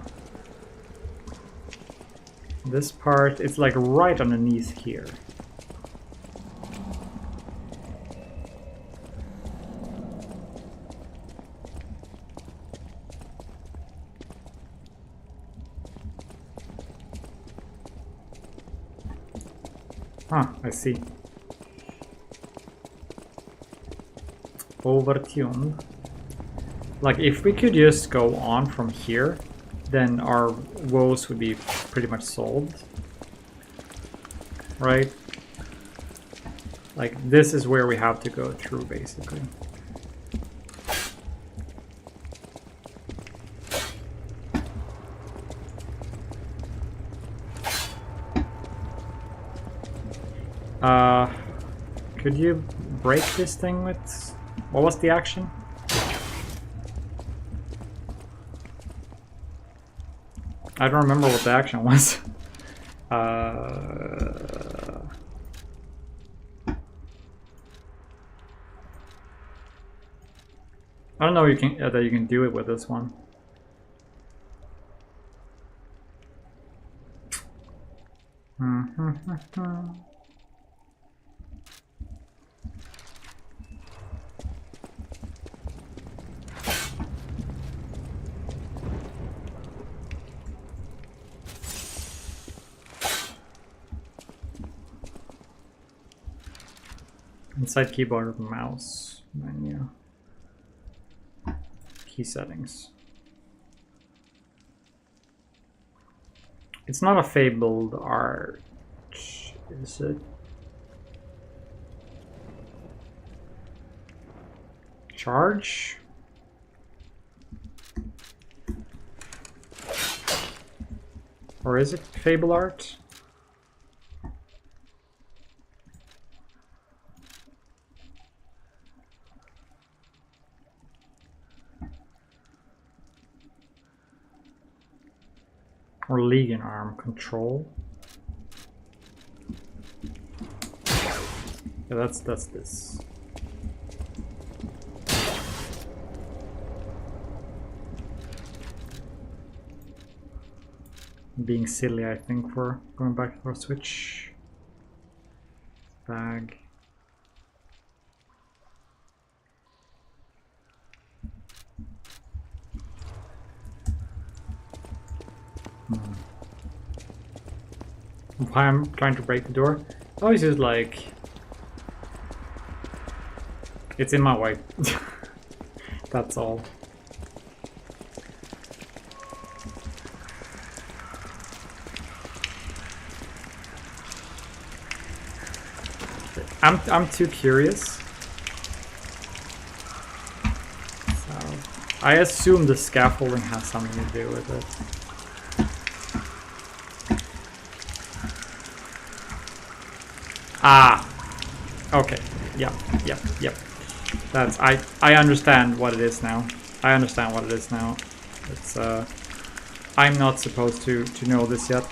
This part, it's like right underneath here. Huh, I see. Overtuned. Like, if we could just go on from here, then our woes would be pretty much solved. Right? Like, this is where we have to go through, basically. Could you break this thing with... What was the action? I don't remember what the action was. I don't know you can, that you can do it with this one. Inside keyboard mouse menu. Key settings. It's not a fabled arch, is it? Charge. Or is it Fable Art? Or Legion Arm Control. Yeah, that's this. Being silly, I think, for going back for a switch. Bag. Why I'm trying to break the door? Oh, it's just like... It's in my way. That's all. I'm too curious. So I assume the scaffolding has something to do with it. Ah, okay. Yep. That's I understand what it is now. I understand what it is now. It's I'm not supposed to know this yet.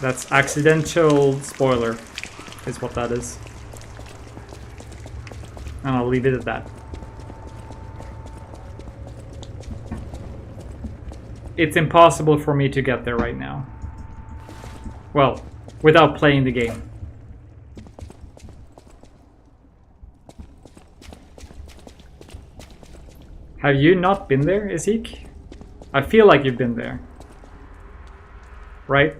That's accidental spoiler, is what that is. And I'll leave it at that. It's impossible for me to get there right now. Well, without playing the game. Have you not been there, Ezek? I feel like you've been there. Right?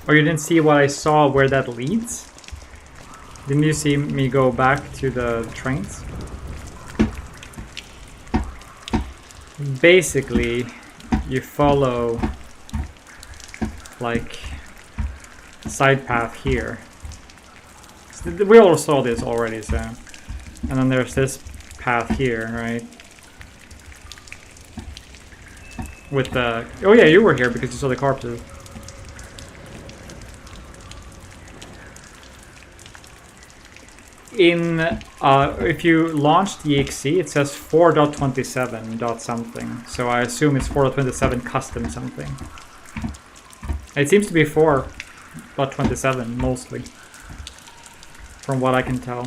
Oh, you didn't see what I saw where that leads? Didn't you see me go back to the trains? Basically, you follow like side path here. We all saw this already, so. And then there's this path here, right? With the... Oh yeah, you were here because you saw the corpses. In if you launch the exe, it says 4.27 dot something, so I assume it's 4.27 custom something. It seems to be 4.27 mostly, from what I can tell.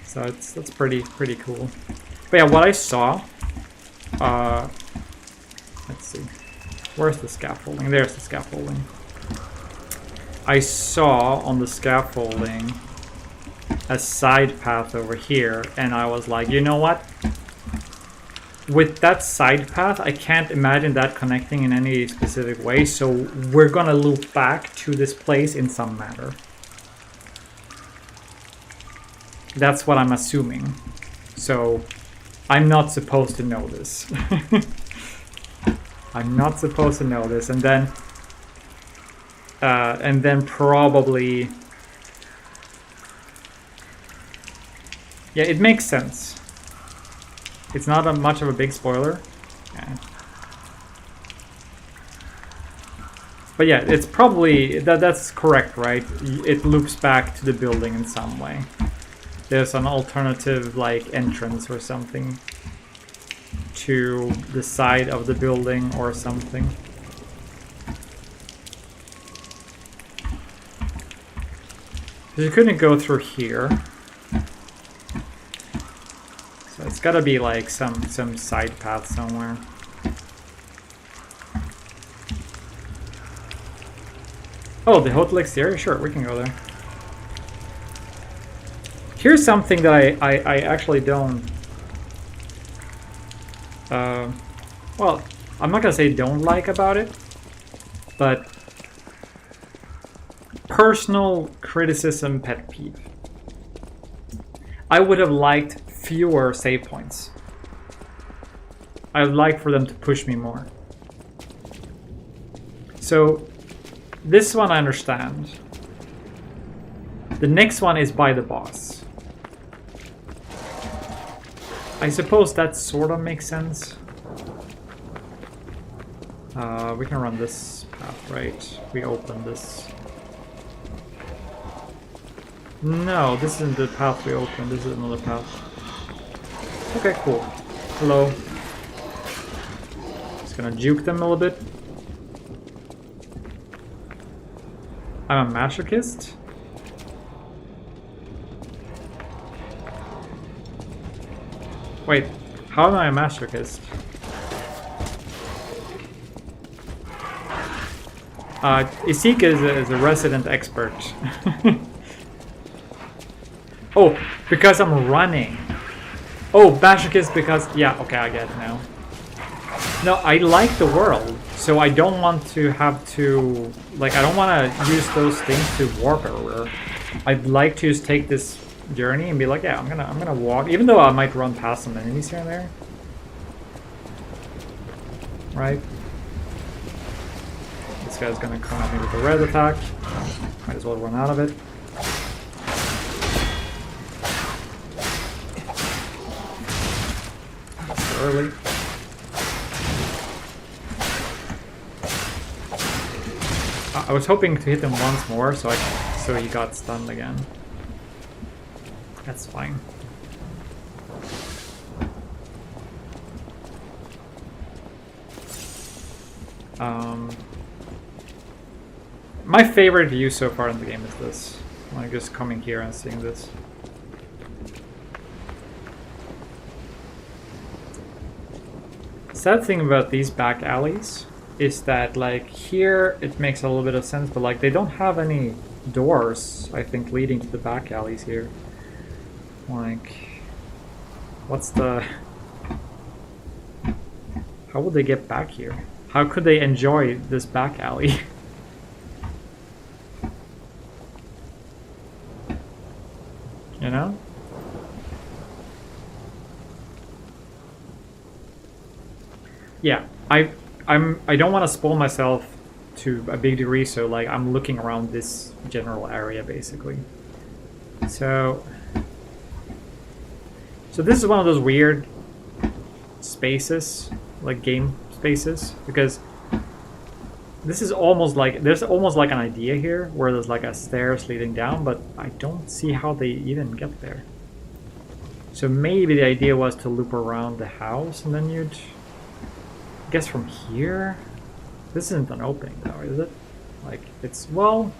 So that's pretty cool. But yeah, what I saw. Let's see, where's the scaffolding? There's the scaffolding. I saw on the scaffolding a side path over here, and I was like, you know what? With that side path, I can't imagine that connecting in any specific way, so we're gonna loop back to this place in some manner. That's what I'm assuming. So, I'm not supposed to know this. I'm not supposed to know this, and then probably... Yeah, it makes sense. It's not much of a big spoiler. Yeah. But yeah, it's probably... That's correct, right? It loops back to the building in some way. There's an alternative, like, entrance or something to the side of the building or something. You couldn't go through here, so it's gotta be like some side path somewhere. Oh, the hotel exterior? Sure, we can go there. Here's something that I actually don't... well, I'm not gonna say don't like about it, but... Personal criticism pet peeve. I would have liked fewer save points. I would like for them to push me more. So this one I understand. The next one is by the boss. I suppose that sort of makes sense. We can run this path, right? We open this. No, this isn't the path we opened. This is another path. Okay, cool. Hello. Just gonna juke them a little bit. I'm a masochist? Wait, how am I a masochist? Isik is a resident expert. Oh, because I'm running. Oh, masochist because... Yeah, okay, I get it now. No, I like the world, so I don't want to have to... Like, I don't want to use those things to warp everywhere. I'd like to just take this journey and be like, yeah, I'm gonna walk, even though I might run past some enemies here and there. Right? This guy's gonna come at me with a red attack. Might as well run out of it. Early. I was hoping to hit him once more, so he got stunned again. That's fine. My favorite view so far in the game is this. Like just coming here and seeing this. Sad thing about these back alleys is that like here it makes a little bit of sense, but like they don't have any doors, I think, leading to the back alleys here. Like, what's the... How will they get back here? How could they enjoy this back alley? You know? Yeah, I don't want to spoil myself to a big degree, so like I'm looking around this general area basically. So this is one of those weird spaces, like game spaces, because this is almost like, there's almost like an idea here where there's like a stairs leading down, but I don't see how they even get there. So maybe the idea was to loop around the house and then you'd, I guess from here, this isn't an opening though, is it? Like it's, well,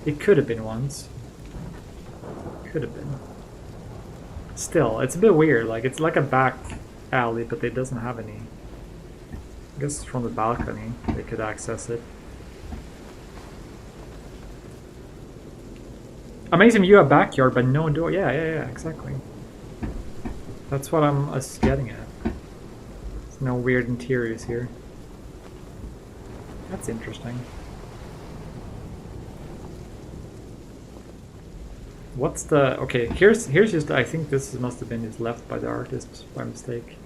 it could have been once. Could have been. Still, it's a bit weird. Like it's like a back alley, but it doesn't have any. I guess from the balcony they could access it. Amazing view of backyard, but no door. Yeah, exactly. That's what I'm getting at. There's no weird interiors here. That's interesting. What's the... Okay, here's just... I think this must have been just left by the artist by mistake.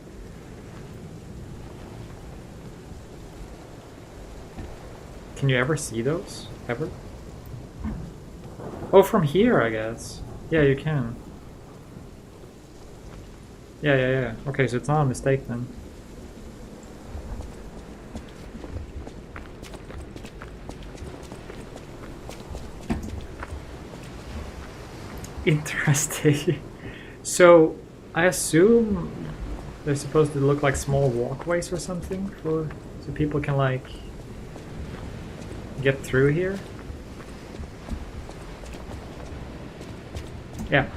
Can you ever see those? Ever? Oh, from here, I guess. Yeah, you can. Yeah. Okay, so it's not a mistake then. Interesting. So I assume they're supposed to look like small walkways or something for so people can like get through here. Yeah.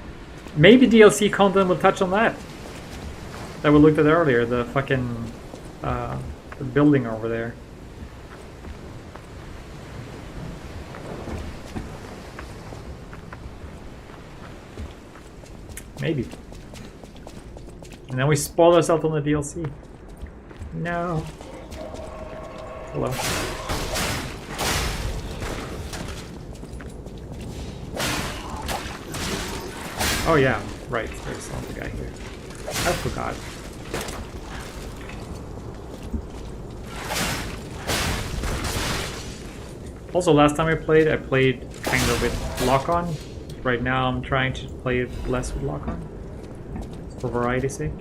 Maybe DLC content will touch on that. That we looked at earlier, the fucking the building over there. Maybe. And then we spoil ourselves on the DLC. No. Hello. Oh yeah. Right, there's another guy here. I forgot. Also, last time I played kind of with lock-on. Right now I'm trying to play it less with lock-on, for variety's sake.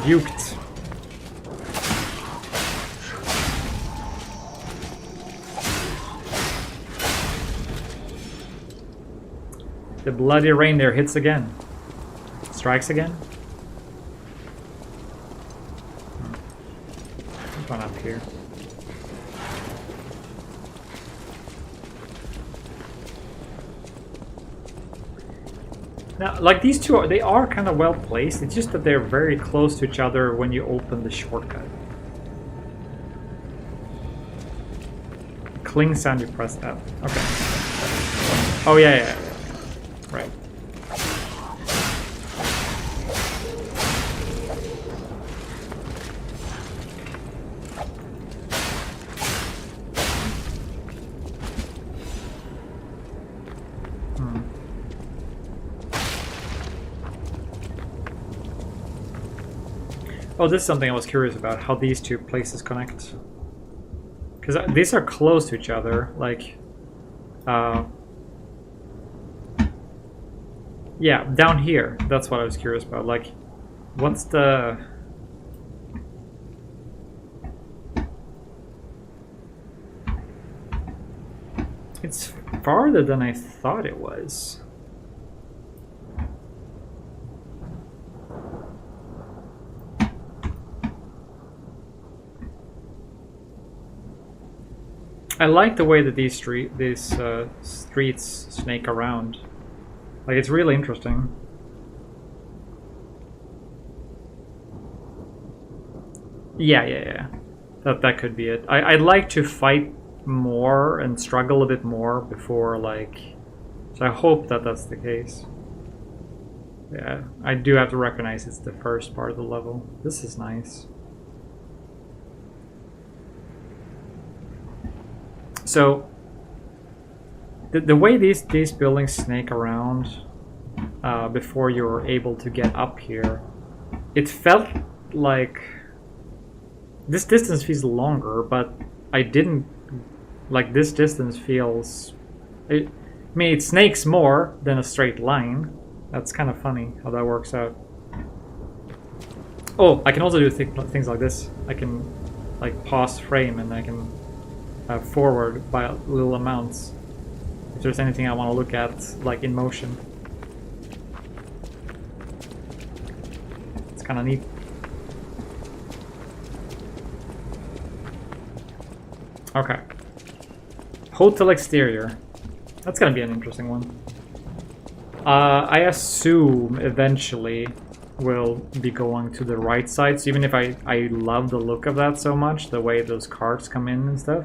Duked. The bloody reindeer hits again. Strikes again. There's one up here. Now, like these two, they are kind of well placed. It's just that they're very close to each other when you open the shortcut. Cling sound, you press F. Okay. Oh yeah. Right. Oh, this is something I was curious about, how these two places connect. Because these are close to each other, like... yeah, down here, that's what I was curious about. Like, what's the... It's farther than I thought it was. I like the way that these streets snake around. Like, it's really interesting. Yeah. That could be it. I'd like to fight more and struggle a bit more before, like... So I hope that that's the case. Yeah, I do have to recognize it's the first part of the level. This is nice. So, the way these buildings snake around before you're able to get up here, it felt like this distance feels longer, but I didn't like this distance feels. I mean, it snakes more than a straight line. That's kind of funny how that works out. Oh, I can also do things like this. I can like pause frame and I can forward by little amounts if there's anything I want to look at like in motion. It's kind of neat. Okay. Hotel exterior. That's gonna be an interesting one. I assume eventually we'll be going to the right side, so even if I love the look of that so much, the way those carts come in and stuff,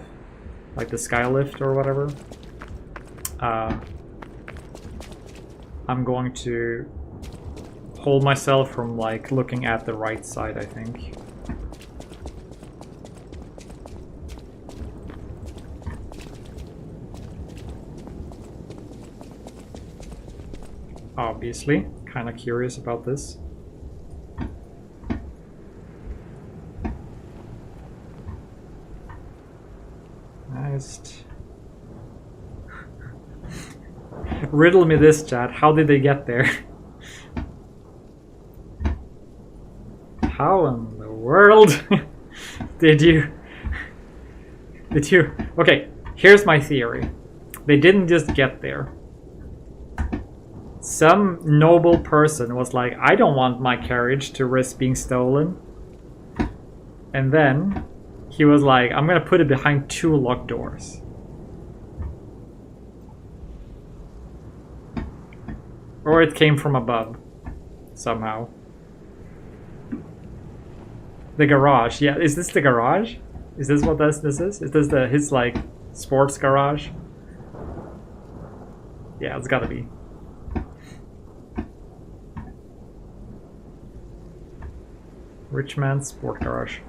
like the skylift or whatever, I'm going to hold myself from like looking at the right side, I think. Obviously, kind of curious about this. Nice. Riddle me this, chat. How did they get there? How in the world did you... Okay, here's my theory. They didn't just get there. Some noble person was like, I don't want my carriage to risk being stolen. And then he was like, I'm gonna put it behind 2 locked doors. Or it came from above, somehow. The garage, yeah, is this the garage? Is this what this is? Is this his like sports garage? Yeah, it's gotta be. Rich man's sport garage.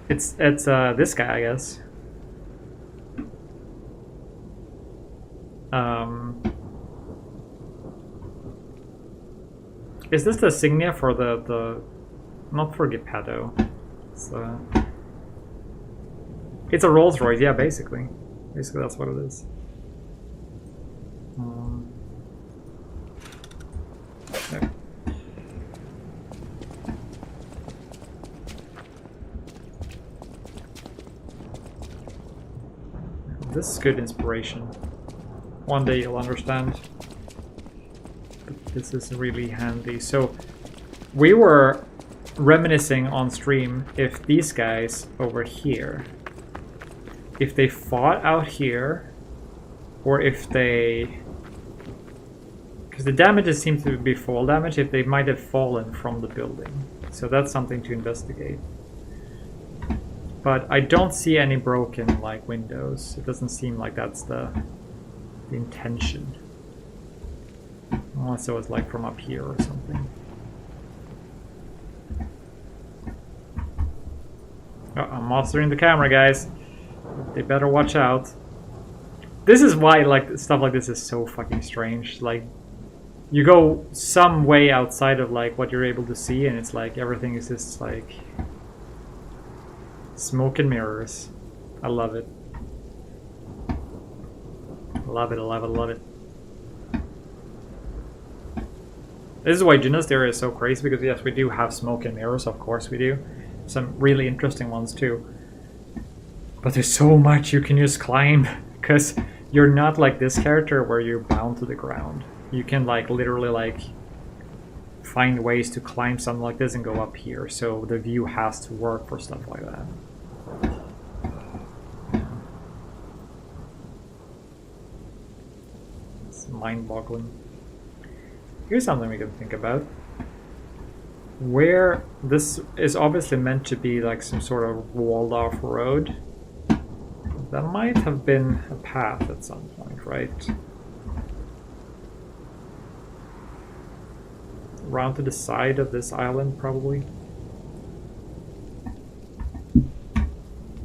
It's this guy, I guess. Is this the insignia for the not for Geppetto? It's a Rolls Royce, yeah, basically. Basically, that's what it is. Okay. This is good inspiration. One day you'll understand. But this is really handy. So, we were reminiscing on stream if these guys over here, if they fought out here, or if they... Because the damages seem to be fall damage, if they might have fallen from the building. So that's something to investigate. But I don't see any broken, like, windows. It doesn't seem like that's the intention. Unless it was, like, from up here or something. Oh, I'm monstering the camera, guys. They better watch out. This is why, like, stuff like this is so fucking strange. Like, you go some way outside of, like, what you're able to see, and it's like everything is just, like... smoke and mirrors. I love it. I love it, I love it, I love it. This is why Junos area is so crazy, because yes, we do have smoke and mirrors, of course we do. Some really interesting ones too. But there's so much you can just climb, because you're not like this character where you're bound to the ground. You can like literally like find ways to climb something like this and go up here, so the view has to work for stuff like that. It's mind-boggling. Here's something we can think about. Where this is obviously meant to be like some sort of walled off road. That might have been a path at some point, right? Around to the side of this island, probably.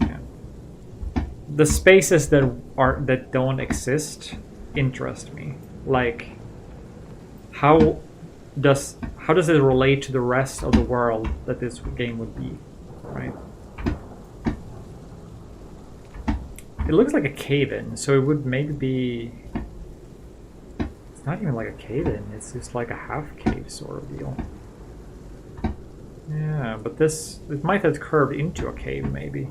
Yeah. The spaces that don't exist interest me. Like, how does it relate to the rest of the world that this game would be, right? It looks like a cave-in, so it would maybe be... It's not even like a cave-in, it's just like a half-cave sort of deal. Yeah, but this... It might have curved into a cave, maybe.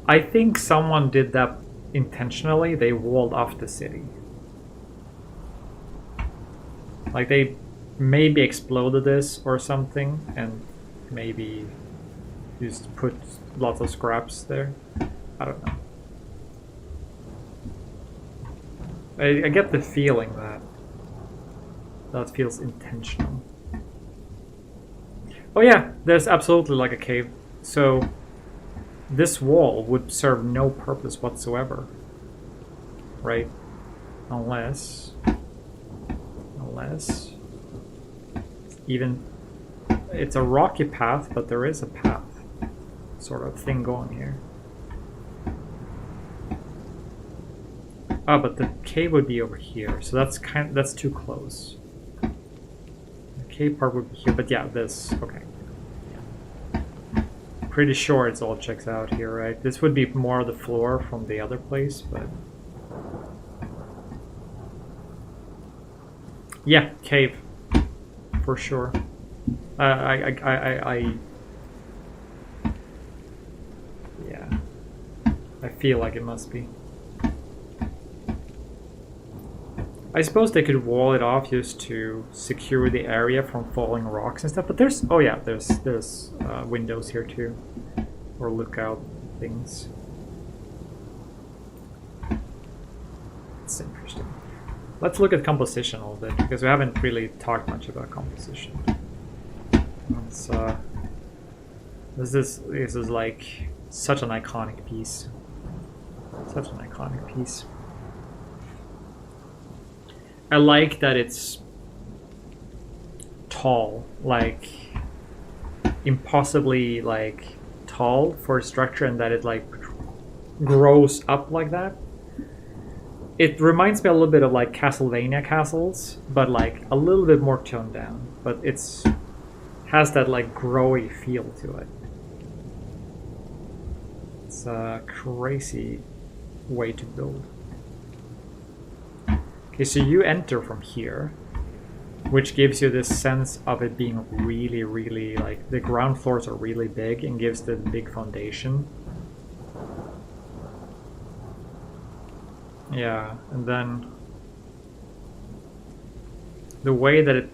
I think someone did that intentionally. They walled off the city. Like they maybe exploded this or something and maybe just put lots of scraps there. I don't know. I get the feeling that that feels intentional. Oh yeah, there's absolutely like a cave. So this wall would serve no purpose whatsoever, right? Unless even it's a rocky path, but there is a path sort of thing going here. Oh, but the cave would be over here, so that's too close. The cave part would be here, but yeah, this okay. Pretty sure it's all checks out here, right? This would be more of the floor from the other place, but yeah, cave for sure. Yeah, I feel like it must be. I suppose they could wall it off just to secure the area from falling rocks and stuff, but there's, oh yeah, there's windows here too, or lookout things. It's interesting. Let's look at composition a little bit, because we haven't really talked much about composition. Let's, this is like such an iconic piece. Such an iconic piece. I like that it's tall, like impossibly like tall for a structure and that it like grows up like that. It reminds me a little bit of like Castlevania castles, but like a little bit more toned down. But it's has that like growy feel to it. It's a crazy way to build. Okay, so you enter from here, which gives you this sense of it being really, really, like, the ground floors are really big and gives the big foundation. Yeah, and then the way that it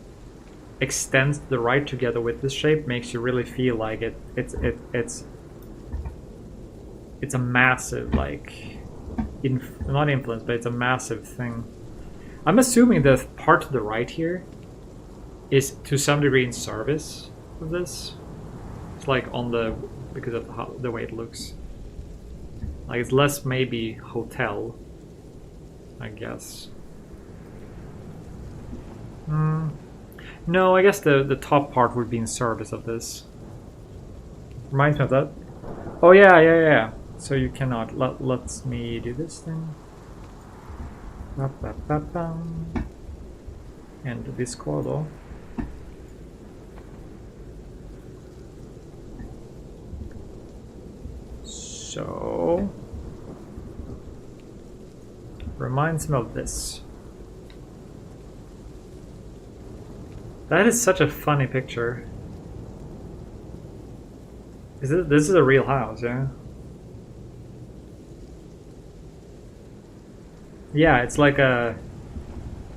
extends to the right together with this shape makes you really feel like it's a massive, like, not influence, but it's a massive thing. I'm assuming the part to the right here is to some degree in service of this. It's like on the, because of the way it looks. Like it's less maybe hotel, I guess. No, I guess the top part would be in service of this. Reminds me of that. Oh yeah. So you cannot, let me do this thing. And this quadro. So reminds me of this. That is such a funny picture. This is a real house, yeah? Yeah, it's like a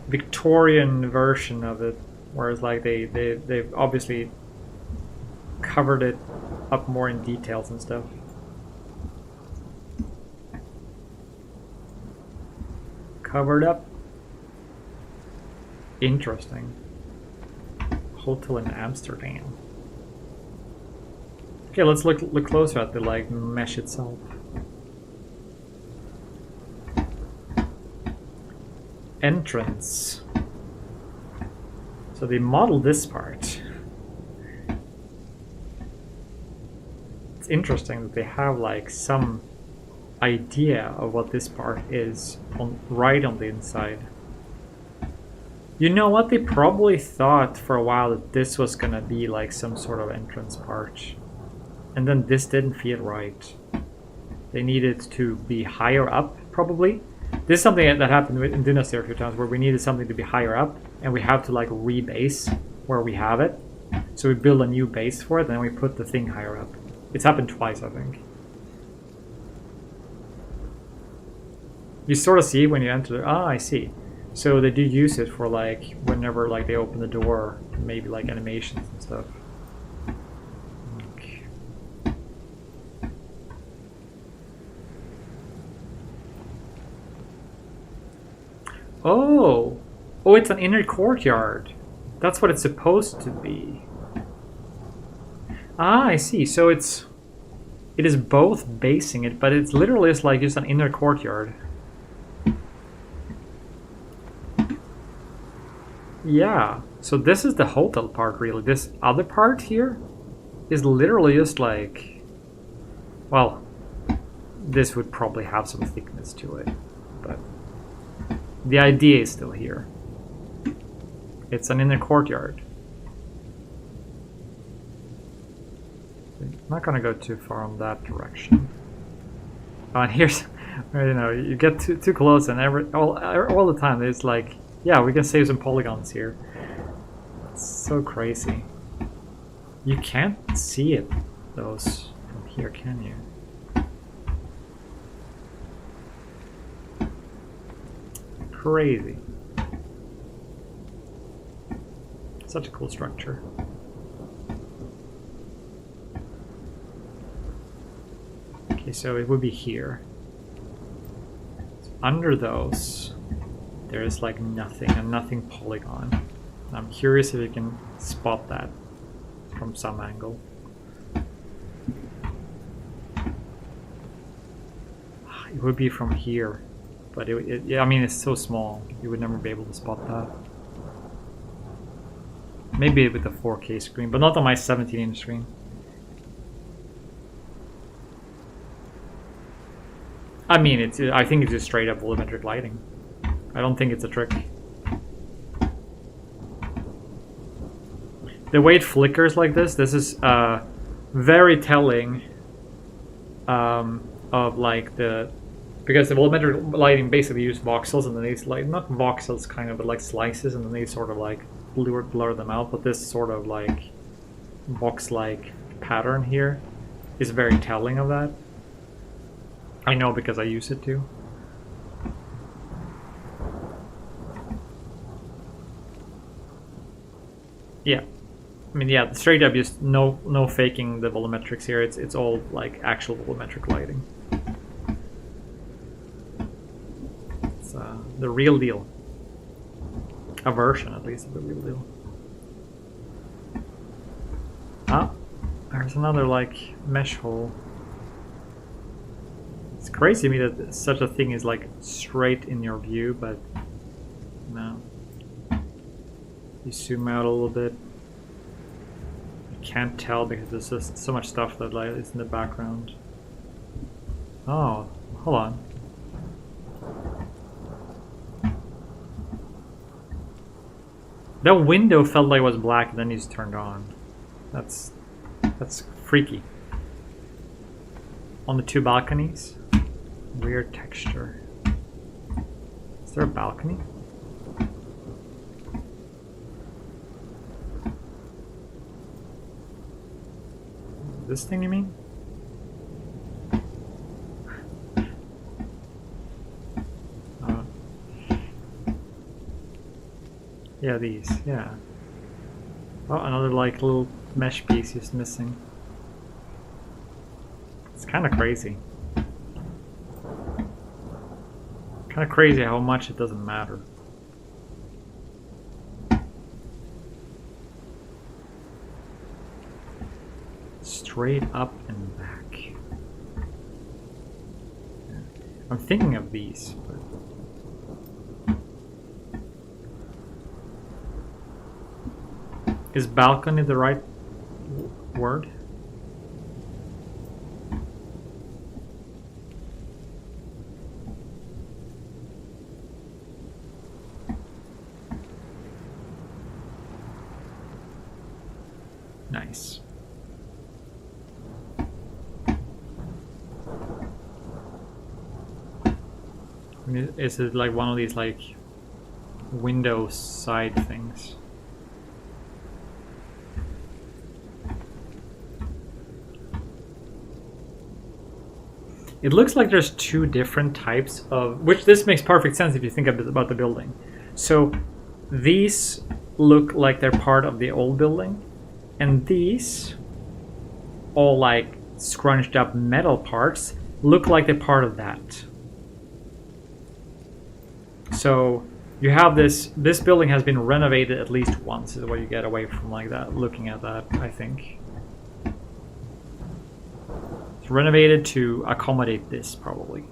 Victorian version of it, whereas like they've obviously covered it up more in details and stuff. Covered up. Interesting. Hotel in Amsterdam. Okay, let's look closer at the like mesh itself. Entrance. So they modeled this part. It's interesting that they have like some idea of what this part is right on the inside. You know what? They probably thought for a while that this was gonna be like some sort of entrance part. And then this didn't feel right. They needed to be higher up, probably. This is something that happened in Dynasty a few times, where we needed something to be higher up, and we have to like rebase where we have it. So we build a new base for it, and then we put the thing higher up. It's happened twice, I think. You sort of see when you enter. Ah, I see. So they do use it for like whenever like they open the door, maybe like animations and stuff. Okay. Oh, it's an inner courtyard. That's what it's supposed to be. Ah, I see. So it is both basing it, but it's literally just like just an inner courtyard. Yeah, so this is the hotel part, really. This other part here is literally just like, well, this would probably have some thickness to it, but the idea is still here. It's an inner courtyard. I'm not gonna go too far in that direction. Oh, and here's, you know, you get too close, and all the time it's like, yeah, we can save some polygons here. It's so crazy. You can't see it, those from here, can you? Crazy. Such a cool structure. Okay, so it would be here. So under those, there's like nothing, a nothing polygon. I'm curious if you can spot that from some angle. It would be from here, but yeah, I mean, it's so small, you would never be able to spot that. Maybe with a 4K screen, but not on my 17-inch screen. I mean, I think it's just straight up volumetric lighting. I don't think it's a trick. The way it flickers like this is very telling of like because the volumetric lighting basically use voxels, and then these like not voxels kind of, but like slices, and then they sort of like blur them out. But this sort of like box-like pattern here is very telling of that. I know because I use it too. Yeah. I mean, yeah, straight up, just no faking the volumetrics here. It's all like actual volumetric lighting. It's the real deal. A version, at least, of the real deal. Ah, there's another like mesh hole. It's crazy to me that such a thing is like straight in your view, but no. You zoom out a little bit. Can't tell because there's just so much stuff that like is in the background. Oh, hold on. That window felt like it was black and then it's turned on. That's freaky. On the two balconies. Weird texture. Is there a balcony? This thing, you mean? Yeah, these, yeah. Oh, another like little mesh piece is missing. It's kind of crazy. Kind of crazy how much it doesn't matter. Straight up and back. Yeah. I'm thinking of these. But... Is balcony the right word? Nice. Is it like one of these like window side things? It looks like there's two different types of, which this makes perfect sense if you think about the building. So these look like they're part of the old building, and these all like scrunched up metal parts look like they're part of that. So you have this building has been renovated at least once, is what you get away from like that, looking at that, I think. It's renovated to accommodate this, probably.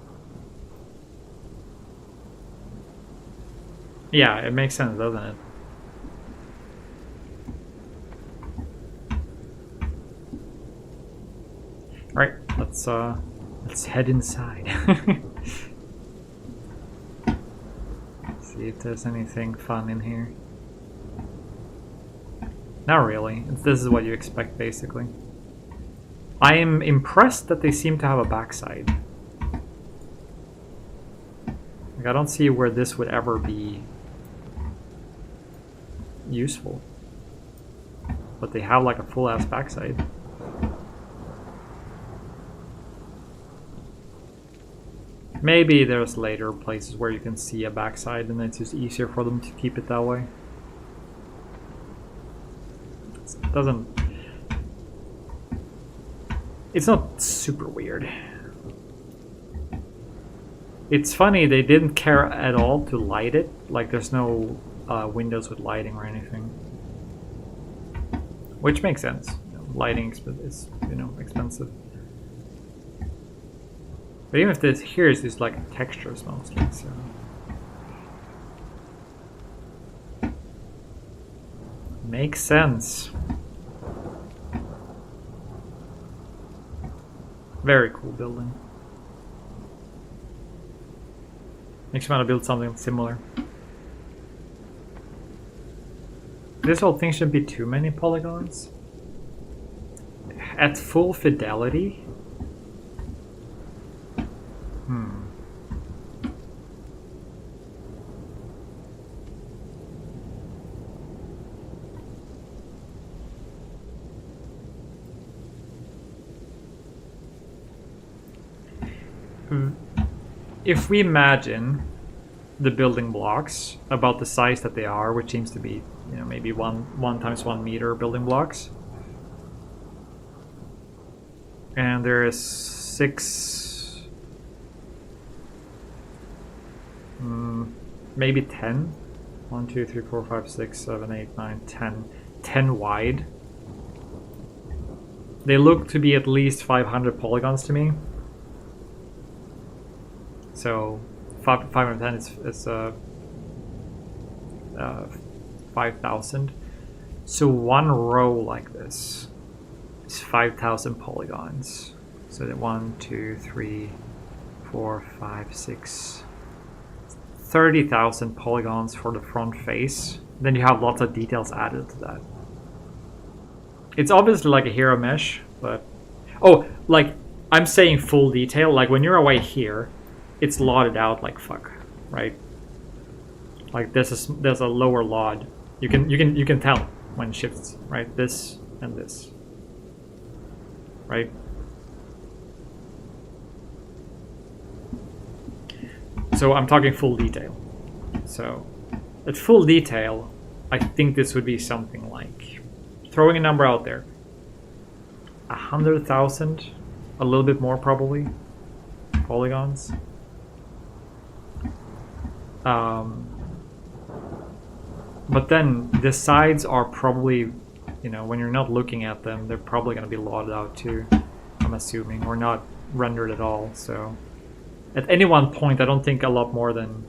Yeah, it makes sense, doesn't it? Alright, let's head inside. See if there's anything fun in here. Not really. This is what you expect, basically. I am impressed that they seem to have a backside. Like, I don't see where this would ever be useful. But they have like a full-ass backside. Maybe there's later places where you can see a backside and it's just easier for them to keep it that way. It doesn't... It's not super weird. It's funny, they didn't care at all to light it. Like, there's no windows with lighting or anything. Which makes sense. You know, lighting is, you know, expensive. But even if this here is just like textures mostly, so... Makes sense. Very cool building. Makes me want to build something similar. This whole thing shouldn't be too many polygons. At full fidelity? If we imagine the building blocks about the size that they are, which seems to be, you know, maybe one times 1 meter building blocks, and there is 6, maybe 10. 1, 2, 3, 4, 5, 6, 7, 8, 9, 10. 10 wide. They look to be at least 500 polygons to me. So 510 is 5,000. So one row like this is 5,000 polygons. So that 1, 2, 3, 4, 5, 6, 30,000 polygons for the front face. Then you have lots of details added to that. It's obviously like a hero mesh, but oh, like I'm saying full detail. Like when you're away here, it's lotted out like fuck, right? Like there's a lower lot. You can tell when it shifts, right? This and this, right? So I'm talking full detail. So at full detail, I think this would be something like, throwing a number out there, 100,000, a little bit more probably, polygons. But then the sides are probably, you know, when you're not looking at them, they're probably going to be lotted out too, I'm assuming, or not rendered at all. So at any one point, I don't think a lot more than,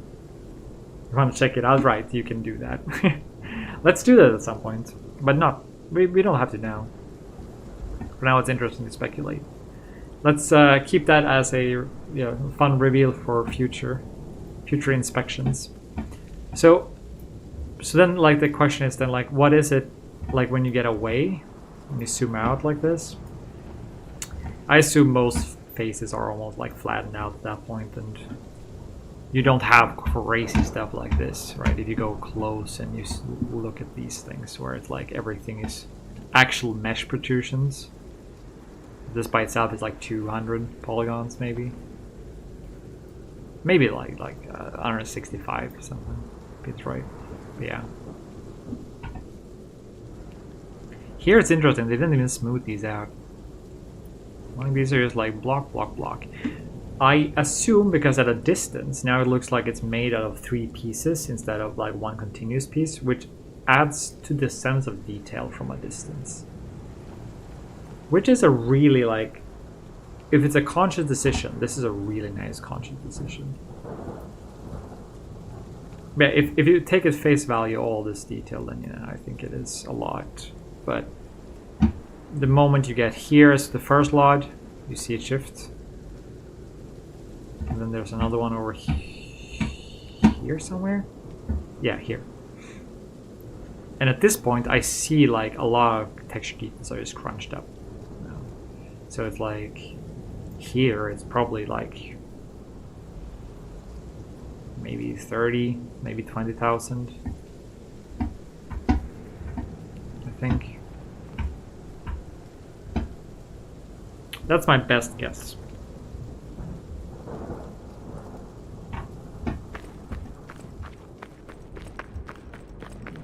if you want to check it out, right, you can do that. Let's do that at some point, but not, we don't have to now. For now, it's interesting to speculate. Let's keep that as a fun reveal for future inspections. So then, like, the question is then, like, what is it like when you get away, when you zoom out like this? I assume most faces are almost like flattened out at that point, and you don't have crazy stuff like this, right? If you go close and you look at these things where it's like everything is actual mesh protrusions. This by itself is like 200 polygons, maybe like 165 or something. If it's right. But yeah. Here it's interesting. They didn't even smooth these out. Like these are just like block, block, block. I assume because at a distance now it looks like it's made out of 3 pieces instead of like one continuous piece, which adds to the sense of detail from a distance. Which is a really, like, if it's a conscious decision, this is a really nice conscious decision. Yeah, if you take at face value all this detail, then yeah, I think it is a lot. But the moment you get here as the first lot, you see it shift. And then there's another one over here somewhere. Yeah, here. And at this point, I see like a lot of texture details are just crunched up. So it's like here, it's probably like maybe 30, maybe 20,000. I think. That's my best guess.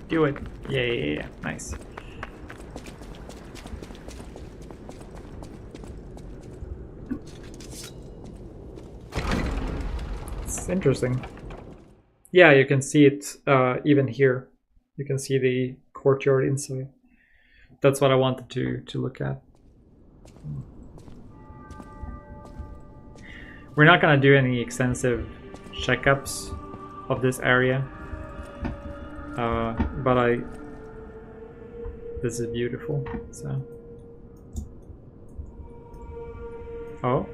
Do it. Yeah. Nice. It's interesting. Yeah, you can see it even here. You can see the courtyard inside. That's what I wanted to look at. We're not going to do any extensive checkups of this area. But this is beautiful, so. Oh.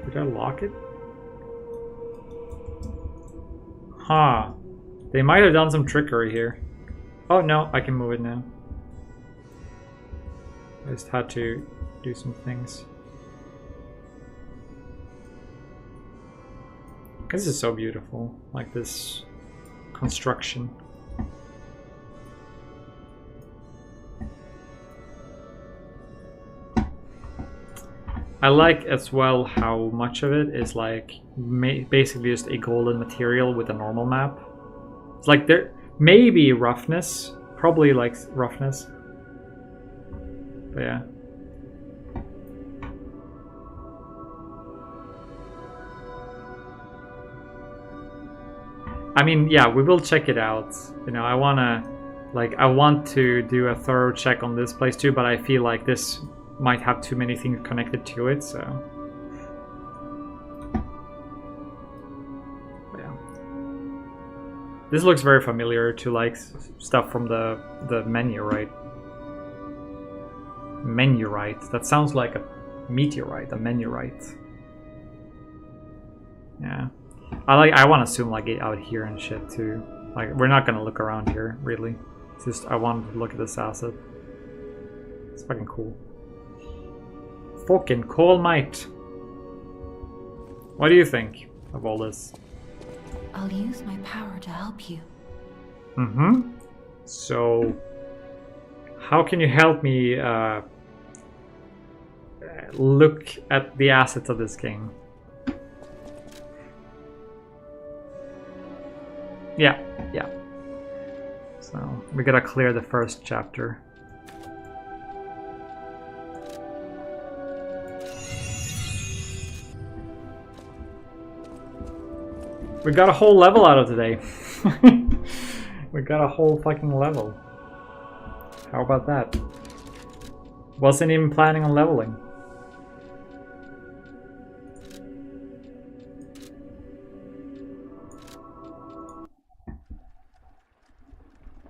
Did I lock it? Huh. They might have done some trickery here. Oh no, I can move it now. I just had to do some things. This is so beautiful, like this construction. I like as well how much of it is like basically just a golden material with a normal map. It's like there may be roughness, probably like roughness. But yeah. I mean, yeah, we will check it out. You know, I want to do a thorough check on this place too, but I feel like this might have too many things connected to it, so yeah. This looks very familiar to like stuff from the menu, right? Menurite. That sounds like a meteorite, a menurite. Yeah. I want to zoom like it out here and shit too. Like we're not gonna look around here really. It's just I wanted to look at this asset. It's fucking cool. Fucking cool, mate. What do you think of all this? I'll use my power to help you. Mm-hmm. So, how can you help me look at the assets of this game? Yeah. So, we gotta clear the first chapter. We got a whole level out of today. We got a whole fucking level. How about that? Wasn't even planning on leveling.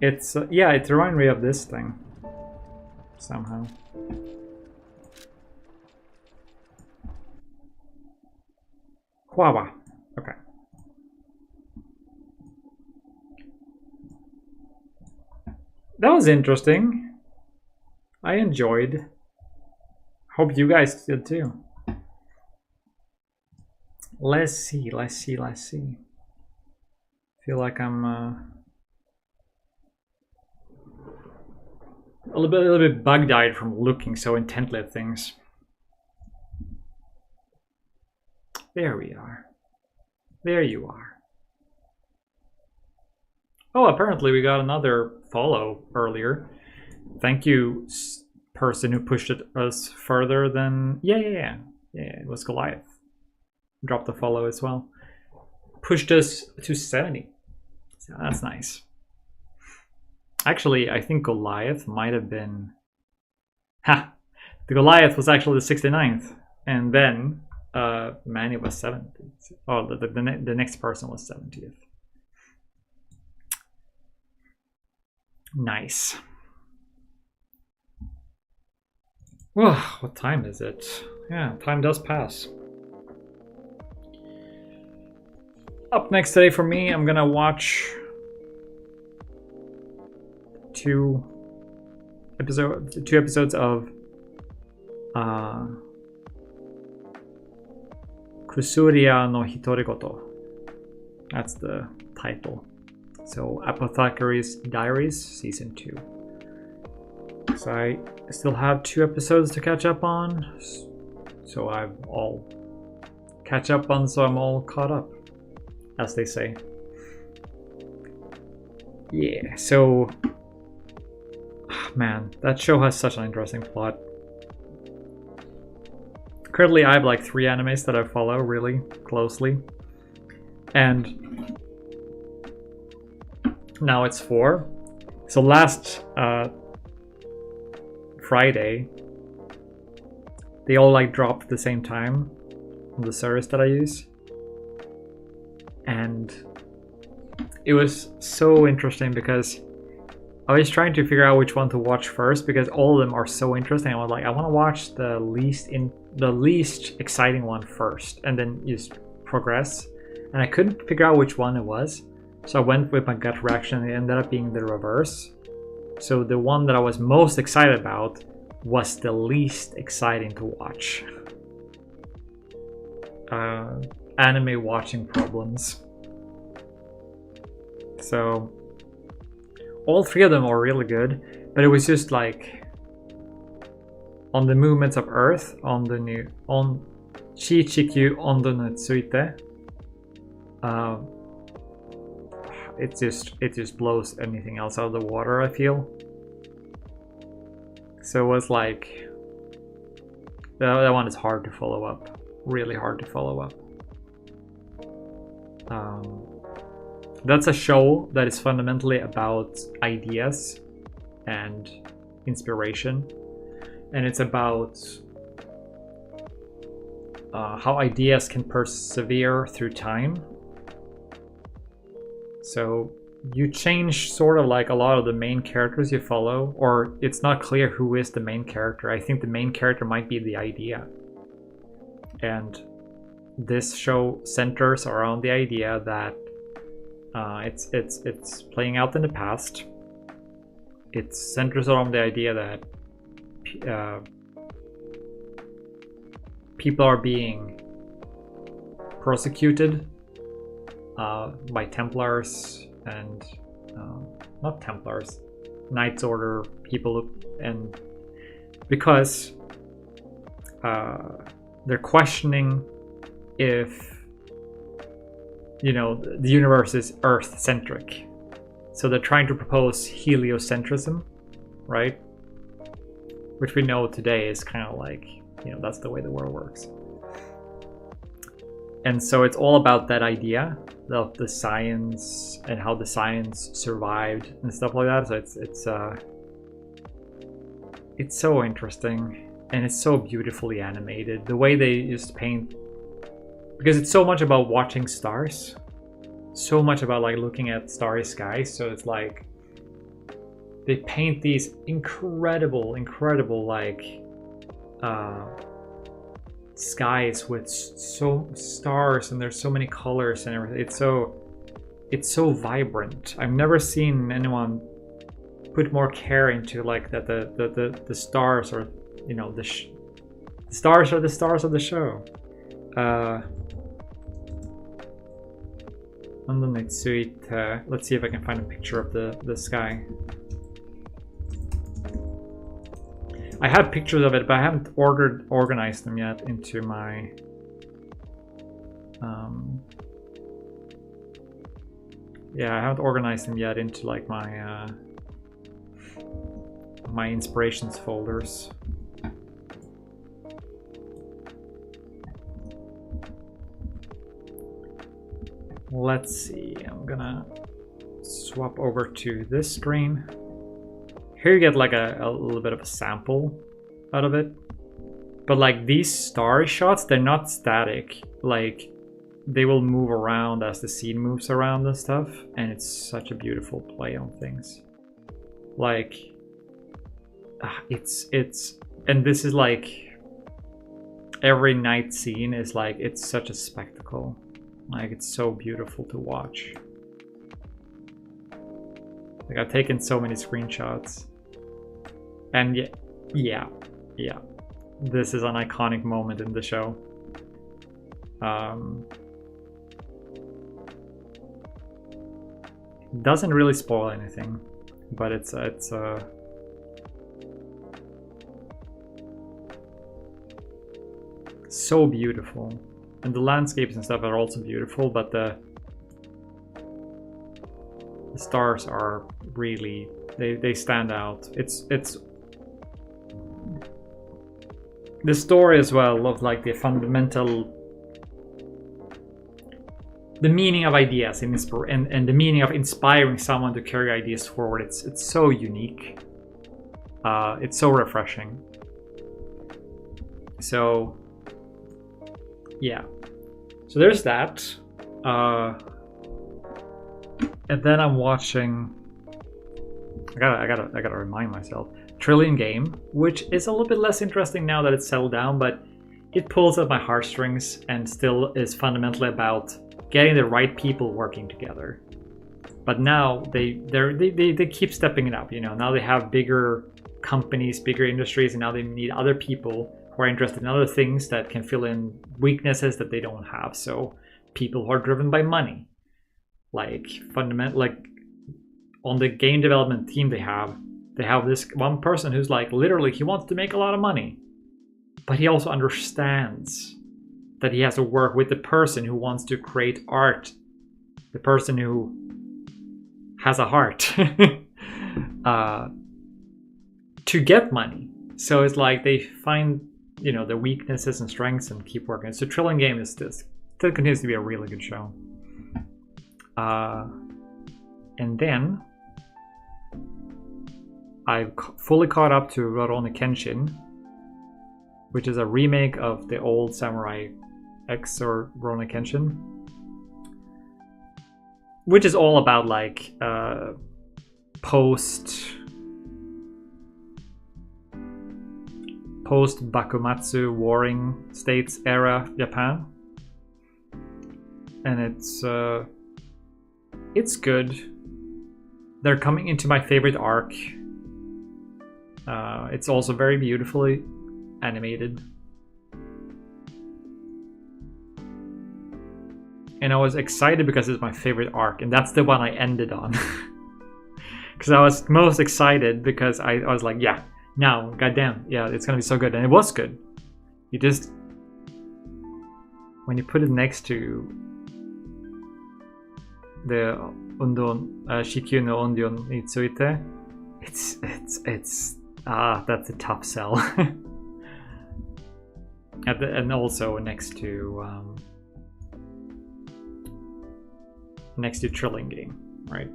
It's, yeah, it reminds me of this thing. Somehow. Huava. Okay. That was interesting. I enjoyed. Hope you guys did too. Let's see. Feel like I'm a little bit bug-eyed from looking so intently at things. There we are. There you are. Oh, apparently we got another follow earlier. Thank you, person who pushed us further than... Yeah, it was Goliath. Dropped the follow as well. Pushed us to 70. So that's nice. Actually, I think Goliath might have been... Ha! The Goliath was actually the 69th. And then Manny was 70th. Oh, the next person was 70th. Nice. Whoa, what time is it? Yeah, time does pass. Up next today for me, I'm gonna watch two episodes of Kusuria no Hitorigoto. That's the title. So Apothecary's Diaries Season 2. So I still have 2 episodes to catch up on. So I'm all catch up on, so I'm all caught up, as they say. Yeah, so man, that show has such an interesting plot. Currently I have like 3 animes that I follow really closely. And now it's 4. So last Friday, they all like dropped at the same time on the service that I use. And it was so interesting because I was trying to figure out which one to watch first because all of them are so interesting. I was like, I want to watch the least exciting one first and then just progress. And I couldn't figure out which one it was. So I went with my gut reaction and it ended up being the reverse. So the one that I was most excited about was the least exciting to watch. Anime watching problems. So all three of them are really good, but it was just like on the movements of Earth, on Chichikyu Ondo no Tsuite, it just blows anything else out of the water, I feel. So it was like that one is hard to follow up, really hard to follow up. That's a show that is fundamentally about ideas and inspiration, and it's about how ideas can persevere through time. So you change sort of like a lot of the main characters you follow, or it's not clear who is the main character. I think the main character might be the idea. And this show centers around the idea that it's playing out in the past. It centers around the idea that people are being persecuted by Templars and not Templars, Knights Order people, and because they're questioning if the universe is Earth-centric. So they're trying to propose heliocentrism, right? Which we know today is kind of like, that's the way the world works. And so it's all about that idea of the science and how the science survived and stuff like that. So it's so interesting, and it's so beautifully animated. The way they just paint, because it's so much about watching stars, so much about like looking at starry skies. So it's like they paint these incredible like skies with so stars, and there's so many colors and everything. It's so vibrant. I've never seen anyone put more care into like that the stars are, the stars are the stars of the show. Ondo no Tsuite. Let's see if I can find a picture of the sky. I have pictures of it, but I haven't organized them yet into my I haven't organized them yet into like my my inspirations folders. Let's see, I'm gonna swap over to this screen. Here you get like a little bit of a sample out of it. But like these star shots, they're not static. Like they will move around as the scene moves around and stuff. And it's such a beautiful play on things. Like, and this is like, every night scene is like, it's such a spectacle. Like it's so beautiful to watch. Like I've taken so many screenshots. And yeah. This is an iconic moment in the show. Doesn't really spoil anything, but it's so beautiful, and the landscapes and stuff are also beautiful. But the stars are really they stand out. It's the story as well of like the fundamental, the meaning of ideas and the meaning of inspiring someone to carry ideas forward. It's so unique. It's so refreshing. So yeah, so there's that. And then I'm watching. I gotta remind myself. Trillion Game, which is a little bit less interesting now that it's settled down, but it pulls at my heartstrings and still is fundamentally about getting the right people working together. But now they keep stepping it up. You know, now they have bigger companies, bigger industries, and now they need other people who are interested in other things that can fill in weaknesses that they don't have. So people who are driven by money, like on the game development team, they have this one person who's like, literally, he wants to make a lot of money, but he also understands that he has to work with the person who wants to create art, the person who has a heart, to get money. So it's like they find, you know, the weaknesses and strengths and keep working. So Trillium Game is this. Still continues to be a really good show. And then I've fully caught up to Rurouni Kenshin, which is a remake of the old Samurai X or Rurouni Kenshin, which is all about like post Bakumatsu Warring States era Japan, and it's good. They're coming into my favorite arc. It's also very beautifully animated, and I was excited because it's my favorite arc, and that's the one I ended on. Because I was most excited because I was like, yeah, now, goddamn, yeah, it's gonna be so good, and it was good. You just, when you put it next to the Shikyu no Onryon Nitsuite, it's that's a tough sell. And also next to Trillium Game, right?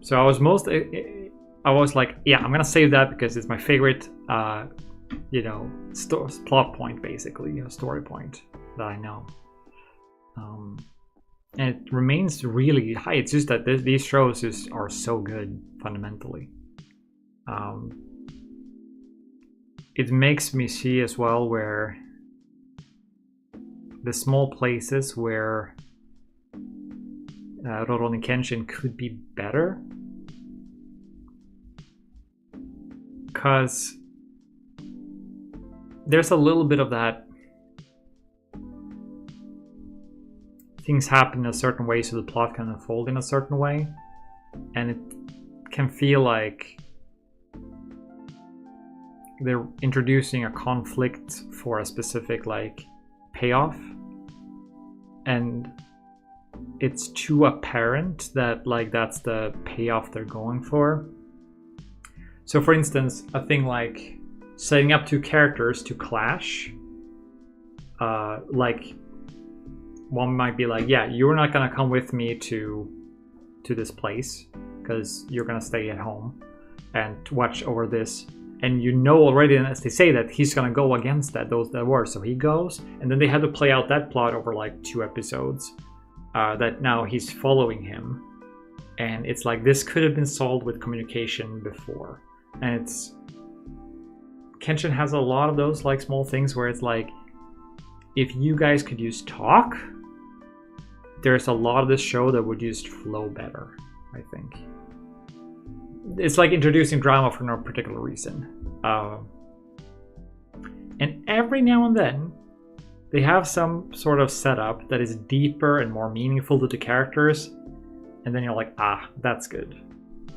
So I was like, yeah, I'm gonna save that because it's my favorite, you know, plot point, basically, you know, story point that I know. And it remains really high. It's just that these shows are so good fundamentally. It makes me see as well where the small places where Rurouni Kenshin could be better. Because there's a little bit of that. Things happen in a certain way, so the plot can unfold in a certain way, and it can feel like they're introducing a conflict for a specific like payoff, and it's too apparent that like that's the payoff they're going for. So for instance, a thing like setting up two characters to clash, like one might be like, yeah, you're not gonna come with me to this place because you're gonna stay at home and watch over this, and you know already, as they say, that he's gonna go against that word, so he goes, and then they had to play out that plot over like 2 episodes, that now he's following him, and it's like this could have been solved with communication before. And Kenshin has a lot of those like small things where it's like, if you guys could just talk, there's a lot of this show that would just flow better, I think. It's like introducing drama for no particular reason. And every now and then, they have some sort of setup that is deeper and more meaningful to the characters, and then you're like, ah, that's good.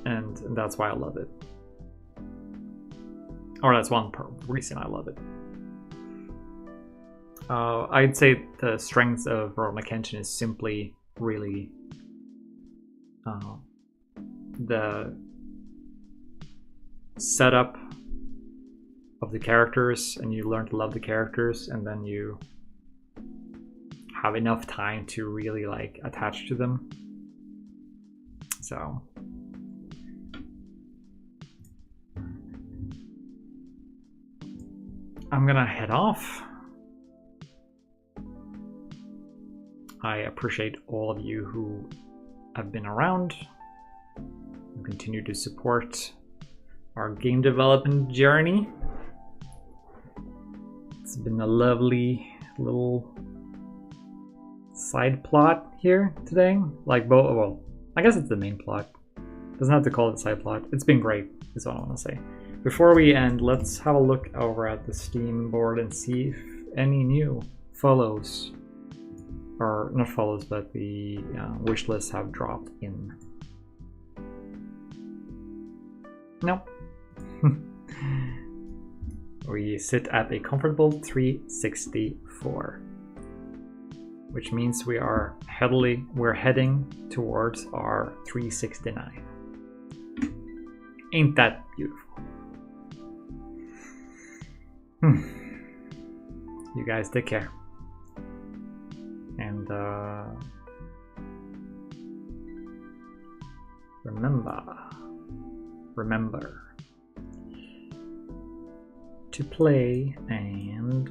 And that's why I love it. Or that's one reason I love it. I'd say the strength of Rurouni Kenshin is simply really the setup of the characters, and you learn to love the characters, and then you have enough time to really like attach to them. So I'm gonna head off. I appreciate all of you who have been around and continue to support our game development journey. It's been a lovely little side plot here today. Like, well, I guess it's the main plot. Doesn't have to call it side plot. It's been great, is what I want to say. Before we end, let's have a look over at the Steam board and see if any new follows, or not follows, but the wish lists have dropped in. Nope. We sit at a comfortable 364, which means we're heading towards our 369. Ain't that beautiful? You guys take care. And remember to play and